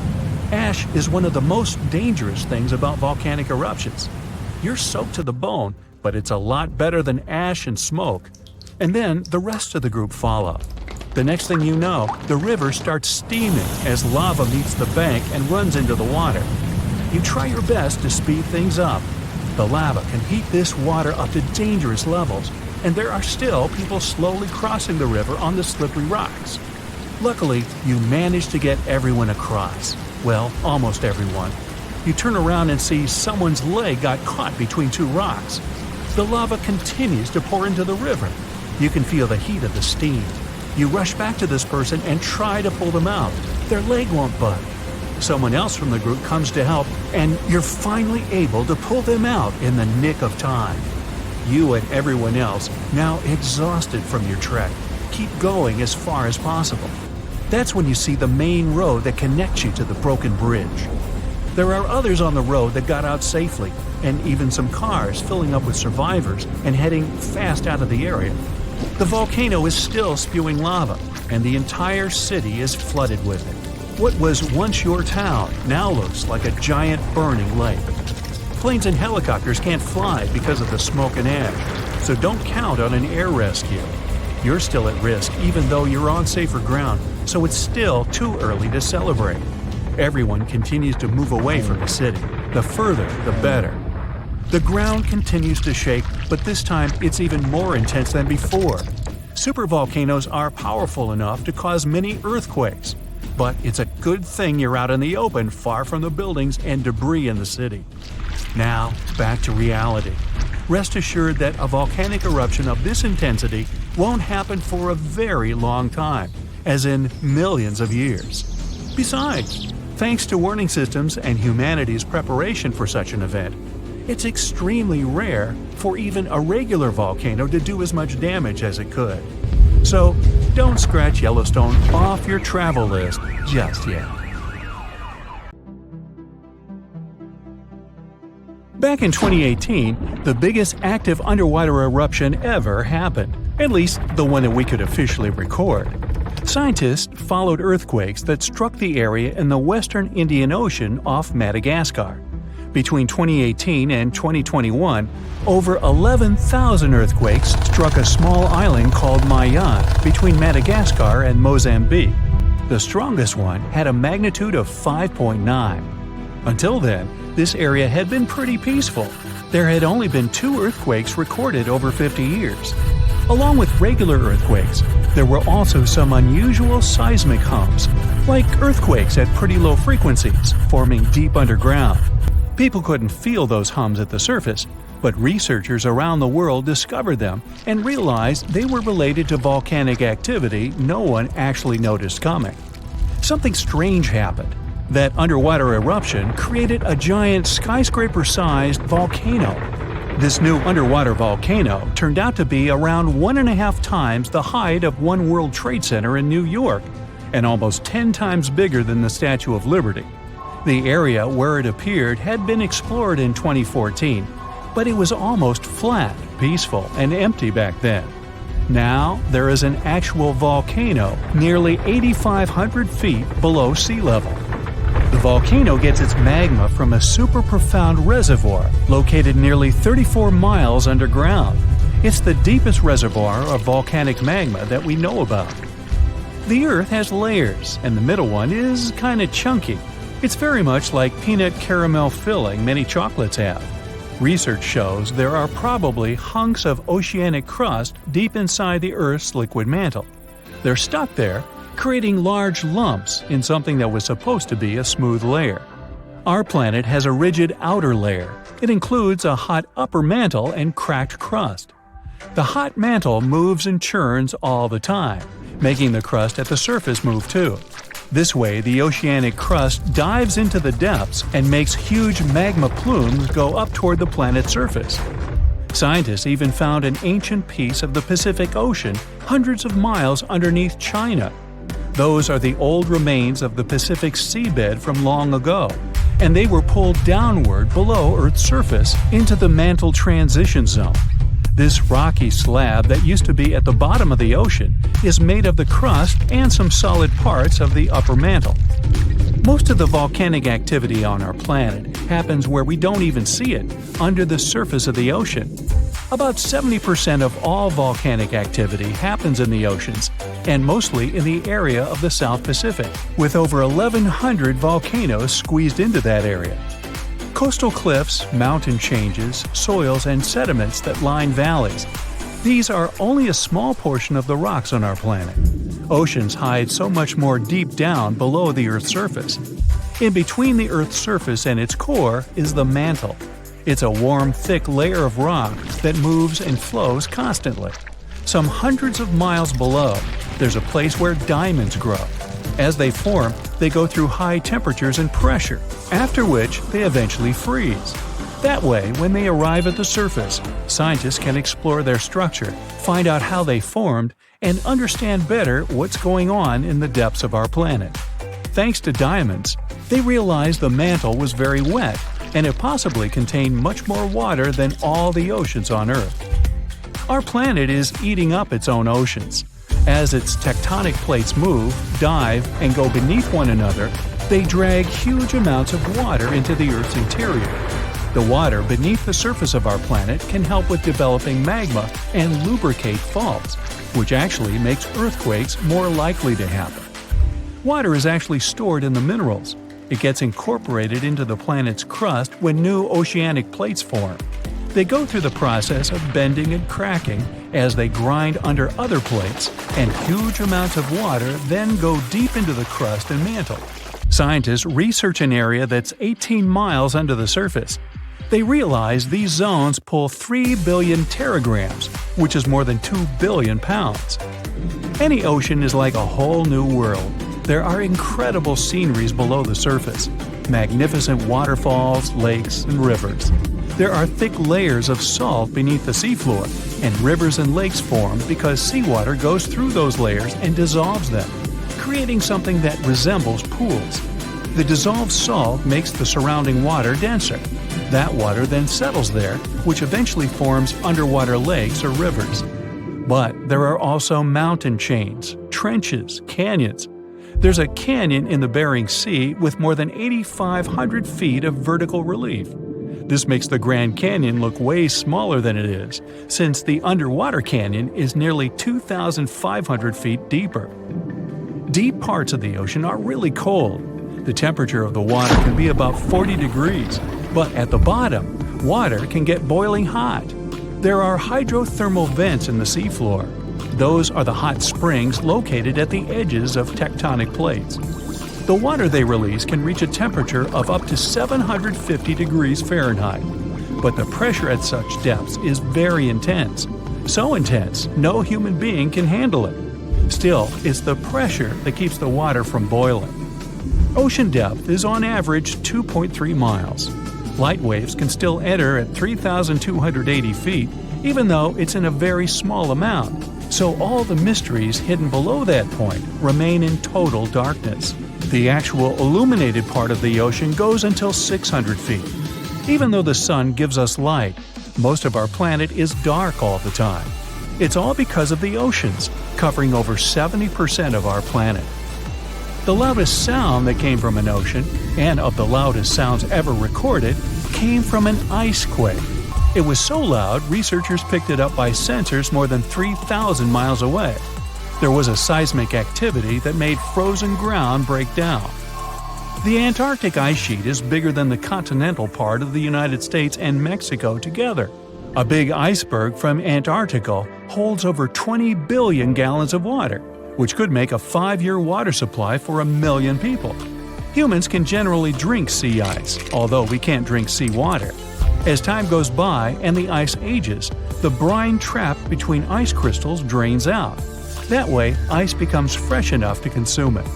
Ash is one of the most dangerous things about volcanic eruptions. You're soaked to the bone, but it's a lot better than ash and smoke. And then the rest of the group follow. The next thing you know, the river starts steaming as lava meets the bank and runs into the water. You try your best to speed things up. The lava can heat this water up to dangerous levels, and there are still people slowly crossing the river on the slippery rocks. Luckily, you manage to get everyone across. Well, almost everyone. You turn around and see someone's leg got caught between two rocks. The lava continues to pour into the river. You can feel the heat of the steam. You rush back to this person and try to pull them out. Their leg won't budge. Someone else from the group comes to help, and you're finally able to pull them out in the nick of time. You and everyone else, now exhausted from your trek, keep going as far as possible. That's when you see the main road that connects you to the broken bridge. There are others on the road that got out safely, and even some cars filling up with survivors and heading fast out of the area. The volcano is still spewing lava, and the entire city is flooded with it. What was once your town now looks like a giant burning lake. Planes and helicopters can't fly because of the smoke and ash, so don't count on an air rescue. You're still at risk even though you're on safer ground, so it's still too early to celebrate. Everyone continues to move away from the city. The further, the better. The ground continues to shake, but this time it's even more intense than before. Supervolcanoes are powerful enough to cause many earthquakes. But it's a good thing you're out in the open, far from the buildings and debris in the city. Now, back to reality. Rest assured that a volcanic eruption of this intensity won't happen for a very long time, as in millions of years. Besides, thanks to warning systems and humanity's preparation for such an event, it's extremely rare for even a regular volcano to do as much damage as it could. So, don't scratch Yellowstone off your travel list just yet. Back in 2018, the biggest active underwater eruption ever happened, at least the one that we could officially record. Scientists followed earthquakes that struck the area in the western Indian Ocean off Madagascar. Between 2018 and 2021, over 11,000 earthquakes struck a small island called Mayan between Madagascar and Mozambique. The strongest one had a magnitude of 5.9. Until then, this area had been pretty peaceful. There had only been 2 earthquakes recorded over 50 years. Along with regular earthquakes, there were also some unusual seismic hums, like earthquakes at pretty low frequencies, forming deep underground. People couldn't feel those hums at the surface, but researchers around the world discovered them and realized they were related to volcanic activity no one actually noticed coming. Something strange happened. That underwater eruption created a giant skyscraper-sized volcano. This new underwater volcano turned out to be around 1.5 times the height of One World Trade Center in New York, and almost 10 times bigger than the Statue of Liberty. The area where it appeared had been explored in 2014, but it was almost flat, peaceful, and empty back then. Now, there is an actual volcano nearly 8,500 feet below sea level. The volcano gets its magma from a super profound reservoir located nearly 34 miles underground. It's the deepest reservoir of volcanic magma that we know about. The Earth has layers, and the middle one is kinda chunky. It's very much like peanut caramel filling many chocolates have. Research shows there are probably hunks of oceanic crust deep inside the Earth's liquid mantle. They're stuck there, creating large lumps in something that was supposed to be a smooth layer. Our planet has a rigid outer layer. It includes a hot upper mantle and cracked crust. The hot mantle moves and churns all the time, making the crust at the surface move too. This way, the oceanic crust dives into the depths and makes huge magma plumes go up toward the planet's surface. Scientists even found an ancient piece of the Pacific Ocean hundreds of miles underneath China. Those are the old remains of the Pacific seabed from long ago, and they were pulled downward below Earth's surface into the mantle transition zone. This rocky slab that used to be at the bottom of the ocean is made of the crust and some solid parts of the upper mantle. Most of the volcanic activity on our planet happens where we don't even see it, under the surface of the ocean. About 70% of all volcanic activity happens in the oceans, and mostly in the area of the South Pacific, with over 1,100 volcanoes squeezed into that area. Coastal cliffs, mountain changes, soils, and sediments that line valleys. These are only a small portion of the rocks on our planet. Oceans hide so much more deep down below the Earth's surface. In between the Earth's surface and its core is the mantle. It's a warm, thick layer of rock that moves and flows constantly. Some hundreds of miles below, there's a place where diamonds grow. As they form, they go through high temperatures and pressure, after which they eventually freeze. That way, when they arrive at the surface, scientists can explore their structure, find out how they formed, and understand better what's going on in the depths of our planet. Thanks to diamonds, they realized the mantle was very wet, and it possibly contained much more water than all the oceans on Earth. Our planet is eating up its own oceans. As its tectonic plates move, dive, and go beneath one another, they drag huge amounts of water into the Earth's interior. The water beneath the surface of our planet can help with developing magma and lubricate faults, which actually makes earthquakes more likely to happen. Water is actually stored in the minerals. It gets incorporated into the planet's crust when new oceanic plates form. They go through the process of bending and cracking as they grind under other plates, and huge amounts of water then go deep into the crust and mantle. Scientists research an area that's 18 miles under the surface. They realize these zones pull 3 billion teragrams, which is more than 2 billion pounds. Any ocean is like a whole new world. There are incredible sceneries below the surface, magnificent waterfalls, lakes, and rivers. There are thick layers of salt beneath the seafloor, and rivers and lakes form because seawater goes through those layers and dissolves them, creating something that resembles pools. The dissolved salt makes the surrounding water denser. That water then settles there, which eventually forms underwater lakes or rivers. But there are also mountain chains, trenches, canyons. There's a canyon in the Bering Sea with more than 8,500 feet of vertical relief. This makes the Grand Canyon look way smaller than it is, since the underwater canyon is nearly 2,500 feet deeper. Deep parts of the ocean are really cold. The temperature of the water can be about 40 degrees, but at the bottom, water can get boiling hot. There are hydrothermal vents in the seafloor. Those are the hot springs located at the edges of tectonic plates. The water they release can reach a temperature of up to 750 degrees Fahrenheit, but the pressure at such depths is very intense. So intense, no human being can handle it. Still, it's the pressure that keeps the water from boiling. Ocean depth is on average 2.3 miles. Light waves can still enter at 3,280 feet, even though it's in a very small amount. So all the mysteries hidden below that point remain in total darkness. The actual illuminated part of the ocean goes until 600 feet. Even though the sun gives us light, most of our planet is dark all the time. It's all because of the oceans, covering over 70% of our planet. The loudest sound that came from an ocean, and of the loudest sounds ever recorded, came from an ice quake. It was so loud, researchers picked it up by sensors more than 3,000 miles away. There was a seismic activity that made frozen ground break down. The Antarctic ice sheet is bigger than the continental part of the United States and Mexico together. A big iceberg from Antarctica holds over 20 billion gallons of water, which could make a 5-year water supply for 1 million people. Humans can generally drink sea ice, although we can't drink sea water. As time goes by and the ice ages, the brine trapped between ice crystals drains out. That way, ice becomes fresh enough to consume it.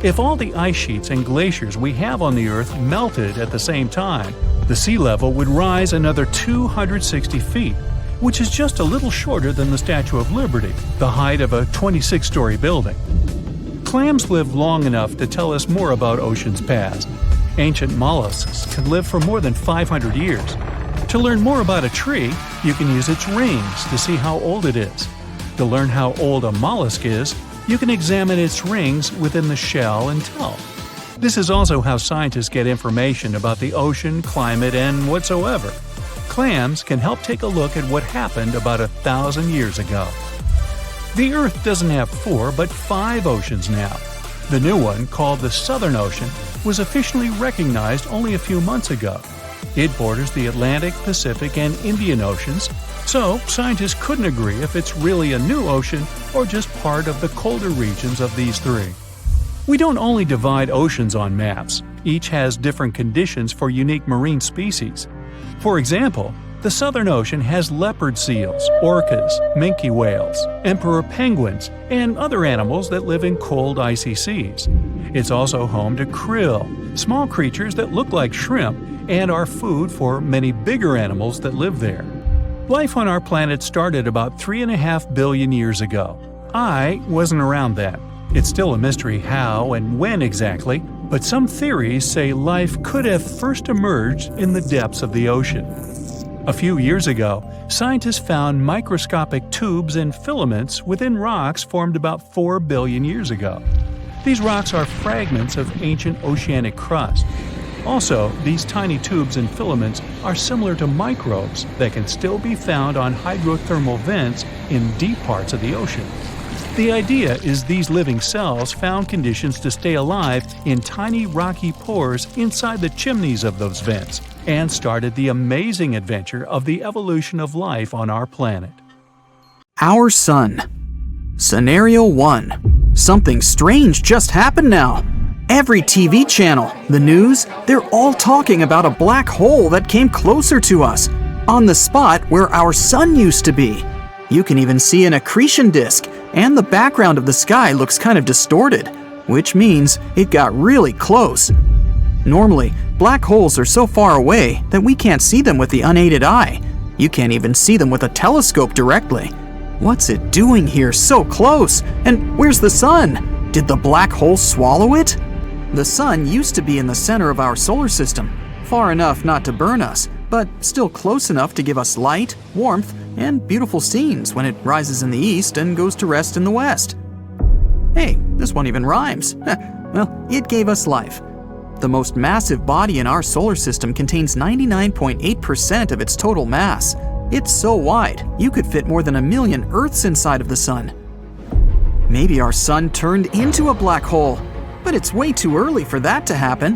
If all the ice sheets and glaciers we have on the Earth melted at the same time, the sea level would rise another 260 feet, which is just a little shorter than the Statue of Liberty, the height of a 26-story building. Clams live long enough to tell us more about oceans past. Ancient mollusks can live for more than 500 years. To learn more about a tree, you can use its rings to see how old it is. To learn how old a mollusk is, you can examine its rings within the shell and tell. This is also how scientists get information about the ocean, climate, and whatsoever. Clams can help take a look at what happened about 1,000 years ago. The Earth doesn't have 4 but 5 oceans now. The new one, called the Southern Ocean, was officially recognized only a few months ago. It borders the Atlantic, Pacific, and Indian Oceans, so scientists couldn't agree if it's really a new ocean or just part of the colder regions of these 3. We don't only divide oceans on maps. Each has different conditions for unique marine species. For example, the Southern Ocean has leopard seals, orcas, minke whales, emperor penguins, and other animals that live in cold, icy seas. It's also home to krill, small creatures that look like shrimp and are food for many bigger animals that live there. Life on our planet started about 3.5 billion years ago. I wasn't around then. It's still a mystery how and when exactly, but some theories say life could have first emerged in the depths of the ocean. A few years ago, scientists found microscopic tubes and filaments within rocks formed about 4 billion years ago. These rocks are fragments of ancient oceanic crust. Also, these tiny tubes and filaments are similar to microbes that can still be found on hydrothermal vents in deep parts of the ocean. The idea is these living cells found conditions to stay alive in tiny rocky pores inside the chimneys of those vents, and started the amazing adventure of the evolution of life on our planet. Our Sun. Scenario 1. Something strange just happened now. Every TV channel, the news, they're all talking about a black hole that came closer to us, on the spot where our Sun used to be. You can even see an accretion disk, and the background of the sky looks kind of distorted, which means it got really close. Normally, black holes are so far away that we can't see them with the unaided eye. You can't even see them with a telescope directly. What's it doing here so close? And where's the Sun? Did the black hole swallow it? The Sun used to be in the center of our solar system, far enough not to burn us, but still close enough to give us light, warmth, and beautiful scenes when it rises in the east and goes to rest in the west. Hey, this one even rhymes. Well, it gave us life. The most massive body in our solar system contains 99.8% of its total mass. It's so wide, you could fit more than 1 million Earths inside of the Sun. Maybe our Sun turned into a black hole, but it's way too early for that to happen.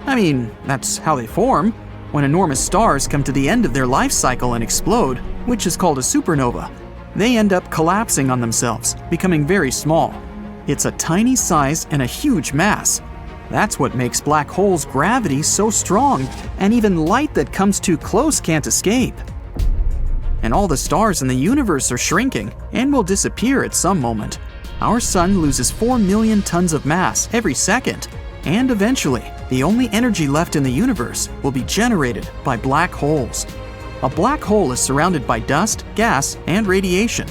I mean, that's how they form, when enormous stars come to the end of their life cycle and explode, which is called a supernova. They end up collapsing on themselves, becoming very small. It's a tiny size and a huge mass. That's what makes black holes' gravity so strong, and even light that comes too close can't escape. And all the stars in the universe are shrinking and will disappear at some moment. Our Sun loses 4 million tons of mass every second, and eventually, the only energy left in the universe will be generated by black holes. A black hole is surrounded by dust, gas, and radiation.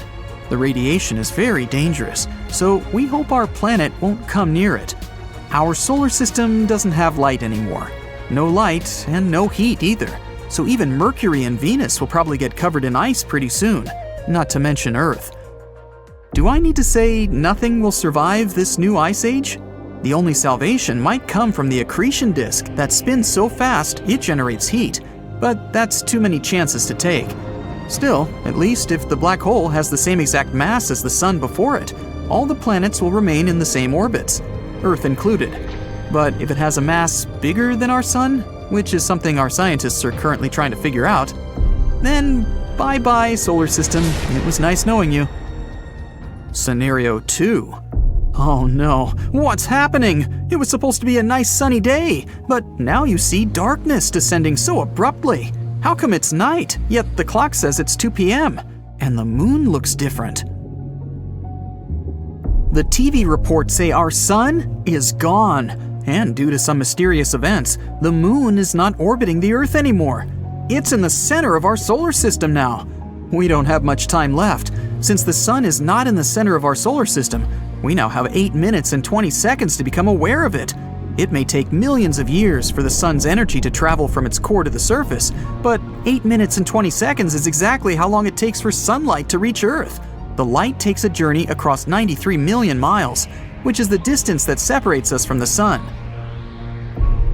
The radiation is very dangerous, so we hope our planet won't come near it. Our solar system doesn't have light anymore. No light and no heat either, so even Mercury and Venus will probably get covered in ice pretty soon, not to mention Earth. Do I need to say nothing will survive this new ice age? The only salvation might come from the accretion disk that spins so fast it generates heat, but that's too many chances to take. Still, at least if the black hole has the same exact mass as the Sun before it, all the planets will remain in the same orbits, Earth included. But if it has a mass bigger than our Sun, which is something our scientists are currently trying to figure out, then bye-bye, solar system. It was nice knowing you. Scenario 2. Oh no, what's happening? It was supposed to be a nice sunny day, but now you see darkness descending so abruptly. How come it's night, yet the clock says it's 2 p.m., and the moon looks different? The TV reports say our sun is gone, and due to some mysterious events, the moon is not orbiting the Earth anymore. It's in the center of our solar system now. We don't have much time left. Since the sun is not in the center of our solar system, we now have 8 minutes and 20 seconds to become aware of it. It may take millions of years for the sun's energy to travel from its core to the surface, but 8 minutes and 20 seconds is exactly how long it takes for sunlight to reach Earth. The light takes a journey across 93 million miles, which is the distance that separates us from the sun.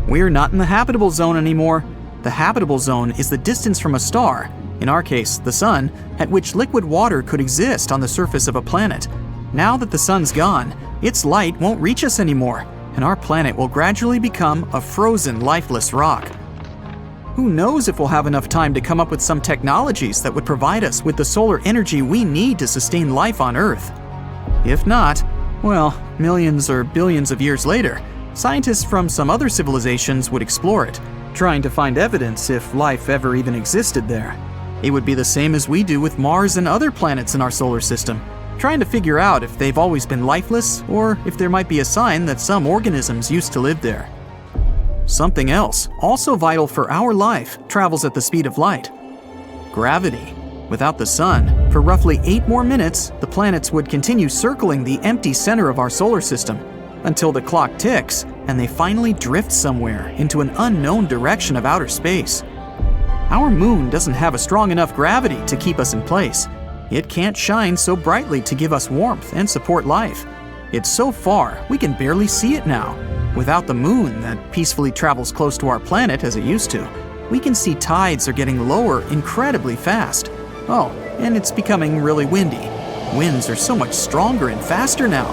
We're not in the habitable zone anymore. The habitable zone is the distance from a star, in our case, the sun, at which liquid water could exist on the surface of a planet. Now that the sun's gone, its light won't reach us anymore, and our planet will gradually become a frozen, lifeless rock. Who knows if we'll have enough time to come up with some technologies that would provide us with the solar energy we need to sustain life on Earth. If not, well, millions or billions of years later, scientists from some other civilizations would explore it, trying to find evidence if life ever even existed there. It would be the same as we do with Mars and other planets in our solar system, trying to figure out if they've always been lifeless or if there might be a sign that some organisms used to live there. Something else, also vital for our life, travels at the speed of light. Gravity. Without the sun, for roughly 8 more minutes, the planets would continue circling the empty center of our solar system until the clock ticks and they finally drift somewhere into an unknown direction of outer space. Our moon doesn't have a strong enough gravity to keep us in place. It can't shine so brightly to give us warmth and support life. It's so far, we can barely see it now. Without the moon that peacefully travels close to our planet as it used to, we can see tides are getting lower incredibly fast. Oh, and it's becoming really windy. Winds are so much stronger and faster now.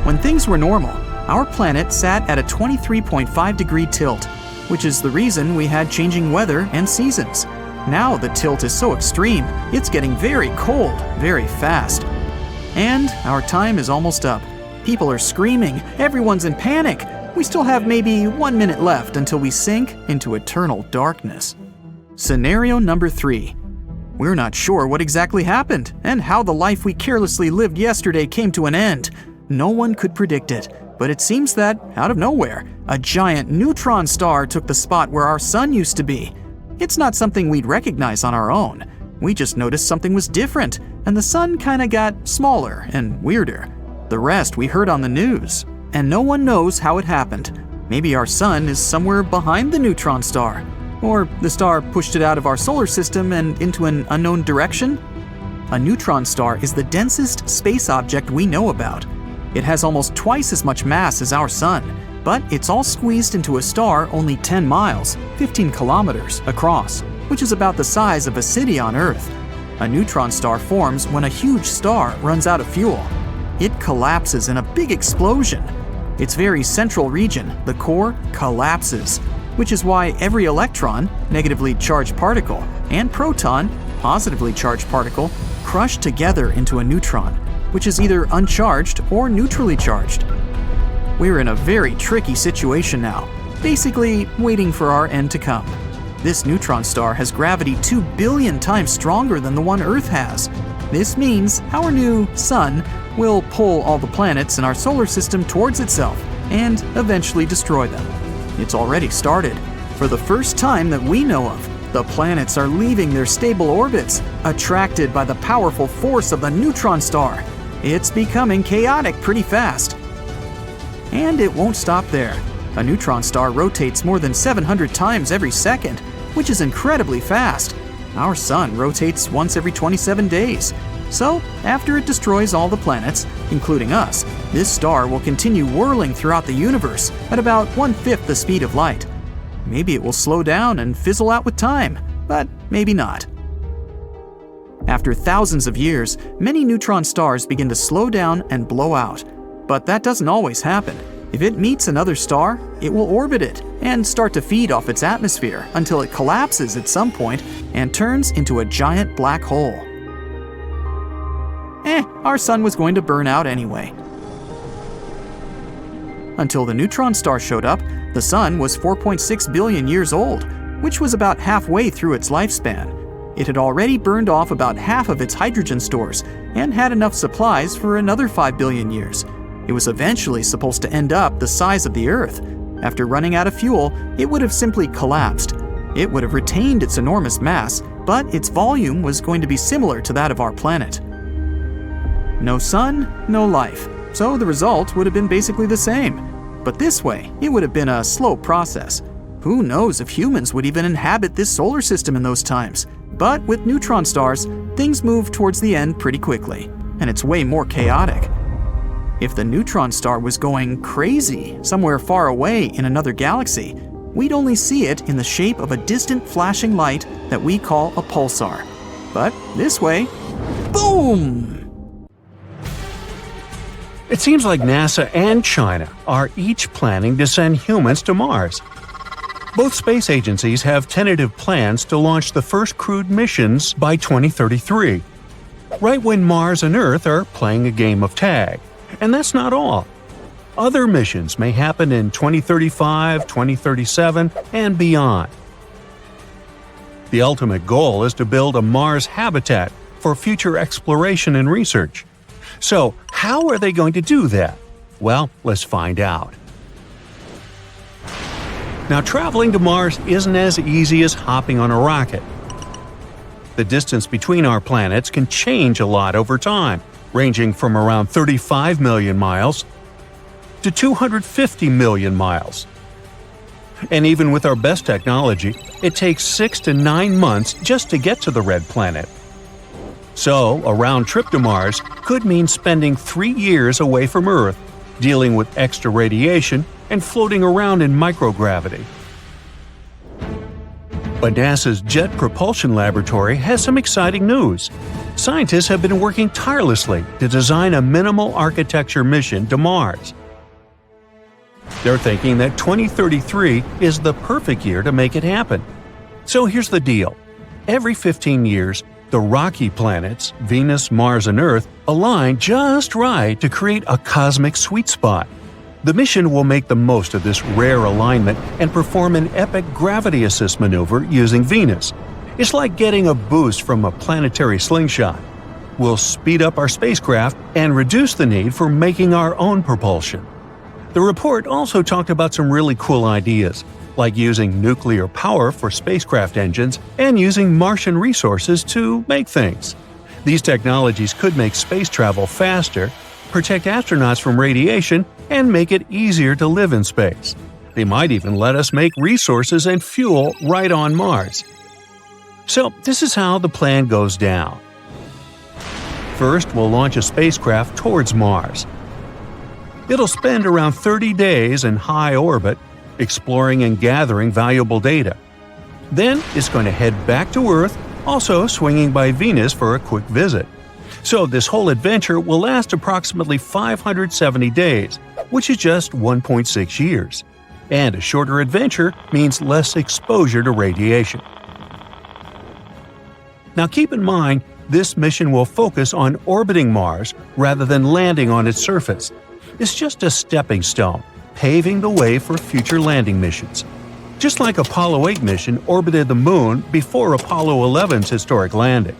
When things were normal, our planet sat at a 23.5 degree tilt, which is the reason we had changing weather and seasons. Now the tilt is so extreme, it's getting very cold, very fast. And our time is almost up. People are screaming, everyone's in panic. We still have maybe 1 minute left until we sink into eternal darkness. Scenario number 3. We're not sure what exactly happened and how the life we carelessly lived yesterday came to an end. No one could predict it, but it seems that, out of nowhere, a giant neutron star took the spot where our sun used to be. It's not something we'd recognize on our own. We just noticed something was different, and the sun kinda got smaller and weirder. The rest we heard on the news, and no one knows how it happened. Maybe our sun is somewhere behind the neutron star, or the star pushed it out of our solar system and into an unknown direction. A neutron star is the densest space object we know about. It has almost twice as much mass as our sun, but it's all squeezed into a star only 10 miles, 15 kilometers across, which is about the size of a city on Earth. A neutron star forms when a huge star runs out of fuel. It collapses in a big explosion. Its very central region, the core, collapses, which is why every electron, negatively charged particle, and proton, positively charged particle, crush together into a neutron, which is either uncharged or neutrally charged. We're in a very tricky situation now, basically waiting for our end to come. This neutron star has gravity 2 billion times stronger than the one Earth has. This means our new sun will pull all the planets in our solar system towards itself and eventually destroy them. It's already started. For the first time that we know of, the planets are leaving their stable orbits, attracted by the powerful force of the neutron star. It's becoming chaotic pretty fast. And it won't stop there. A neutron star rotates more than 700 times every second, which is incredibly fast. Our sun rotates once every 27 days. So, after it destroys all the planets, including us, this star will continue whirling throughout the universe at about 1/5 the speed of light. Maybe it will slow down and fizzle out with time, but maybe not. After thousands of years, many neutron stars begin to slow down and blow out. But that doesn't always happen. If it meets another star, it will orbit it and start to feed off its atmosphere until it collapses at some point and turns into a giant black hole. Our sun was going to burn out anyway. Until the neutron star showed up, the sun was 4.6 billion years old, which was about halfway through its lifespan. It had already burned off about half of its hydrogen stores and had enough supplies for another 5 billion years. It was eventually supposed to end up the size of the Earth. After running out of fuel, it would have simply collapsed. It would have retained its enormous mass, but its volume was going to be similar to that of our planet. No sun, no life, so the result would have been basically the same. But this way, it would have been a slow process. Who knows if humans would even inhabit this solar system in those times? But with neutron stars, things move towards the end pretty quickly, and it's way more chaotic. If the neutron star was going crazy somewhere far away in another galaxy, we'd only see it in the shape of a distant flashing light that we call a pulsar. But this way, boom! It seems like NASA and China are each planning to send humans to Mars. Both space agencies have tentative plans to launch the first crewed missions by 2033, right when Mars and Earth are playing a game of tag. And that's not all. Other missions may happen in 2035, 2037, and beyond. The ultimate goal is to build a Mars habitat for future exploration and research. So, how are they going to do that? Well, let's find out. Now, traveling to Mars isn't as easy as hopping on a rocket. The distance between our planets can change a lot over time, ranging from around 35 million miles to 250 million miles. And even with our best technology, it takes 6 to 9 months just to get to the red planet. So, a round trip to Mars could mean spending 3 years away from Earth, dealing with extra radiation and floating around in microgravity. But NASA's Jet Propulsion Laboratory has some exciting news. Scientists have been working tirelessly to design a minimal architecture mission to Mars. They're thinking that 2033 is the perfect year to make it happen. So here's the deal. Every 15 years, the rocky planets, Venus, Mars, and Earth, align just right to create a cosmic sweet spot. The mission will make the most of this rare alignment and perform an epic gravity assist maneuver using Venus. It's like getting a boost from a planetary slingshot. We'll speed up our spacecraft and reduce the need for making our own propulsion. The report also talked about some really cool ideas, like using nuclear power for spacecraft engines and using Martian resources to make things. These technologies could make space travel faster, protect astronauts from radiation, and make it easier to live in space. They might even let us make resources and fuel right on Mars. So, this is how the plan goes down. First, we'll launch a spacecraft towards Mars. It'll spend around 30 days in high orbit, exploring and gathering valuable data. Then it's going to head back to Earth, also swinging by Venus for a quick visit. So this whole adventure will last approximately 570 days, which is just 1.6 years. And a shorter adventure means less exposure to radiation. Now keep in mind, this mission will focus on orbiting Mars rather than landing on its surface. It's just a stepping stone, paving the way for future landing missions. Just like Apollo 8 mission orbited the Moon before Apollo 11's historic landing.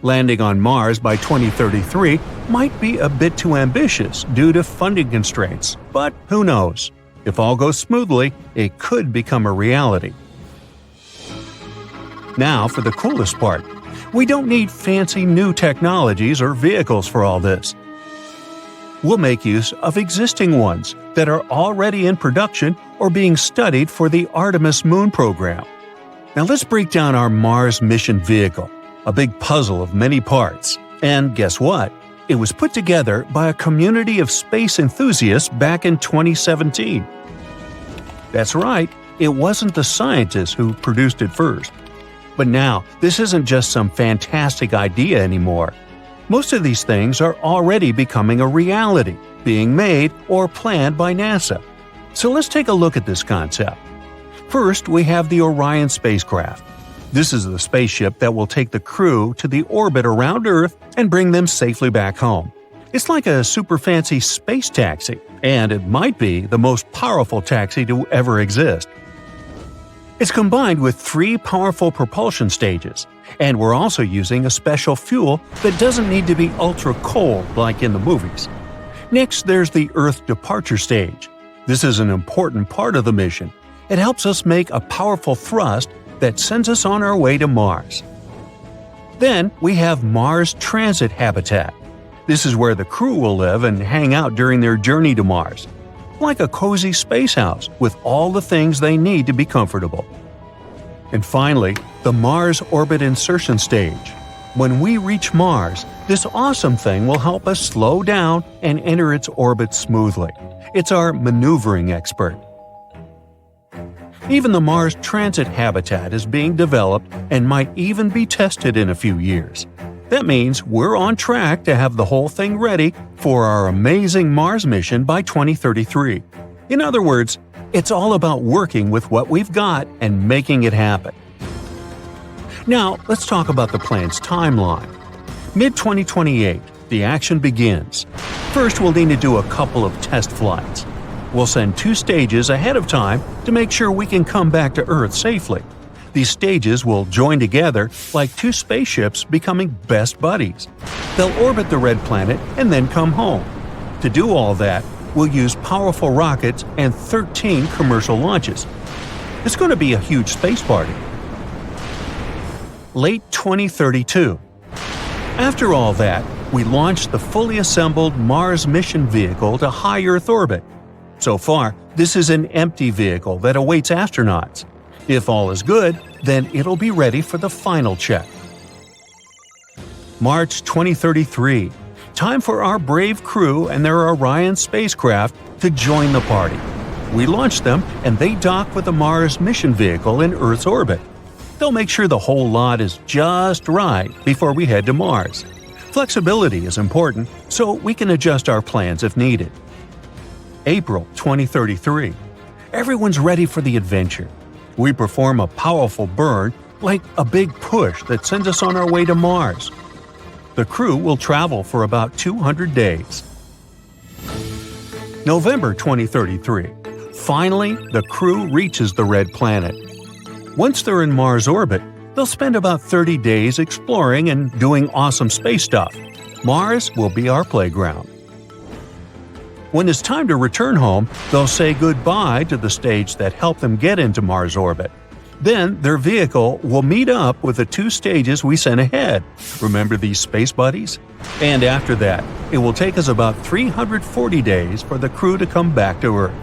Landing on Mars by 2033 might be a bit too ambitious due to funding constraints, but who knows? If all goes smoothly, it could become a reality. Now for the coolest part. We don't need fancy new technologies or vehicles for all this. We'll make use of existing ones that are already in production or being studied for the Artemis moon program. Now let's break down our Mars mission vehicle. a big puzzle of many parts. And guess what? It was put together by a community of space enthusiasts back in 2017. That's right, it wasn't the scientists who produced it first. But now, this isn't just some fantastic idea anymore. Most of these things are already becoming a reality, being made or planned by NASA. So let's take a look at this concept. First, we have the Orion spacecraft. This is the spaceship that will take the crew to the orbit around Earth and bring them safely back home. It's like a super fancy space taxi, and it might be the most powerful taxi to ever exist. It's combined with 3 powerful propulsion stages, and we're also using a special fuel that doesn't need to be ultra cold like in the movies. Next, there's the Earth departure stage. This is an important part of the mission. It helps us make a powerful thrust that sends us on our way to Mars. Then we have Mars transit habitat. This is where the crew will live and hang out during their journey to Mars, like a cozy space house with all the things they need to be comfortable. And finally, the Mars orbit insertion stage. When we reach Mars, this awesome thing will help us slow down and enter its orbit smoothly. It's our maneuvering expert. Even the Mars transit habitat is being developed and might even be tested in a few years. That means we're on track to have the whole thing ready for our amazing Mars mission by 2033. In other words, it's all about working with what we've got and making it happen. Now, let's talk about the plan's timeline. Mid-2028, the action begins. First, we'll need to do a couple of test flights. We'll send 2 stages ahead of time to make sure we can come back to Earth safely. These stages will join together like 2 spaceships becoming best buddies. They'll orbit the red planet and then come home. To do all that, we'll use powerful rockets and 13 commercial launches. It's going to be a huge space party. Late 2032. After all that, we launched the fully assembled Mars mission vehicle to high Earth orbit. So far, this is an empty vehicle that awaits astronauts. If all is good, then it'll be ready for the final check. March 2033. Time for our brave crew and their Orion spacecraft to join the party. We launch them and they dock with the Mars mission vehicle in Earth's orbit. They'll make sure the whole lot is just right before we head to Mars. Flexibility is important, so we can adjust our plans if needed. April 2033. Everyone's ready for the adventure. We perform a powerful burn, like a big push that sends us on our way to Mars. The crew will travel for about 200 days. November 2033. Finally, the crew reaches the red planet. Once they're in Mars orbit, they'll spend about 30 days exploring and doing awesome space stuff. Mars will be our playground. When it's time to return home, they'll say goodbye to the stage that helped them get into Mars orbit. Then their vehicle will meet up with the 2 stages we sent ahead. Remember these space buddies? And after that, it will take us about 340 days for the crew to come back to Earth.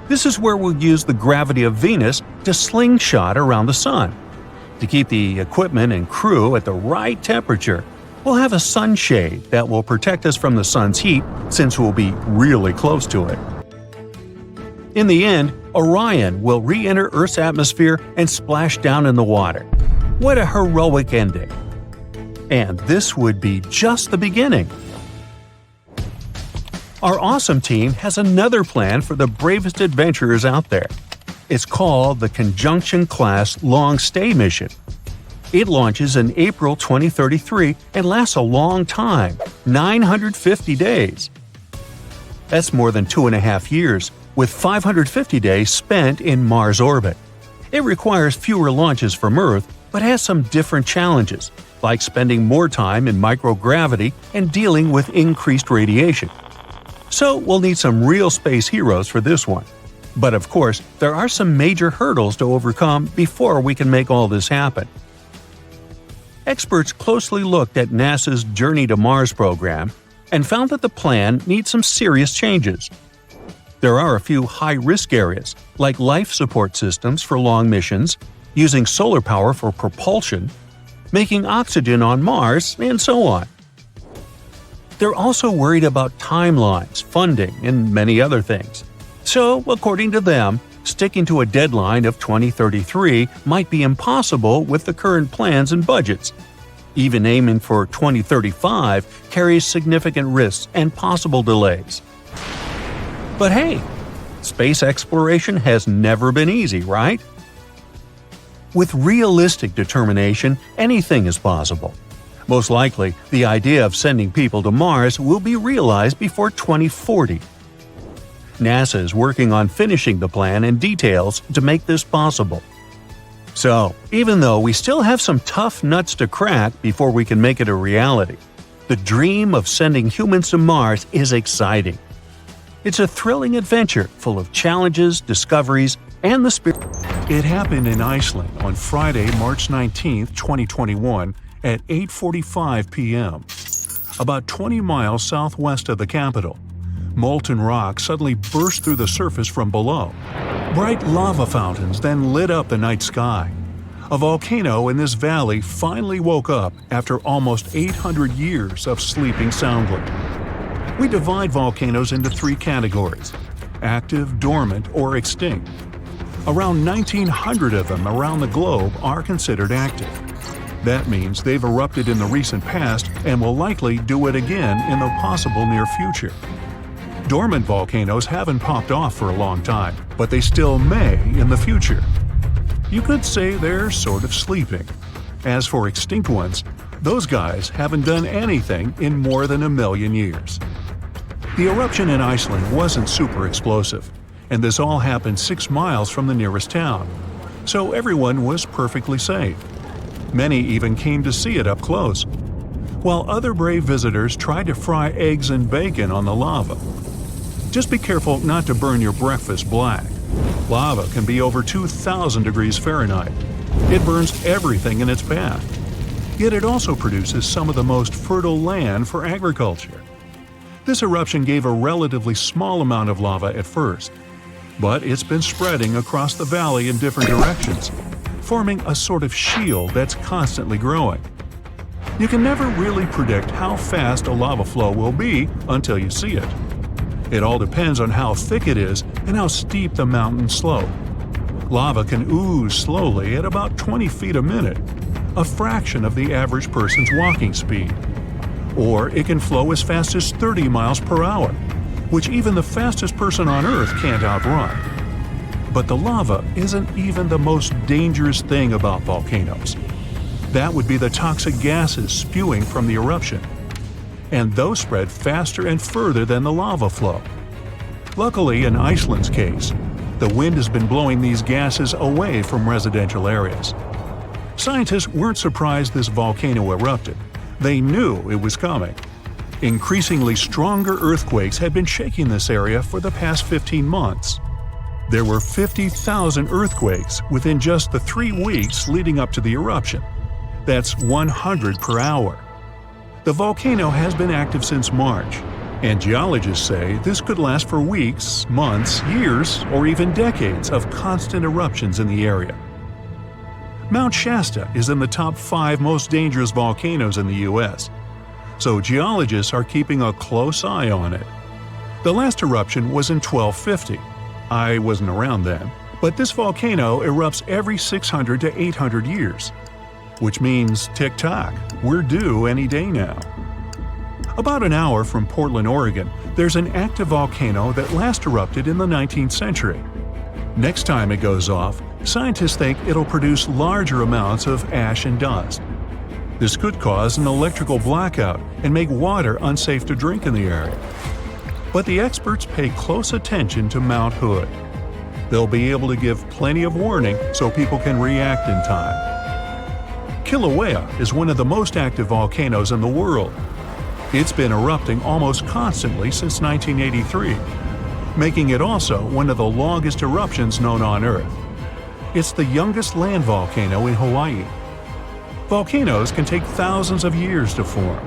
This is where we'll use the gravity of Venus to slingshot around the Sun. To keep the equipment and crew at the right temperature, we'll have a sunshade that will protect us from the sun's heat since we'll be really close to it. In the end, Orion will re-enter Earth's atmosphere and splash down in the water. What a heroic ending! And this would be just the beginning. Our awesome team has another plan for the bravest adventurers out there. It's called the Conjunction-class long-stay mission. It launches in April 2033 and lasts a long time, 950 days. That's more than 2.5 years, with 550 days spent in Mars orbit. It requires fewer launches from Earth, but has some different challenges, like spending more time in microgravity and dealing with increased radiation. So we'll need some real space heroes for this one. But of course, there are some major hurdles to overcome before we can make all this happen. Experts closely looked at NASA's Journey to Mars program and found that the plan needs some serious changes. There are a few high-risk areas, like life support systems for long missions, using solar power for propulsion, making oxygen on Mars, and so on. They're also worried about timelines, funding, and many other things. So, according to them, sticking to a deadline of 2033 might be impossible with the current plans and budgets. Even aiming for 2035 carries significant risks and possible delays. But hey, space exploration has never been easy, right? With realistic determination, anything is possible. Most likely, the idea of sending people to Mars will be realized before 2040. NASA is working on finishing the plan and details to make this possible. So, even though we still have some tough nuts to crack before we can make it a reality, the dream of sending humans to Mars is exciting. It's a thrilling adventure full of challenges, discoveries, and the spirit. It happened in Iceland on Friday, March 19, 2021, at 8:45 p.m. About 20 miles southwest of the capital. Molten rock suddenly burst through the surface from below. Bright lava fountains then lit up the night sky. A volcano in this valley finally woke up after almost 800 years of sleeping soundly. We divide volcanoes into three categories: active, dormant, or extinct. Around 1,900 of them around the globe are considered active. That means they've erupted in the recent past and will likely do it again in the possible near future. Dormant volcanoes haven't popped off for a long time, but they still may in the future. You could say they're sort of sleeping. As for extinct ones, those guys haven't done anything in more than 1 million years. The eruption in Iceland wasn't super explosive, and this all happened 6 miles from the nearest town, so everyone was perfectly safe. Many even came to see it up close, while other brave visitors tried to fry eggs and bacon on the lava. Just be careful not to burn your breakfast black. Lava can be over 2,000 degrees Fahrenheit. It burns everything in its path. Yet it also produces some of the most fertile land for agriculture. This eruption gave a relatively small amount of lava at first, but it's been spreading across the valley in different directions, forming a sort of shield that's constantly growing. You can never really predict how fast a lava flow will be until you see it. It all depends on how thick it is and how steep the mountain slope. Lava can ooze slowly at about 20 feet a minute, a fraction of the average person's walking speed. Or it can flow as fast as 30 miles per hour, which even the fastest person on Earth can't outrun. But the lava isn't even the most dangerous thing about volcanoes. That would be the toxic gases spewing from the eruption. And those spread faster and further than the lava flow. Luckily, in Iceland's case, the wind has been blowing these gases away from residential areas. Scientists weren't surprised this volcano erupted. They knew it was coming. Increasingly stronger earthquakes had been shaking this area for the past 15 months. There were 50,000 earthquakes within just the 3 weeks leading up to the eruption. That's 100 per hour. The volcano has been active since March, and geologists say this could last for weeks, months, years, or even decades of constant eruptions in the area. Mount Shasta is in the top 5 most dangerous volcanoes in the U.S., so geologists are keeping a close eye on it. The last eruption was in 1250. I wasn't around then, but this volcano erupts every 600 to 800 years. Which means, tick-tock, we're due any day now. About an hour from Portland, Oregon, there's an active volcano that last erupted in the 19th century. Next time it goes off, scientists think it'll produce larger amounts of ash and dust. This could cause an electrical blackout and make water unsafe to drink in the area. But the experts pay close attention to Mount Hood. They'll be able to give plenty of warning so people can react in time. Kilauea is one of the most active volcanoes in the world. It's been erupting almost constantly since 1983, making it also one of the longest eruptions known on Earth. It's the youngest land volcano in Hawaii. Volcanoes can take thousands of years to form,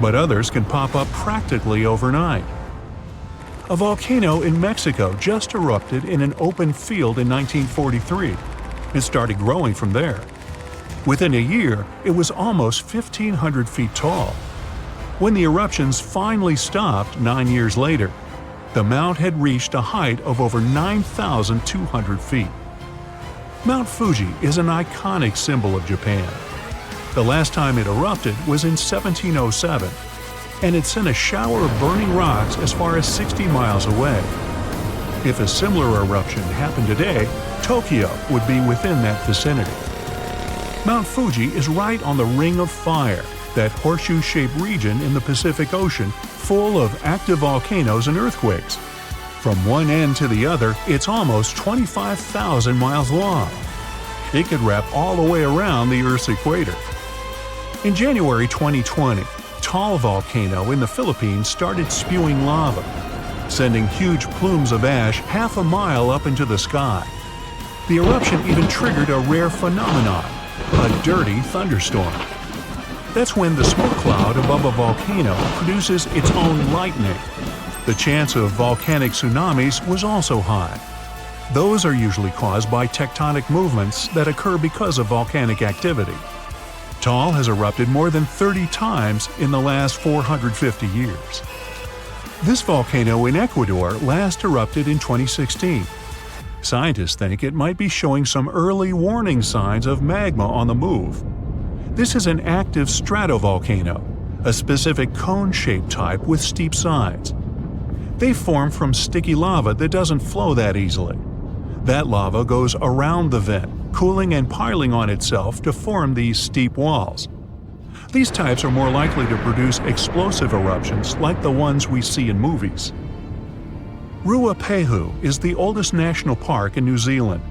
but others can pop up practically overnight. A volcano in Mexico just erupted in an open field in 1943. It started growing from there. Within a year, it was almost 1,500 feet tall. When the eruptions finally stopped 9 years later, the mount had reached a height of over 9,200 feet. Mount Fuji is an iconic symbol of Japan. The last time it erupted was in 1707, and it sent a shower of burning rocks as far as 60 miles away. If a similar eruption happened today, Tokyo would be within that vicinity. Mount Fuji is right on the Ring of Fire, that horseshoe-shaped region in the Pacific Ocean full of active volcanoes and earthquakes. From one end to the other, it's almost 25,000 miles long. It could wrap all the way around the Earth's equator. In January 2020, Taal volcano in the Philippines started spewing lava, sending huge plumes of ash half a mile up into the sky. The eruption even triggered a rare phenomenon, a dirty thunderstorm. That's when the smoke cloud above a volcano produces its own lightning. The chance of volcanic tsunamis was also high. Those are usually caused by tectonic movements that occur because of volcanic activity. Taal has erupted more than 30 times in the last 450 years. This volcano in Ecuador last erupted in 2016. Scientists think it might be showing some early warning signs of magma on the move. This is an active stratovolcano, a specific cone-shaped type with steep sides. They form from sticky lava that doesn't flow that easily. That lava goes around the vent, cooling and piling on itself to form these steep walls. These types are more likely to produce explosive eruptions like the ones we see in movies. Ruapehu is the oldest national park in New Zealand,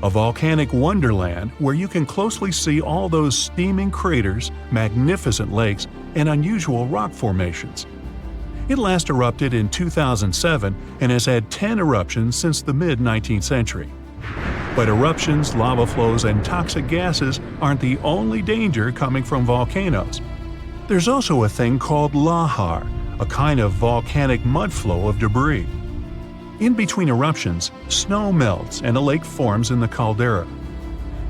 a volcanic wonderland where you can closely see all those steaming craters, magnificent lakes, and unusual rock formations. It last erupted in 2007 and has had 10 eruptions since the mid-19th century. But eruptions, lava flows, and toxic gases aren't the only danger coming from volcanoes. There's also a thing called lahar, a kind of volcanic mud flow of debris. In between eruptions, snow melts and a lake forms in the caldera.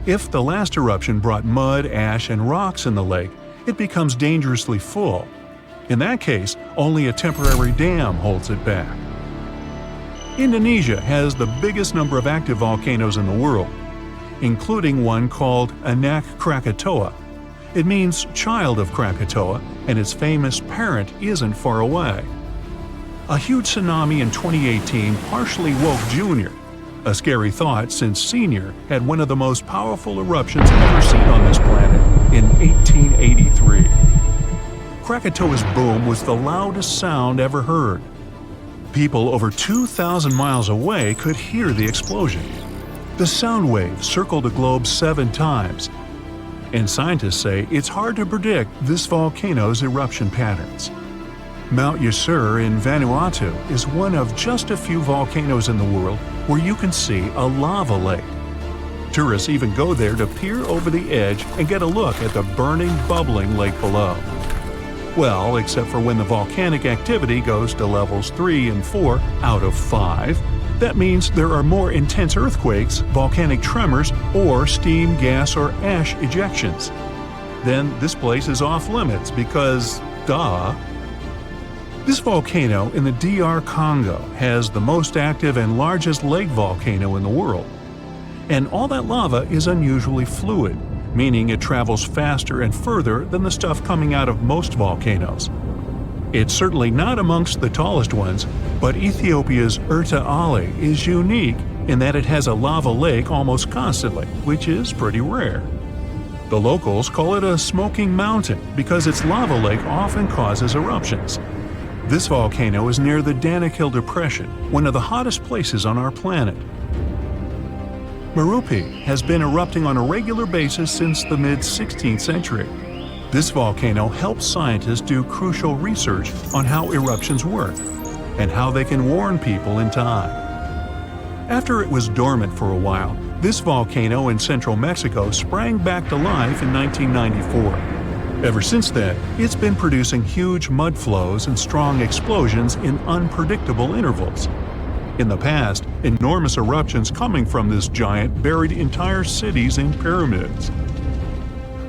If the last eruption brought mud, ash, and rocks in the lake, it becomes dangerously full. In that case, only a temporary dam holds it back. Indonesia has the biggest number of active volcanoes in the world, including one called Anak Krakatoa. It means child of Krakatoa, and its famous parent isn't far away. A huge tsunami in 2018 partially woke Junior, a scary thought since Senior had one of the most powerful eruptions ever seen on this planet in 1883. Krakatoa's boom was the loudest sound ever heard. People over 2,000 miles away could hear the explosion. The sound wave circled the globe 7 times, and scientists say it's hard to predict this volcano's eruption patterns. Mount Yasur in Vanuatu is one of just a few volcanoes in the world where you can see a lava lake. Tourists even go there to peer over the edge and get a look at the burning, bubbling lake below. Well, except for when the volcanic activity goes to levels 3 and 4 out of 5. That means there are more intense earthquakes, volcanic tremors, or steam, gas, or ash ejections. Then this place is off limits because, duh. This volcano in the DR Congo has the most active and largest lake volcano in the world. And all that lava is unusually fluid, meaning it travels faster and further than the stuff coming out of most volcanoes. It's certainly not amongst the tallest ones, but Ethiopia's Erta Ali is unique in that it has a lava lake almost constantly, which is pretty rare. The locals call it a smoking mountain because its lava lake often causes eruptions. This volcano is near the Danakil Depression, one of the hottest places on our planet. Merupi has been erupting on a regular basis since the mid-16th century. This volcano helps scientists do crucial research on how eruptions work and how they can warn people in time. After it was dormant for a while, this volcano in central Mexico sprang back to life in 1994. Ever since then, it's been producing huge mud flows and strong explosions in unpredictable intervals. In the past, enormous eruptions coming from this giant buried entire cities in pyramids.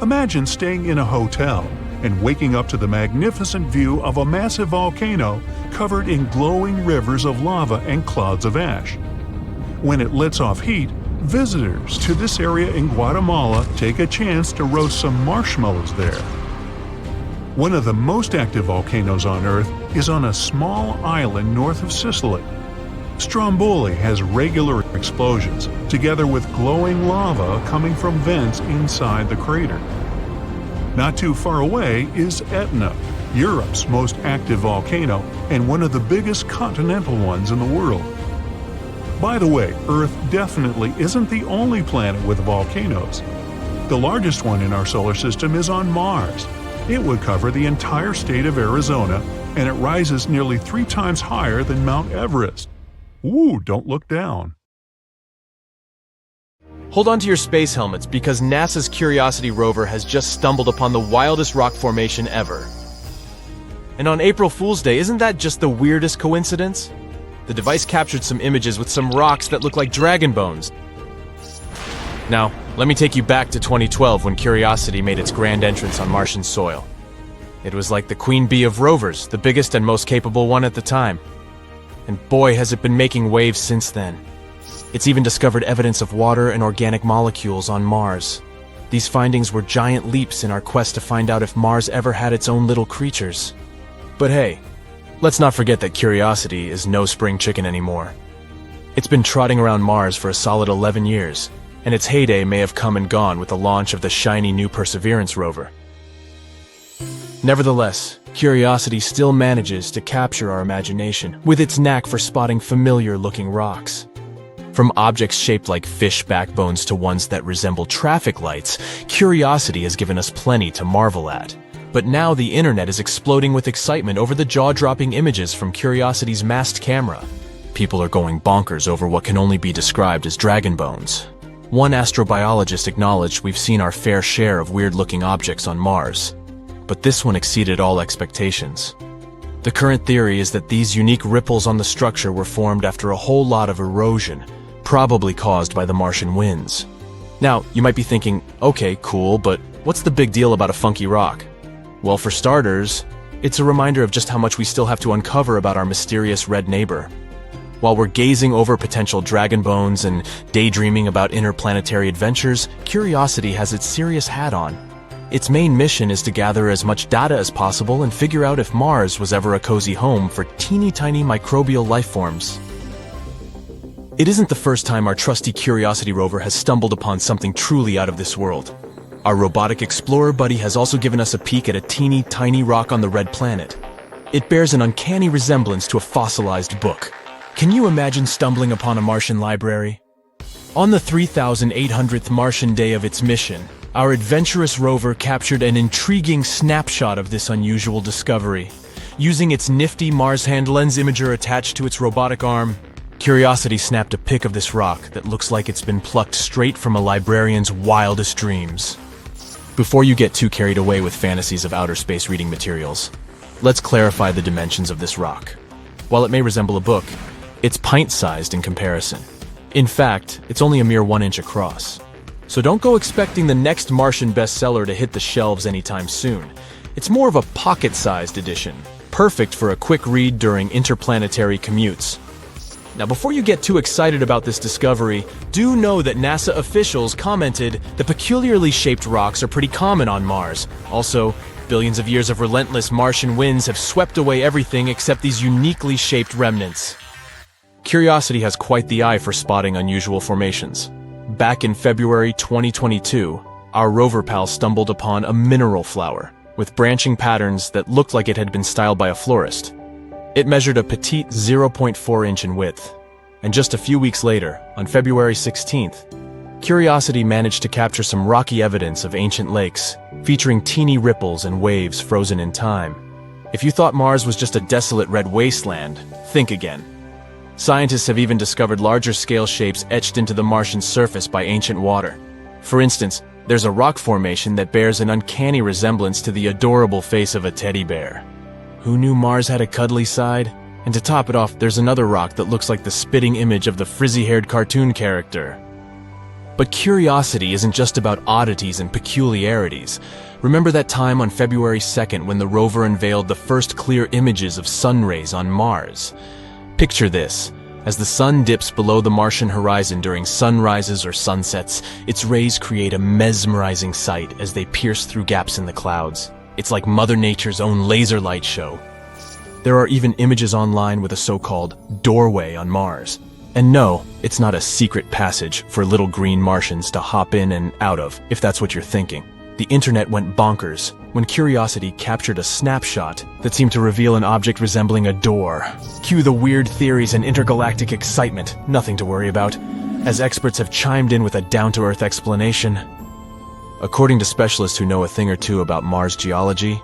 Imagine staying in a hotel and waking up to the magnificent view of a massive volcano covered in glowing rivers of lava and clouds of ash. When it lets off heat, visitors to this area in Guatemala take a chance to roast some marshmallows there. One of the most active volcanoes on Earth is on a small island north of Sicily. Stromboli has regular explosions, together with glowing lava coming from vents inside the crater. Not too far away is Etna, Europe's most active volcano and one of the biggest continental ones in the world. By the way, Earth definitely isn't the only planet with volcanoes. The largest one in our solar system is on Mars. It would cover the entire state of Arizona, and it rises nearly 3 times higher than Mount Everest. Ooh, don't look down. Hold on to your space helmets because NASA's Curiosity rover has just stumbled upon the wildest rock formation ever. And on April Fool's Day, isn't that just the weirdest coincidence? The device captured some images with some rocks that look like dragon bones. Now, let me take you back to 2012 when Curiosity made its grand entrance on Martian soil. It was like the queen bee of rovers, the biggest and most capable one at the time. And boy, has it been making waves since then. It's even discovered evidence of water and organic molecules on Mars. These findings were giant leaps in our quest to find out if Mars ever had its own little creatures. But hey, let's not forget that Curiosity is no spring chicken anymore. It's been trotting around Mars for a solid 11 years, and its heyday may have come and gone with the launch of the shiny new Perseverance rover. Nevertheless, Curiosity still manages to capture our imagination with its knack for spotting familiar-looking rocks. From objects shaped like fish backbones to ones that resemble traffic lights, Curiosity has given us plenty to marvel at. But now the internet is exploding with excitement over the jaw-dropping images from Curiosity's masked camera. People are going bonkers over what can only be described as dragon bones. One astrobiologist acknowledged we've seen our fair share of weird-looking objects on Mars, but this one exceeded all expectations. The current theory is that these unique ripples on the structure were formed after a whole lot of erosion, probably caused by the Martian winds. Now, you might be thinking, okay, cool, but what's the big deal about a funky rock? Well, for starters, it's a reminder of just how much we still have to uncover about our mysterious red neighbor. While we're gazing over potential dragon bones and daydreaming about interplanetary adventures, Curiosity has its serious hat on. Its main mission is to gather as much data as possible and figure out if Mars was ever a cozy home for teeny-tiny microbial life forms. It isn't the first time our trusty Curiosity rover has stumbled upon something truly out of this world. Our robotic explorer buddy has also given us a peek at a teeny-tiny rock on the red planet. It bears an uncanny resemblance to a fossilized book. Can you imagine stumbling upon a Martian library? On the 3,800th Martian day of its mission, our adventurous rover captured an intriguing snapshot of this unusual discovery. Using its nifty Mars hand lens imager attached to its robotic arm, Curiosity snapped a pic of this rock that looks like it's been plucked straight from a librarian's wildest dreams. Before you get too carried away with fantasies of outer space reading materials, let's clarify the dimensions of this rock. While it may resemble a book, it's pint-sized in comparison. In fact, it's only a mere 1 inch across. So don't go expecting the next Martian bestseller to hit the shelves anytime soon. It's more of a pocket-sized edition, perfect for a quick read during interplanetary commutes. Now, before you get too excited about this discovery, do know that NASA officials commented the peculiarly shaped rocks are pretty common on Mars. Also, billions of years of relentless Martian winds have swept away everything except these uniquely shaped remnants. Curiosity has quite the eye for spotting unusual formations. Back in February 2022, our rover pal stumbled upon a mineral flower with branching patterns that looked like it had been styled by a florist. It measured a petite 0.4 inch in width, and just a few weeks later, on February 16th, Curiosity managed to capture some rocky evidence of ancient lakes, featuring teeny ripples and waves frozen in time. If you thought Mars was just a desolate red wasteland, think again. Scientists have even discovered larger-scale shapes etched into the Martian surface by ancient water. For instance, there's a rock formation that bears an uncanny resemblance to the adorable face of a teddy bear. Who knew Mars had a cuddly side? And to top it off, there's another rock that looks like the spitting image of the frizzy-haired cartoon character. But curiosity isn't just about oddities and peculiarities. Remember that time on February 2nd when the rover unveiled the first clear images of sun rays on Mars? Picture this. As the sun dips below the Martian horizon during sunrises or sunsets, its rays create a mesmerizing sight as they pierce through gaps in the clouds. It's like Mother Nature's own laser light show. There are even images online with a so-called doorway on Mars. And no, it's not a secret passage for little green Martians to hop in and out of, if that's what you're thinking. The internet went bonkers when Curiosity captured a snapshot that seemed to reveal an object resembling a door. Cue the weird theories and intergalactic excitement, nothing to worry about, as experts have chimed in with a down-to-earth explanation. According to specialists who know a thing or two about Mars geology,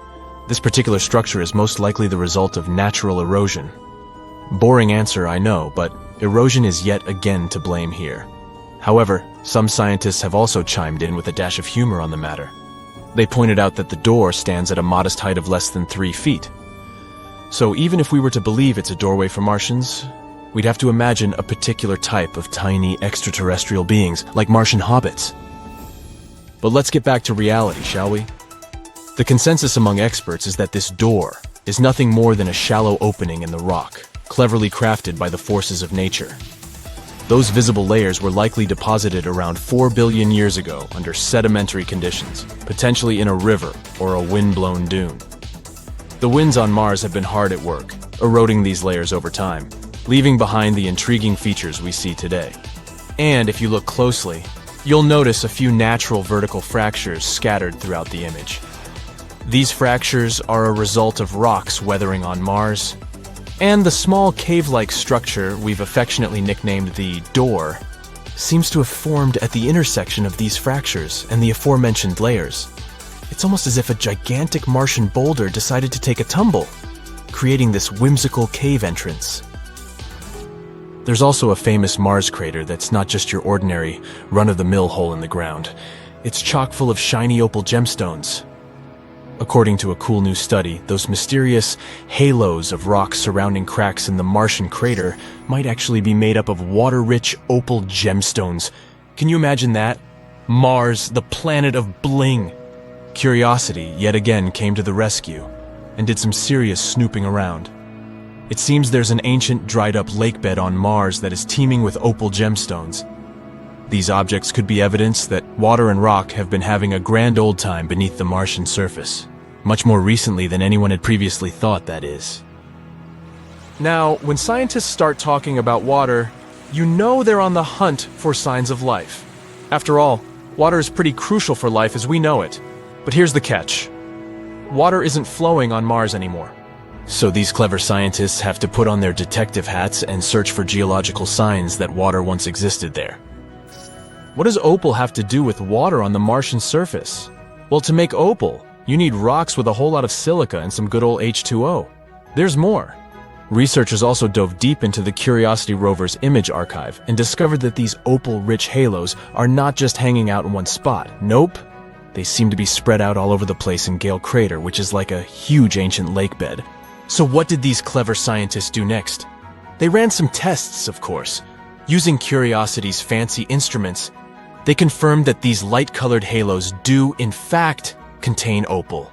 this particular structure is most likely the result of natural erosion. Boring answer, I know, but erosion is yet again to blame here. However, some scientists have also chimed in with a dash of humor on the matter. They pointed out that the door stands at a modest height of less than 3 feet. So even if we were to believe it's a doorway for Martians, we'd have to imagine a particular type of tiny extraterrestrial beings, like Martian hobbits. But let's get back to reality, shall we? The consensus among experts is that this door is nothing more than a shallow opening in the rock, cleverly crafted by the forces of nature. Those visible layers were likely deposited around 4 billion years ago under sedimentary conditions, potentially in a river or a wind-blown dune. The winds on Mars have been hard at work, eroding these layers over time, leaving behind the intriguing features we see today. And if you look closely, you'll notice a few natural vertical fractures scattered throughout the image. These fractures are a result of rocks weathering on Mars, and the small cave-like structure we've affectionately nicknamed the door seems to have formed at the intersection of these fractures and the aforementioned layers. It's almost as if a gigantic Martian boulder decided to take a tumble, creating this whimsical cave entrance. There's also a famous Mars crater that's not just your ordinary, run-of-the-mill hole in the ground. It's chock full of shiny opal gemstones. According to a cool new study, those mysterious halos of rocks surrounding cracks in the Martian crater might actually be made up of water-rich opal gemstones. Can you imagine that? Mars, the planet of bling. Curiosity yet again came to the rescue and did some serious snooping around. It seems there's an ancient dried-up lakebed on Mars that is teeming with opal gemstones. These objects could be evidence that water and rock have been having a grand old time beneath the Martian surface. Much more recently than anyone had previously thought, that is. Now, when scientists start talking about water, you know they're on the hunt for signs of life. After all, water is pretty crucial for life as we know it. But here's the catch. Water isn't flowing on Mars anymore. So these clever scientists have to put on their detective hats and search for geological signs that water once existed there. What does opal have to do with water on the Martian surface? Well, to make opal, you need rocks with a whole lot of silica and some good old H2O. There's more. Researchers also dove deep into the Curiosity rover's image archive and discovered that these opal-rich halos are not just hanging out in one spot. Nope. They seem to be spread out all over the place in Gale Crater, which is like a huge ancient lakebed. So what did these clever scientists do next? They ran some tests, of course. Using Curiosity's fancy instruments, they confirmed that these light-colored halos do, in fact, contain opal.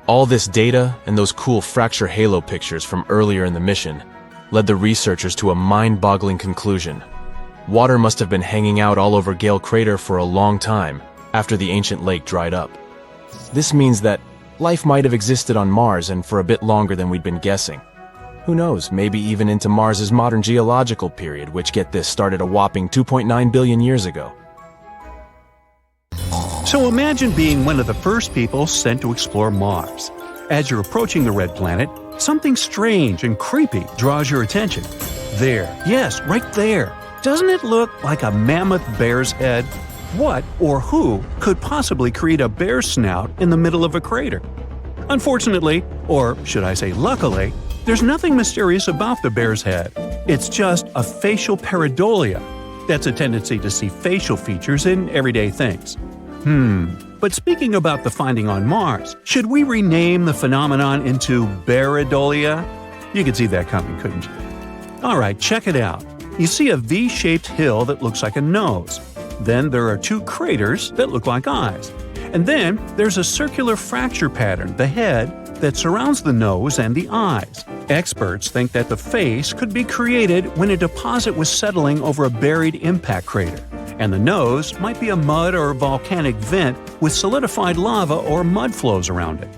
All this data and those cool fracture halo pictures from earlier in the mission led the researchers to a mind-boggling conclusion. Water must have been hanging out all over Gale Crater for a long time after the ancient lake dried up. This means that life might have existed on Mars and for a bit longer than we'd been guessing. Who knows, maybe even into Mars's modern geological period, which, get this, started a whopping 2.9 billion years ago. So imagine being one of the first people sent to explore Mars. As you're approaching the red planet, something strange and creepy draws your attention. There, yes, right there. Doesn't it look like a mammoth bear's head? What or who could possibly create a bear snout in the middle of a crater? Unfortunately, or should I say luckily, there's nothing mysterious about the bear's head. It's just a facial pareidolia. That's a tendency to see facial features in everyday things. But speaking about the finding on Mars, should we rename the phenomenon into pareidolia? You could see that coming, couldn't you? Alright, check it out. You see a V-shaped hill that looks like a nose. Then there are two craters that look like eyes. And then there's a circular fracture pattern, the head, that surrounds the nose and the eyes. Experts think that the face could be created when a deposit was settling over a buried impact crater, and the nose might be a mud or volcanic vent with solidified lava or mud flows around it.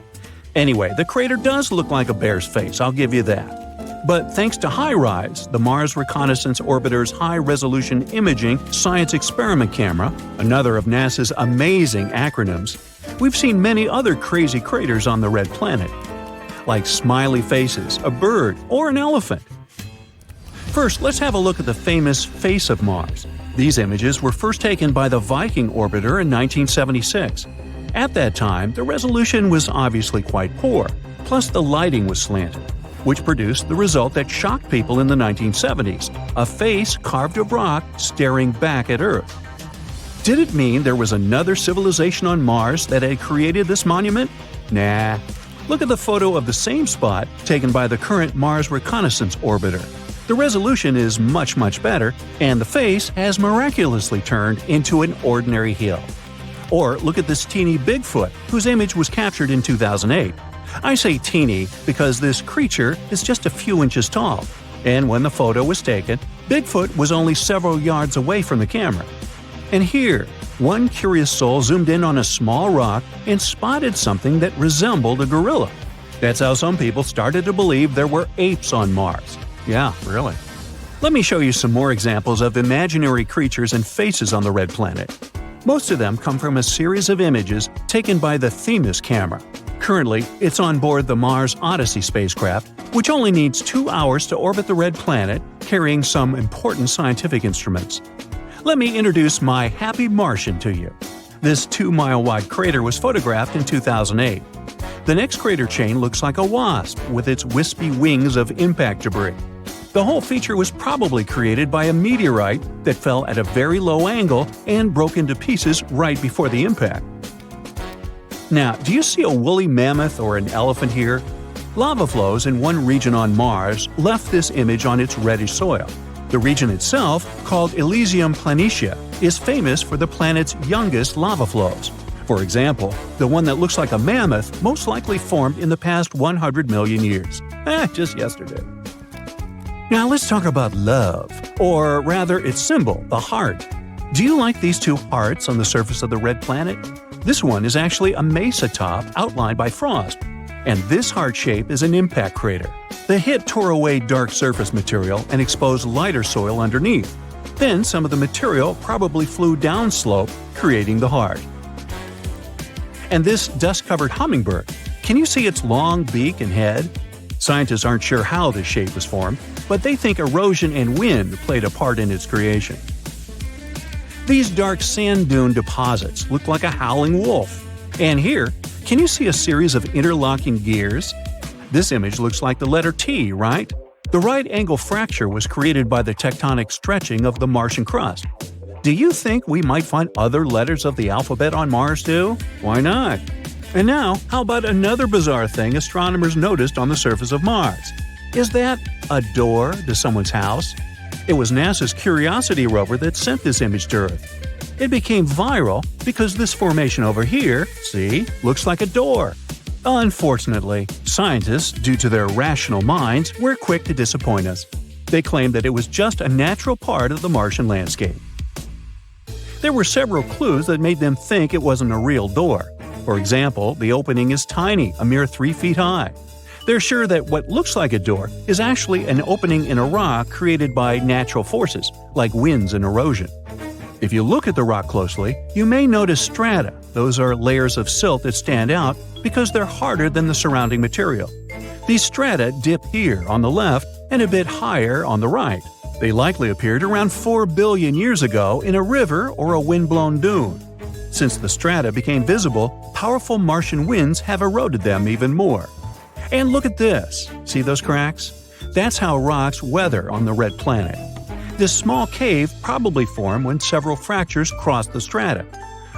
Anyway, the crater does look like a bear's face, I'll give you that. But thanks to HiRISE, the Mars Reconnaissance Orbiter's high-resolution imaging science experiment camera, another of NASA's amazing acronyms, we've seen many other crazy craters on the red planet, like smiley faces, a bird, or an elephant. First, let's have a look at the famous face of Mars. These images were first taken by the Viking orbiter in 1976. At that time, the resolution was obviously quite poor, plus the lighting was slanted, which produced the result that shocked people in the 1970s, a face carved of rock staring back at Earth. Did it mean there was another civilization on Mars that had created this monument? Nah. Look at the photo of the same spot taken by the current Mars Reconnaissance Orbiter. The resolution is much, much better, and the face has miraculously turned into an ordinary hill. Or look at this teeny Bigfoot, whose image was captured in 2008. I say teeny because this creature is just a few inches tall, and when the photo was taken, Bigfoot was only several yards away from the camera. And here, one curious soul zoomed in on a small rock and spotted something that resembled a gorilla. That's how some people started to believe there were apes on Mars. Yeah, really. Let me show you some more examples of imaginary creatures and faces on the red planet. Most of them come from a series of images taken by the Themis camera. Currently, it's on board the Mars Odyssey spacecraft, which only needs 2 hours to orbit the red planet, carrying some important scientific instruments. Let me introduce my Happy Martian to you. This 2-mile-wide crater was photographed in 2008. The next crater chain looks like a wasp with its wispy wings of impact debris. The whole feature was probably created by a meteorite that fell at a very low angle and broke into pieces right before the impact. Now, do you see a woolly mammoth or an elephant here? Lava flows in one region on Mars left this image on its reddish soil. The region itself, called Elysium Planitia, is famous for the planet's youngest lava flows. For example, the one that looks like a mammoth most likely formed in the past 100 million years. Just yesterday. Now let's talk about love, or rather its symbol, the heart. Do you like these two hearts on the surface of the red planet? This one is actually a mesa top outlined by frost, and this heart shape is an impact crater. The hit tore away dark surface material and exposed lighter soil underneath. Then some of the material probably flew downslope, creating the heart. And this dust-covered hummingbird, can you see its long beak and head? Scientists aren't sure how this shape was formed, but they think erosion and wind played a part in its creation. These dark sand dune deposits look like a howling wolf. And here, can you see a series of interlocking gears? This image looks like the letter T, right? The right angle fracture was created by the tectonic stretching of the Martian crust. Do you think we might find other letters of the alphabet on Mars too? Why not? And now, how about another bizarre thing astronomers noticed on the surface of Mars? Is that a door to someone's house? It was NASA's Curiosity rover that sent this image to Earth. It became viral because this formation over here, see, looks like a door. Unfortunately, scientists, due to their rational minds, were quick to disappoint us. They claimed that it was just a natural part of the Martian landscape. There were several clues that made them think it wasn't a real door. For example, the opening is tiny, a mere 3 feet high. They're sure that what looks like a door is actually an opening in a rock created by natural forces, like winds and erosion. If you look at the rock closely, you may notice strata. Those are layers of silt that stand out because they're harder than the surrounding material. These strata dip here on the left and a bit higher on the right. They likely appeared around 4 billion years ago in a river or a wind-blown dune. Since the strata became visible, powerful Martian winds have eroded them even more. And look at this. See those cracks? That's how rocks weather on the red planet. This small cave probably formed when several fractures crossed the strata.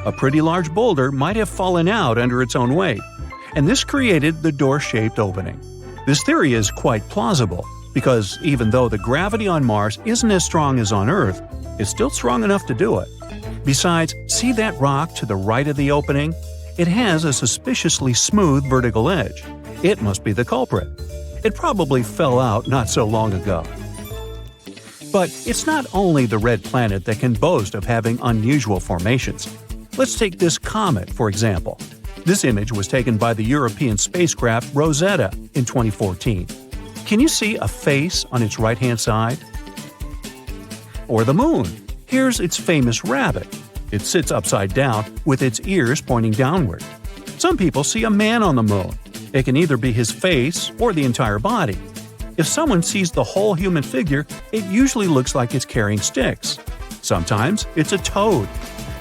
A pretty large boulder might have fallen out under its own weight, and this created the door-shaped opening. This theory is quite plausible, because even though the gravity on Mars isn't as strong as on Earth, it's still strong enough to do it. Besides, see that rock to the right of the opening? It has a suspiciously smooth vertical edge. It must be the culprit. It probably fell out not so long ago. But it's not only the red planet that can boast of having unusual formations. Let's take this comet, for example. This image was taken by the European spacecraft Rosetta in 2014. Can you see a face on its right-hand side? Or the moon. Here's its famous rabbit. It sits upside down with its ears pointing downward. Some people see a man on the moon. It can either be his face or the entire body. If someone sees the whole human figure, it usually looks like it's carrying sticks. Sometimes it's a toad.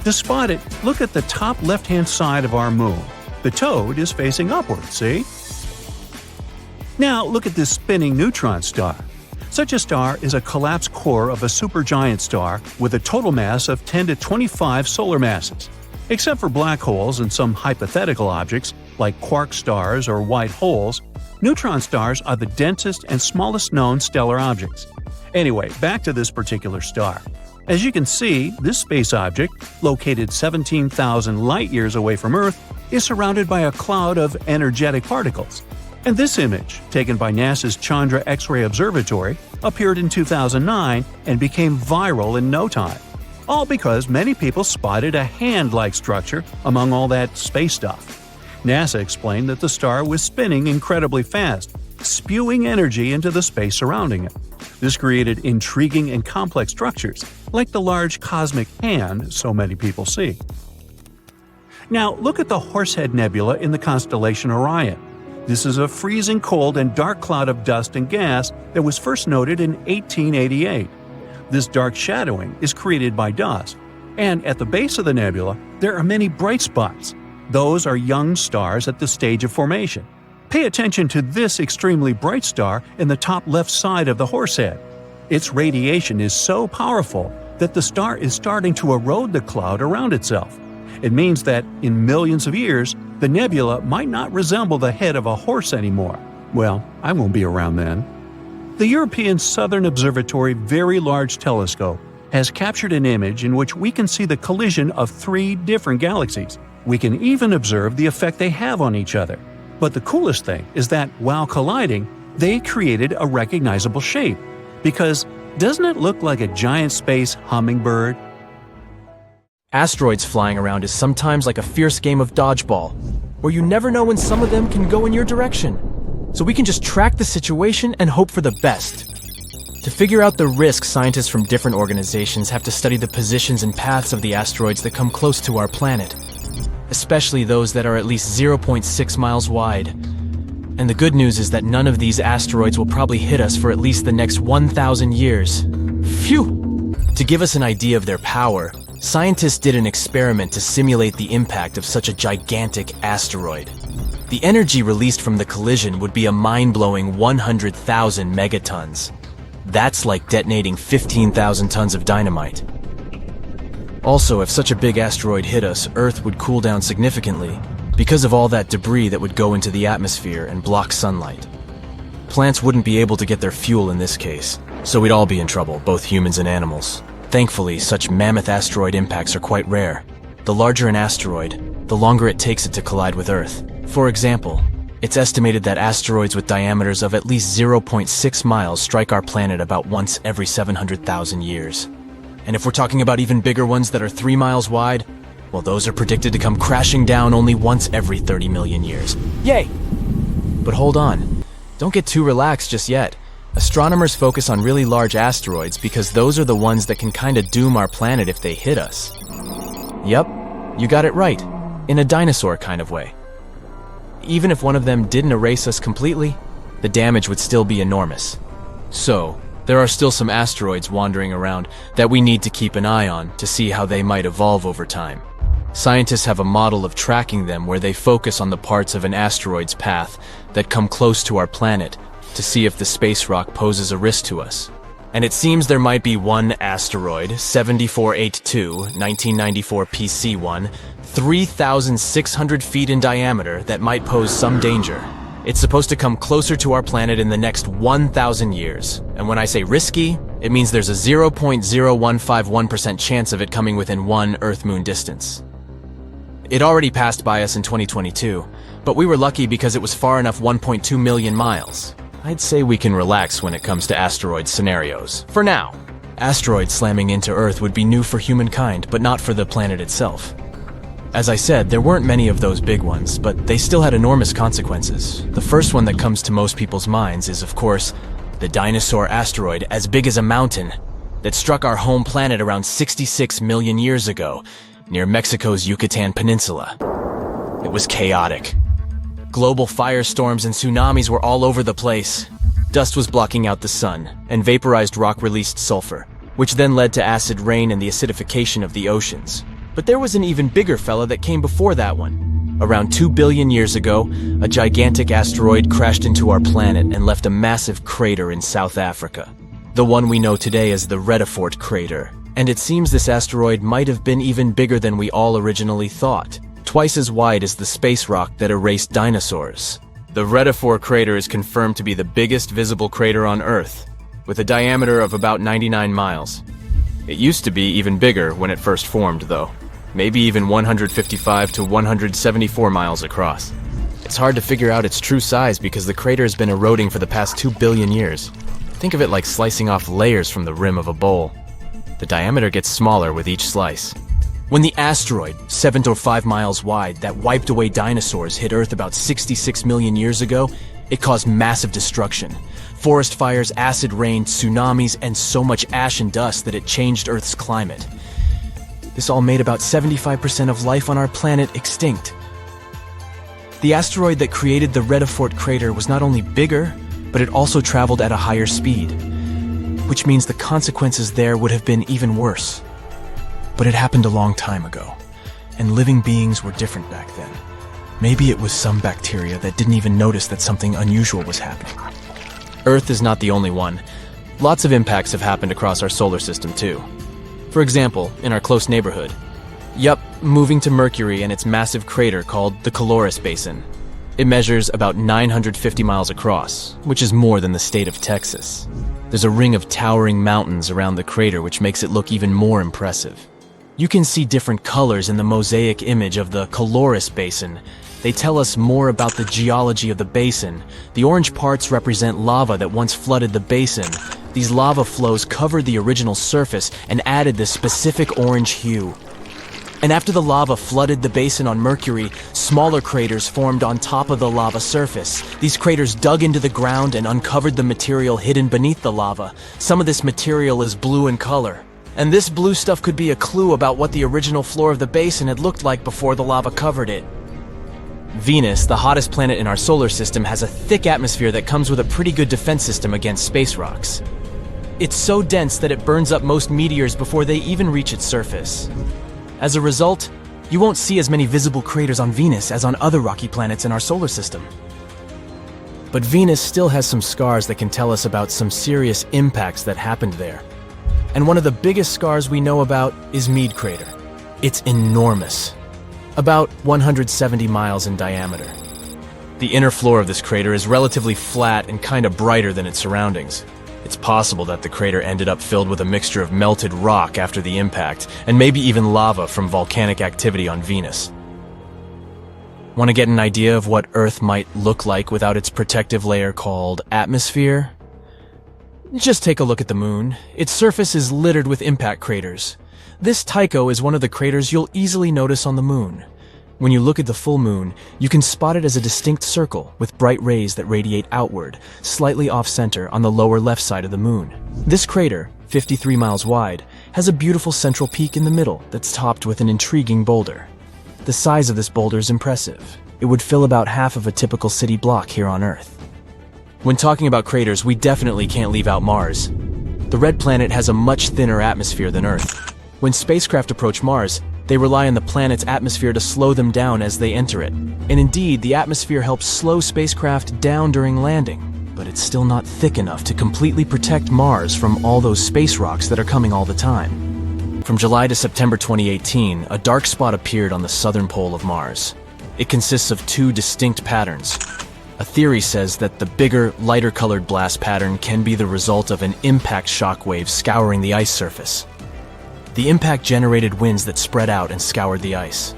To spot it, look at the top left-hand side of our moon. The toad is facing upward, see? Now look at this spinning neutron star. Such a star is a collapsed core of a supergiant star with a total mass of 10 to 25 solar masses. Except for black holes and some hypothetical objects, like quark stars or white holes, neutron stars are the densest and smallest known stellar objects. Anyway, back to this particular star. As you can see, this space object, located 17,000 light-years away from Earth, is surrounded by a cloud of energetic particles. And this image, taken by NASA's Chandra X-ray Observatory, appeared in 2009 and became viral in no time. All because many people spotted a hand-like structure among all that space stuff. NASA explained that the star was spinning incredibly fast, spewing energy into the space surrounding it. This created intriguing and complex structures, like the large cosmic hand so many people see. Now look at the Horsehead Nebula in the constellation Orion. This is a freezing cold and dark cloud of dust and gas that was first noted in 1888. This dark shadowing is created by dust, and at the base of the nebula there are many bright spots. Those are young stars at the stage of formation. Pay attention to this extremely bright star in the top left side of the Horsehead. Its radiation is so powerful that the star is starting to erode the cloud around itself. It means that, in millions of years, the nebula might not resemble the head of a horse anymore. Well, I won't be around then. The European Southern Observatory Very Large Telescope has captured an image in which we can see the collision of 3 different galaxies. We can even observe the effect they have on each other. But the coolest thing is that, while colliding, they created a recognizable shape. Because doesn't it look like a giant space hummingbird? Asteroids flying around is sometimes like a fierce game of dodgeball, where you never know when some of them can go in your direction. So we can just track the situation and hope for the best. To figure out the risks, scientists from different organizations have to study the positions and paths of the asteroids that come close to our planet, especially those that are at least 0.6 miles wide. And the good news is that none of these asteroids will probably hit us for at least the next 1,000 years. Phew! To give us an idea of their power, scientists did an experiment to simulate the impact of such a gigantic asteroid. The energy released from the collision would be a mind-blowing 100,000 megatons. That's like detonating 15,000 tons of dynamite. Also, if such a big asteroid hit us, Earth would cool down significantly because of all that debris that would go into the atmosphere and block sunlight. Plants wouldn't be able to get their fuel in this case, so we'd all be in trouble, both humans and animals. Thankfully, such mammoth asteroid impacts are quite rare. The larger an asteroid, the longer it takes it to collide with Earth. For example, it's estimated that asteroids with diameters of at least 0.6 miles strike our planet about once every 700,000 years. And if we're talking about even bigger ones that are 3 miles wide, well, those are predicted to come crashing down only once every 30 million years. Yay! But hold on. Don't get too relaxed just yet. Astronomers focus on really large asteroids because those are the ones that can kinda doom our planet if they hit us. Yep, you got it right. In a dinosaur kind of way. Even if one of them didn't erase us completely, the damage would still be enormous. So, there are still some asteroids wandering around that we need to keep an eye on to see how they might evolve over time. Scientists have a model of tracking them where they focus on the parts of an asteroid's path that come close to our planet to see if the space rock poses a risk to us. And it seems there might be one asteroid, 7482, 1994 PC1, 3,600 feet in diameter that might pose some danger. It's supposed to come closer to our planet in the next 1,000 years. And when I say risky, It means there's a 0.0151% chance of it coming within one Earth-Moon distance. It already passed by us in 2022, but we were lucky because it was far enough 1.2 million miles. I'd say we can relax when it comes to asteroid scenarios. For now. Asteroids slamming into Earth would be new for humankind, but not for the planet itself. As I said, there weren't many of those big ones, but they still had enormous consequences. The first one that comes to most people's minds is, of course, the dinosaur asteroid as big as a mountain that struck our home planet around 66 million years ago, near Mexico's Yucatan Peninsula. It was chaotic. Global firestorms and tsunamis were all over the place. Dust was blocking out the sun, and vaporized rock released sulfur, which then led to acid rain and the acidification of the oceans. But there was an even bigger fella that came before that one. Around 2 billion years ago, a gigantic asteroid crashed into our planet and left a massive crater in South Africa. The one we know today as the Redefort crater. And it seems this asteroid might have been even bigger than we all originally thought. Twice as wide as the space rock that erased dinosaurs. The Redefort crater is confirmed to be the biggest visible crater on Earth, with a diameter of about 99 miles. It used to be even bigger when it first formed, though. Maybe even 155 to 174 miles across. It's hard to figure out its true size because the crater has been eroding for the past 2 billion years. Think of it like slicing off layers from the rim of a bowl. The diameter gets smaller with each slice. When the asteroid, 7 to 5 miles wide, that wiped away dinosaurs hit Earth about 66 million years ago, it caused massive destruction. Forest fires, acid rain, tsunamis, and so much ash and dust that it changed Earth's climate. This all made about 75% of life on our planet extinct. The asteroid that created the Redefort crater was not only bigger, but it also traveled at a higher speed, which means the consequences there would have been even worse. But it happened a long time ago, and living beings were different back then. Maybe it was some bacteria that didn't even notice that something unusual was happening. Earth is not the only one. Lots of impacts have happened across our solar system too. For example, in our close neighborhood. Yup, moving to Mercury and its massive crater called the Caloris Basin. It measures about 950 miles across, which is more than the state of Texas. There's a ring of towering mountains around the crater which makes it look even more impressive. You can see different colors in the mosaic image of the Caloris Basin. They tell us more about the geology of the basin. The orange parts represent lava that once flooded the basin. These lava flows covered the original surface and added this specific orange hue. And after the lava flooded the basin on Mercury, smaller craters formed on top of the lava surface. These craters dug into the ground and uncovered the material hidden beneath the lava. Some of this material is blue in color. And this blue stuff could be a clue about what the original floor of the basin had looked like before the lava covered it. Venus, the hottest planet in our solar system, has a thick atmosphere that comes with a pretty good defense system against space rocks. It's so dense that it burns up most meteors before they even reach its surface. As a result, you won't see as many visible craters on Venus as on other rocky planets in our solar system. But Venus still has some scars that can tell us about some serious impacts that happened there. And one of the biggest scars we know about is Meade Crater. It's enormous, about 170 miles in diameter. The inner floor of this crater is relatively flat and kind of brighter than its surroundings. It's possible that the crater ended up filled with a mixture of melted rock after the impact, and maybe even lava from volcanic activity on Venus. Want to get an idea of what Earth might look like without its protective layer called atmosphere? Just take a look at the Moon. Its surface is littered with impact craters. This Tycho is one of the craters you'll easily notice on the Moon. When you look at the full moon, you can spot it as a distinct circle with bright rays that radiate outward, slightly off-center on the lower left side of the moon. This crater, 53 miles wide, has a beautiful central peak in the middle that's topped with an intriguing boulder. The size of this boulder is impressive. It would fill about half of a typical city block here on Earth. When talking about craters, we definitely can't leave out Mars. The red planet has a much thinner atmosphere than Earth. When spacecraft approach Mars, they rely on the planet's atmosphere to slow them down as they enter it. And indeed, the atmosphere helps slow spacecraft down during landing, but it's still not thick enough to completely protect Mars from all those space rocks that are coming all the time. From July to September 2018, a dark spot appeared on the southern pole of Mars. It consists of two distinct patterns. A theory says that the bigger, lighter-colored blast pattern can be the result of an impact shockwave scouring the ice surface. The impact generated winds that spread out and scoured the ice.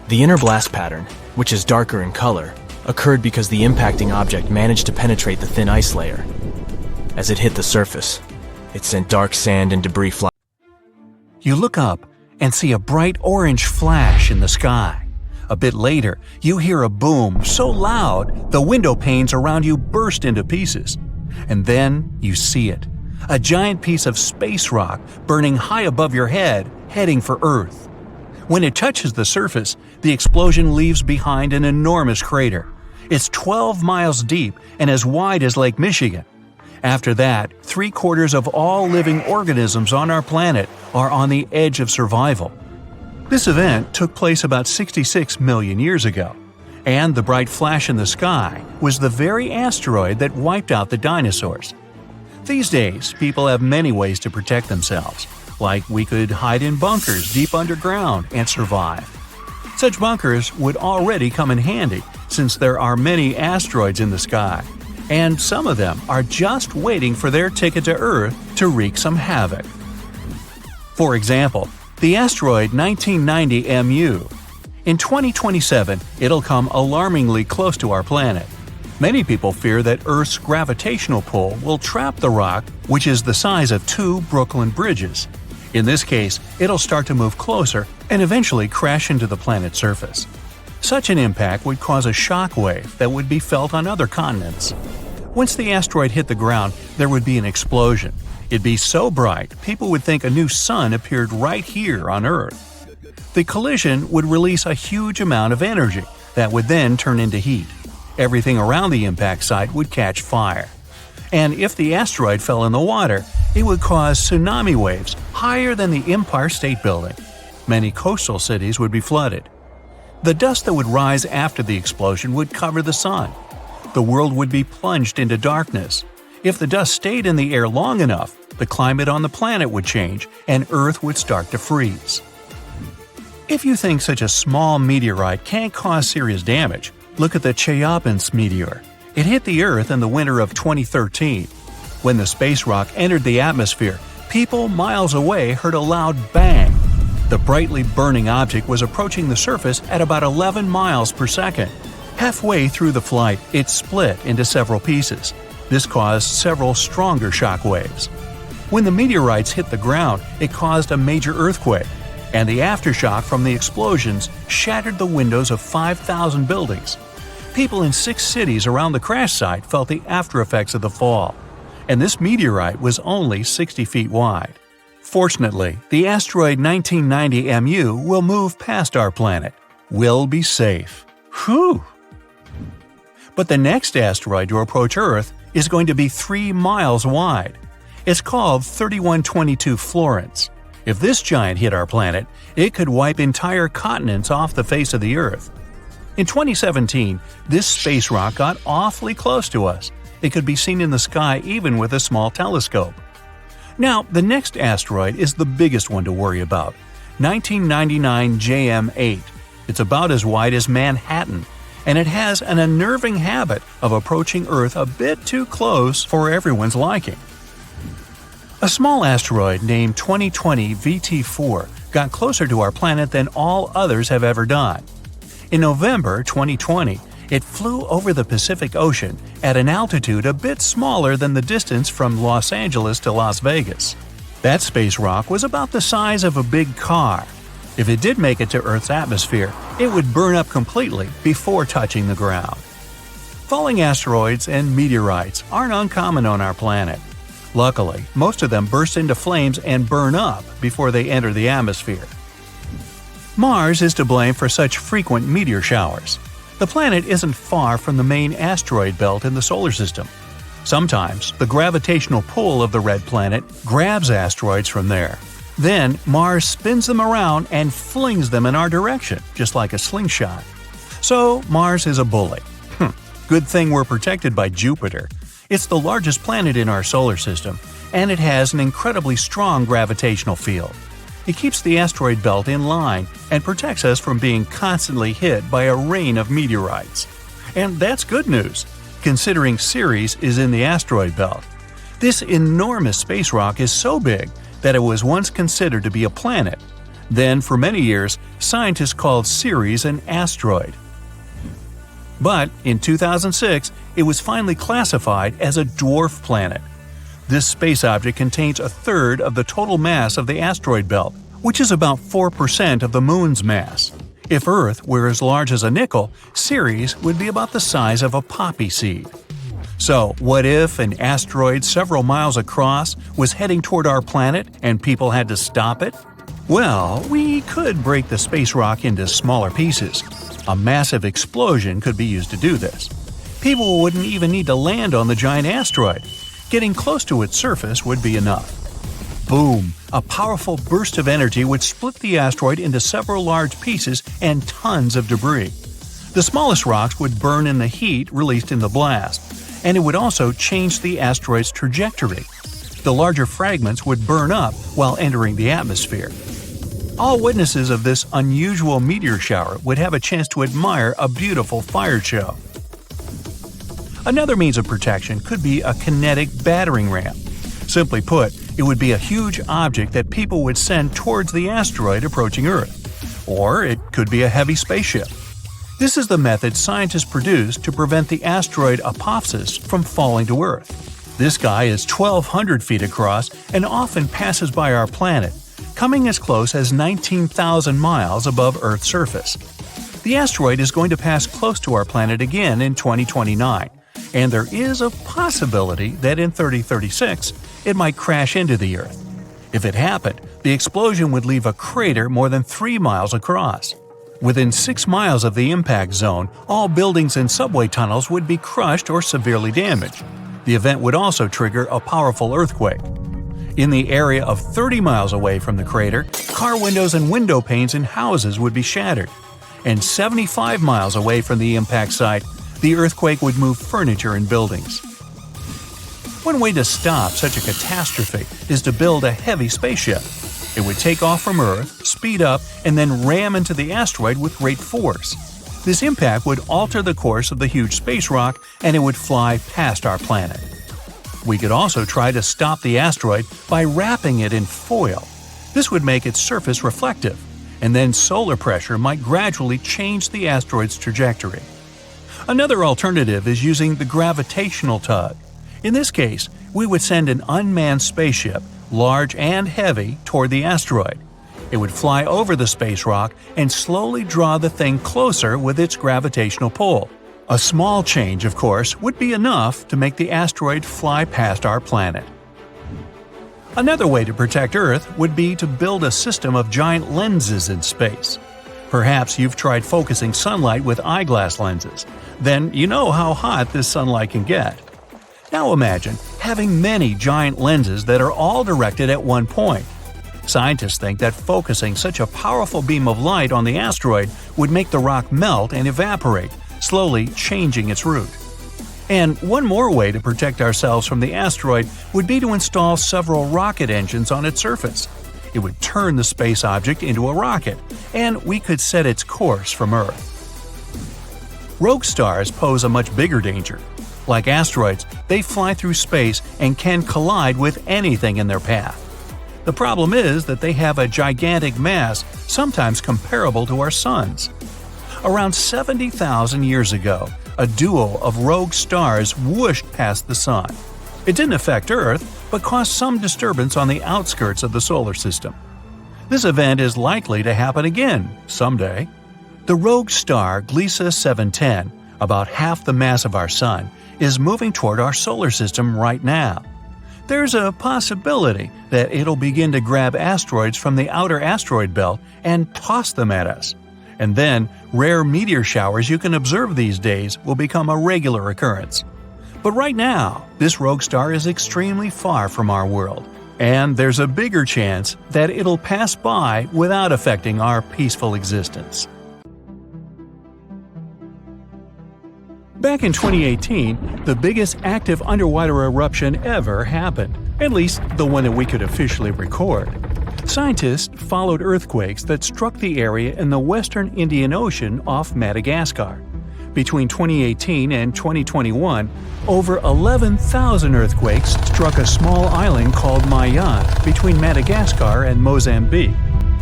The inner blast pattern, which is darker in color, occurred because the impacting object managed to penetrate the thin ice layer. As it hit the surface, it sent dark sand and debris flying. You look up and see a bright orange flash in the sky. A bit later, you hear a boom so loud the window panes around you burst into pieces. And then you see it. A giant piece of space rock burning high above your head, heading for Earth. When it touches the surface, the explosion leaves behind an enormous crater. It's 12 miles deep and as wide as Lake Michigan. After that, 3/4 of all living organisms on our planet are on the edge of survival. This event took place about 66 million years ago, and the bright flash in the sky was the very asteroid that wiped out the dinosaurs. These days, people have many ways to protect themselves, like we could hide in bunkers deep underground and survive. Such bunkers would already come in handy since there are many asteroids in the sky, and some of them are just waiting for their ticket to Earth to wreak some havoc. For example, the asteroid 1990 MU. In 2027, it'll come alarmingly close to our planet. Many people fear that Earth's gravitational pull will trap the rock, which is the size of 2 Brooklyn bridges. In this case, it'll start to move closer and eventually crash into the planet's surface. Such an impact would cause a shock wave that would be felt on other continents. Once the asteroid hit the ground, there would be an explosion. It'd be so bright, people would think a new sun appeared right here on Earth. The collision would release a huge amount of energy that would then turn into heat. Everything around the impact site would catch fire. And if the asteroid fell in the water, it would cause tsunami waves higher than the Empire State Building. Many coastal cities would be flooded. The dust that would rise after the explosion would cover the sun. The world would be plunged into darkness. If the dust stayed in the air long enough, the climate on the planet would change and Earth would start to freeze. If you think such a small meteorite can't cause serious damage, look at the Chelyabinsk meteor. It hit the Earth in the winter of 2013. When the space rock entered the atmosphere, people miles away heard a loud bang. The brightly burning object was approaching the surface at about 11 miles per second. Halfway through the flight, it split into several pieces. This caused several stronger shock waves. When the meteorites hit the ground, it caused a major earthquake, and the aftershock from the explosions shattered the windows of 5,000 buildings. People in 6 cities around the crash site felt the aftereffects of the fall, and this meteorite was only 60 feet wide. Fortunately, the asteroid 1990 MU will move past our planet. We'll be safe. Whew! But the next asteroid to approach Earth is going to be 3 miles wide. It's called 3122 Florence. If this giant hit our planet, it could wipe entire continents off the face of the Earth. In 2017, this space rock got awfully close to us. It could be seen in the sky even with a small telescope. Now, the next asteroid is the biggest one to worry about, 1999 JM8. It's about as wide as Manhattan, and it has an unnerving habit of approaching Earth a bit too close for everyone's liking. A small asteroid named 2020 VT4 got closer to our planet than all others have ever done. In November 2020, it flew over the Pacific Ocean at an altitude a bit smaller than the distance from Los Angeles to Las Vegas. That space rock was about the size of a big car. If it did make it to Earth's atmosphere, it would burn up completely before touching the ground. Falling asteroids and meteorites aren't uncommon on our planet. Luckily, most of them burst into flames and burn up before they enter the atmosphere. Mars is to blame for such frequent meteor showers. The planet isn't far from the main asteroid belt in the solar system. Sometimes, the gravitational pull of the red planet grabs asteroids from there. Then, Mars spins them around and flings them in our direction, just like a slingshot. So, Mars is a bully. Good thing we're protected by Jupiter. It's the largest planet in our solar system, and it has an incredibly strong gravitational field. It keeps the asteroid belt in line and protects us from being constantly hit by a rain of meteorites. And that's good news, considering Ceres is in the asteroid belt. This enormous space rock is so big that it was once considered to be a planet. Then, for many years, scientists called Ceres an asteroid. But in 2006, it was finally classified as a dwarf planet. This space object contains a third of the total mass of the asteroid belt, which is about 4% of the Moon's mass. If Earth were as large as a nickel, Ceres would be about the size of a poppy seed. So, what if an asteroid several miles across was heading toward our planet and people had to stop it? Well, we could break the space rock into smaller pieces. A massive explosion could be used to do this. People wouldn't even need to land on the giant asteroid. Getting close to its surface would be enough. Boom! A powerful burst of energy would split the asteroid into several large pieces and tons of debris. The smallest rocks would burn in the heat released in the blast, and it would also change the asteroid's trajectory. The larger fragments would burn up while entering the atmosphere. All witnesses of this unusual meteor shower would have a chance to admire a beautiful fire show. Another means of protection could be a kinetic battering ram. Simply put, it would be a huge object that people would send towards the asteroid approaching Earth. Or it could be a heavy spaceship. This is the method scientists produced to prevent the asteroid Apophis from falling to Earth. This guy is 1,200 feet across and often passes by our planet, coming as close as 19,000 miles above Earth's surface. The asteroid is going to pass close to our planet again in 2029, and there is a possibility that in 3036 it might crash into the Earth. If it happened, the explosion would leave a crater more than 3 miles across. Within 6 miles of the impact zone, all buildings and subway tunnels would be crushed or severely damaged. The event would also trigger a powerful earthquake. In the area of 30 miles away from the crater, car windows and window panes in houses would be shattered. And 75 miles away from the impact site, the earthquake would move furniture and buildings. One way to stop such a catastrophe is to build a heavy spaceship. It would take off from Earth, speed up, and then ram into the asteroid with great force. This impact would alter the course of the huge space rock, and it would fly past our planet. We could also try to stop the asteroid by wrapping it in foil. This would make its surface reflective, and then solar pressure might gradually change the asteroid's trajectory. Another alternative is using the gravitational tug. In this case, we would send an unmanned spaceship, large and heavy, toward the asteroid. It would fly over the space rock and slowly draw the thing closer with its gravitational pull. A small change, of course, would be enough to make the asteroid fly past our planet. Another way to protect Earth would be to build a system of giant lenses in space. Perhaps you've tried focusing sunlight with eyeglass lenses. Then you know how hot this sunlight can get. Now imagine having many giant lenses that are all directed at one point. Scientists think that focusing such a powerful beam of light on the asteroid would make the rock melt and evaporate, slowly changing its route. And one more way to protect ourselves from the asteroid would be to install several rocket engines on its surface. It would turn the space object into a rocket, and we could set its course from Earth. Rogue stars pose a much bigger danger. Like asteroids, they fly through space and can collide with anything in their path. The problem is that they have a gigantic mass, sometimes comparable to our Sun's. Around 70,000 years ago, a duo of rogue stars whooshed past the Sun. It didn't affect Earth, but caused some disturbance on the outskirts of the solar system. This event is likely to happen again someday. The rogue star Gliese 710, about half the mass of our Sun, is moving toward our solar system right now. There's a possibility that it'll begin to grab asteroids from the outer asteroid belt and toss them at us. And then, rare meteor showers you can observe these days will become a regular occurrence. But right now, this rogue star is extremely far from our world, and there's a bigger chance that it'll pass by without affecting our peaceful existence. Back in 2018, the biggest active underwater eruption ever happened, at least the one that we could officially record. Scientists followed earthquakes that struck the area in the western Indian Ocean off Madagascar. Between 2018 and 2021, over 11,000 earthquakes struck a small island called Mayan between Madagascar and Mozambique.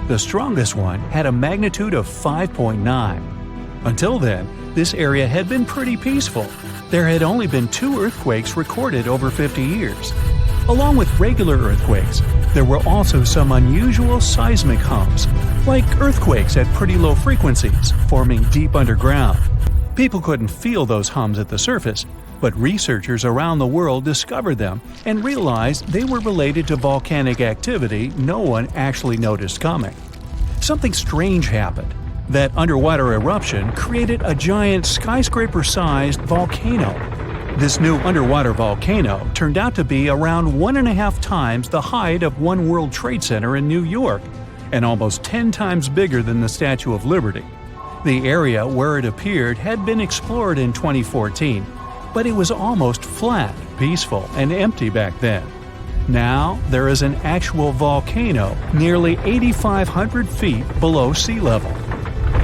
The strongest one had a magnitude of 5.9. Until then, this area had been pretty peaceful. There had only been 2 earthquakes recorded over 50 years. Along with regular earthquakes, there were also some unusual seismic hums, like earthquakes at pretty low frequencies, forming deep underground. People couldn't feel those hums at the surface, but researchers around the world discovered them and realized they were related to volcanic activity no one actually noticed coming. Something strange happened. That underwater eruption created a giant skyscraper-sized volcano. This new underwater volcano turned out to be around 1.5 times the height of One World Trade Center in New York, and almost 10 times bigger than the Statue of Liberty. The area where it appeared had been explored in 2014, but it was almost flat, peaceful, and empty back then. Now, there is an actual volcano nearly 8,500 feet below sea level.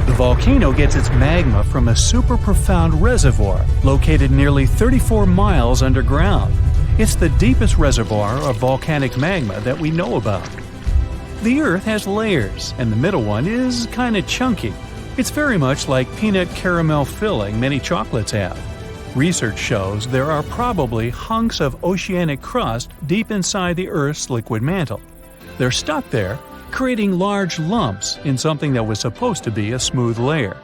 The volcano gets its magma from a super profound reservoir located nearly 34 miles underground. It's the deepest reservoir of volcanic magma that we know about. The Earth has layers, and the middle one is kinda chunky. It's very much like peanut caramel filling many chocolates have. Research shows there are probably hunks of oceanic crust deep inside the Earth's liquid mantle. They're stuck there, creating large lumps in something that was supposed to be a smooth layer.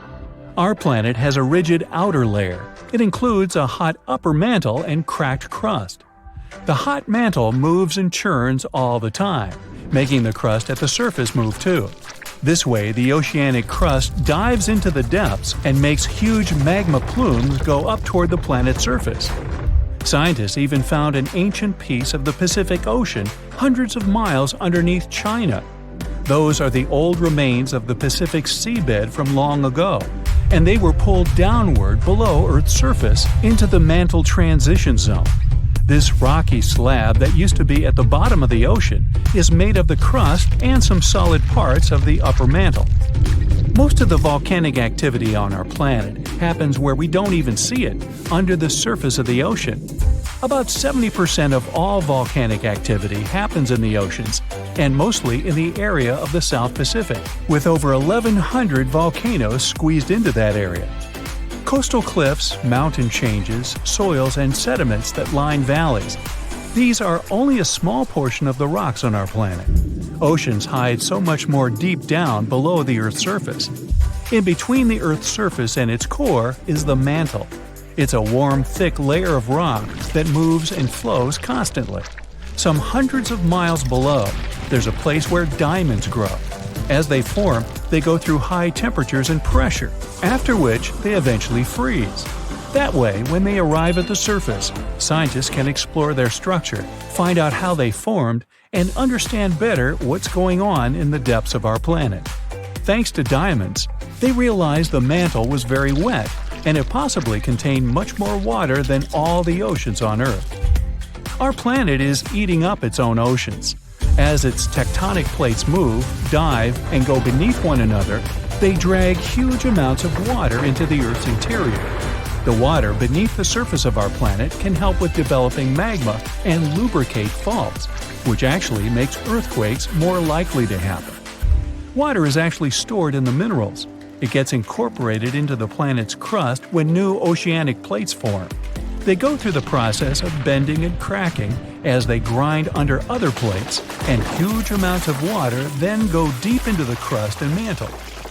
Our planet has a rigid outer layer. It includes a hot upper mantle and cracked crust. The hot mantle moves and churns all the time, making the crust at the surface move too. This way, the oceanic crust dives into the depths and makes huge magma plumes go up toward the planet's surface. Scientists even found an ancient piece of the Pacific Ocean hundreds of miles underneath China. Those are the old remains of the Pacific seabed from long ago, and they were pulled downward below Earth's surface into the mantle transition zone. This rocky slab that used to be at the bottom of the ocean is made of the crust and some solid parts of the upper mantle. Most of the volcanic activity on our planet happens where we don't even see it, under the surface of the ocean. About 70% of all volcanic activity happens in the oceans, and mostly in the area of the South Pacific, with over 1,100 volcanoes squeezed into that area. Coastal cliffs, mountain changes, soils, and sediments that line valleys. These are only a small portion of the rocks on our planet. Oceans hide so much more deep down below the Earth's surface. In between the Earth's surface and its core is the mantle. It's a warm, thick layer of rock that moves and flows constantly. Some hundreds of miles below, there's a place where diamonds grow. As they form, they go through high temperatures and pressure, after which they eventually freeze. That way, when they arrive at the surface, scientists can explore their structure, find out how they formed, and understand better what's going on in the depths of our planet. Thanks to diamonds, they realized the mantle was very wet, and it possibly contained much more water than all the oceans on Earth. Our planet is eating up its own oceans. As its tectonic plates move, dive, and go beneath one another, they drag huge amounts of water into the Earth's interior. The water beneath the surface of our planet can help with developing magma and lubricate faults, which actually makes earthquakes more likely to happen. Water is actually stored in the minerals. It gets incorporated into the planet's crust when new oceanic plates form. They go through the process of bending and cracking as they grind under other plates, and huge amounts of water then go deep into the crust and mantle.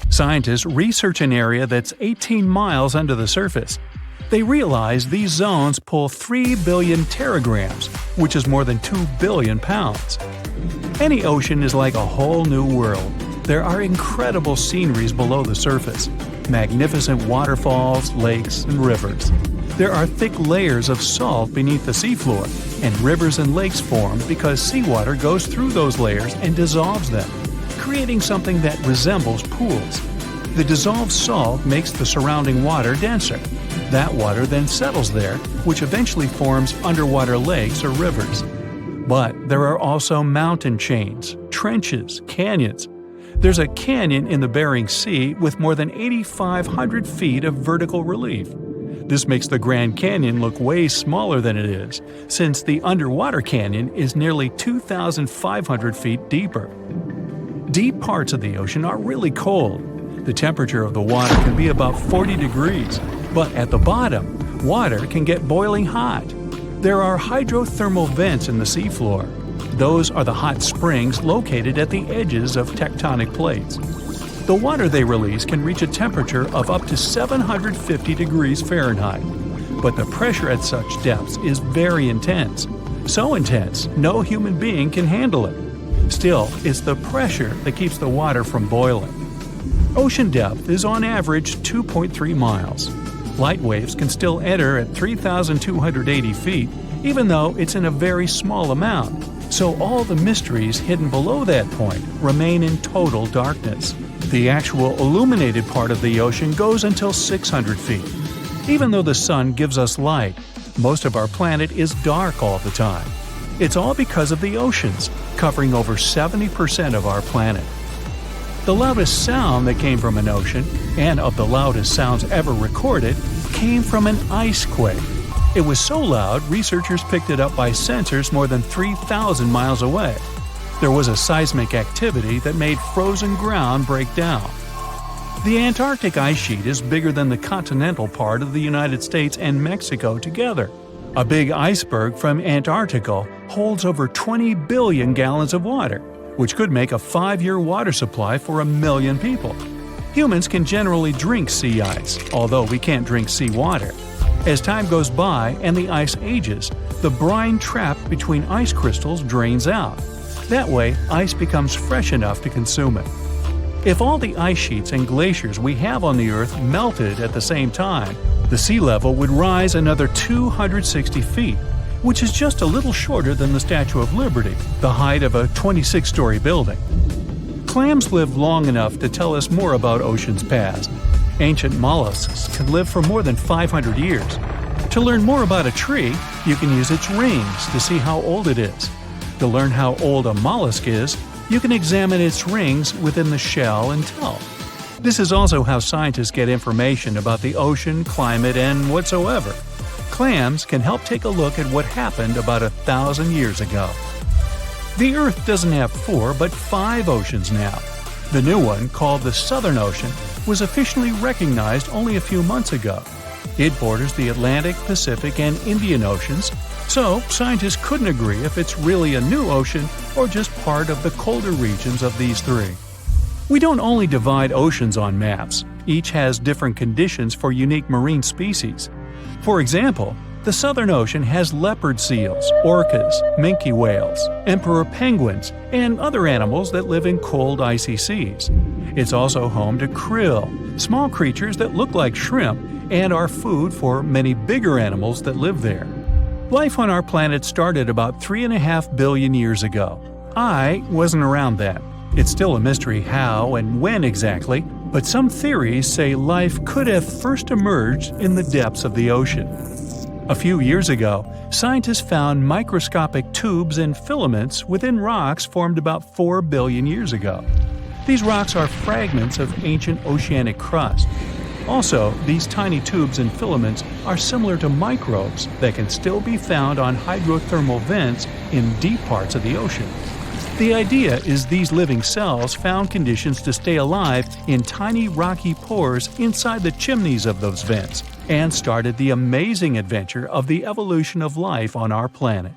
Scientists research an area that's 18 miles under the surface. They realize these zones pull 3 billion teragrams, which is more than 2 billion pounds. Any ocean is like a whole new world. There are incredible sceneries below the surface, magnificent waterfalls, lakes, and rivers. There are thick layers of salt beneath the seafloor, and rivers and lakes form because seawater goes through those layers and dissolves them, creating something that resembles pools. The dissolved salt makes the surrounding water denser. That water then settles there, which eventually forms underwater lakes or rivers. But there are also mountain chains, trenches, canyons. There's a canyon in the Bering Sea with more than 8,500 feet of vertical relief. This makes the Grand Canyon look way smaller than it is, since the underwater canyon is nearly 2,500 feet deeper. Deep parts of the ocean are really cold. The temperature of the water can be about 40 degrees, but at the bottom, water can get boiling hot. There are hydrothermal vents in the seafloor. Those are the hot springs located at the edges of tectonic plates. The water they release can reach a temperature of up to 750 degrees Fahrenheit, but the pressure at such depths is very intense. So intense, no human being can handle it. Still, it's the pressure that keeps the water from boiling. Ocean depth is on average 2.3 miles. Light waves can still enter at 3,280 feet, even though it's in a very small amount. So all the mysteries hidden below that point remain in total darkness. The actual illuminated part of the ocean goes until 600 feet. Even though the sun gives us light, most of our planet is dark all the time. It's all because of the oceans, covering over 70% of our planet. The loudest sound that came from an ocean, and of the loudest sounds ever recorded, came from an ice quake. It was so loud, researchers picked it up by sensors more than 3,000 miles away. There was a seismic activity that made frozen ground break down. The Antarctic ice sheet is bigger than the continental part of the United States and Mexico together. A big iceberg from Antarctica holds over 20 billion gallons of water, which could make a 5-year water supply for 1 million people. Humans can generally drink sea ice, although we can't drink seawater. As time goes by and the ice ages, the brine trapped between ice crystals drains out. That way, ice becomes fresh enough to consume it. If all the ice sheets and glaciers we have on the Earth melted at the same time, the sea level would rise another 260 feet, which is just a little shorter than the Statue of Liberty, the height of a 26-story building. Clams lived long enough to tell us more about oceans past. Ancient mollusks can live for more than 500 years. To learn more about a tree, you can use its rings to see how old it is. To learn how old a mollusk is, you can examine its rings within the shell and tell. This is also how scientists get information about the ocean, climate, and whatsoever. Clams can help take a look at what happened about 1,000 years ago. The Earth doesn't have 4 but 5 oceans now. The new one, called the Southern Ocean, was officially recognized only a few months ago. It borders the Atlantic, Pacific, and Indian Oceans, so scientists couldn't agree if it's really a new ocean or just part of the colder regions of these 3. We don't only divide oceans on maps, each has different conditions for unique marine species. For example, the Southern Ocean has leopard seals, orcas, minke whales, emperor penguins, and other animals that live in cold, icy seas. It's also home to krill, small creatures that look like shrimp and are food for many bigger animals that live there. Life on our planet started about 3.5 billion years ago. I wasn't around then. It's still a mystery how and when exactly, but some theories say life could have first emerged in the depths of the ocean. A few years ago, scientists found microscopic tubes and filaments within rocks formed about 4 billion years ago. These rocks are fragments of ancient oceanic crust. Also, these tiny tubes and filaments are similar to microbes that can still be found on hydrothermal vents in deep parts of the ocean. The idea is these living cells found conditions to stay alive in tiny rocky pores inside the chimneys of those vents, and started the amazing adventure of the evolution of life on our planet.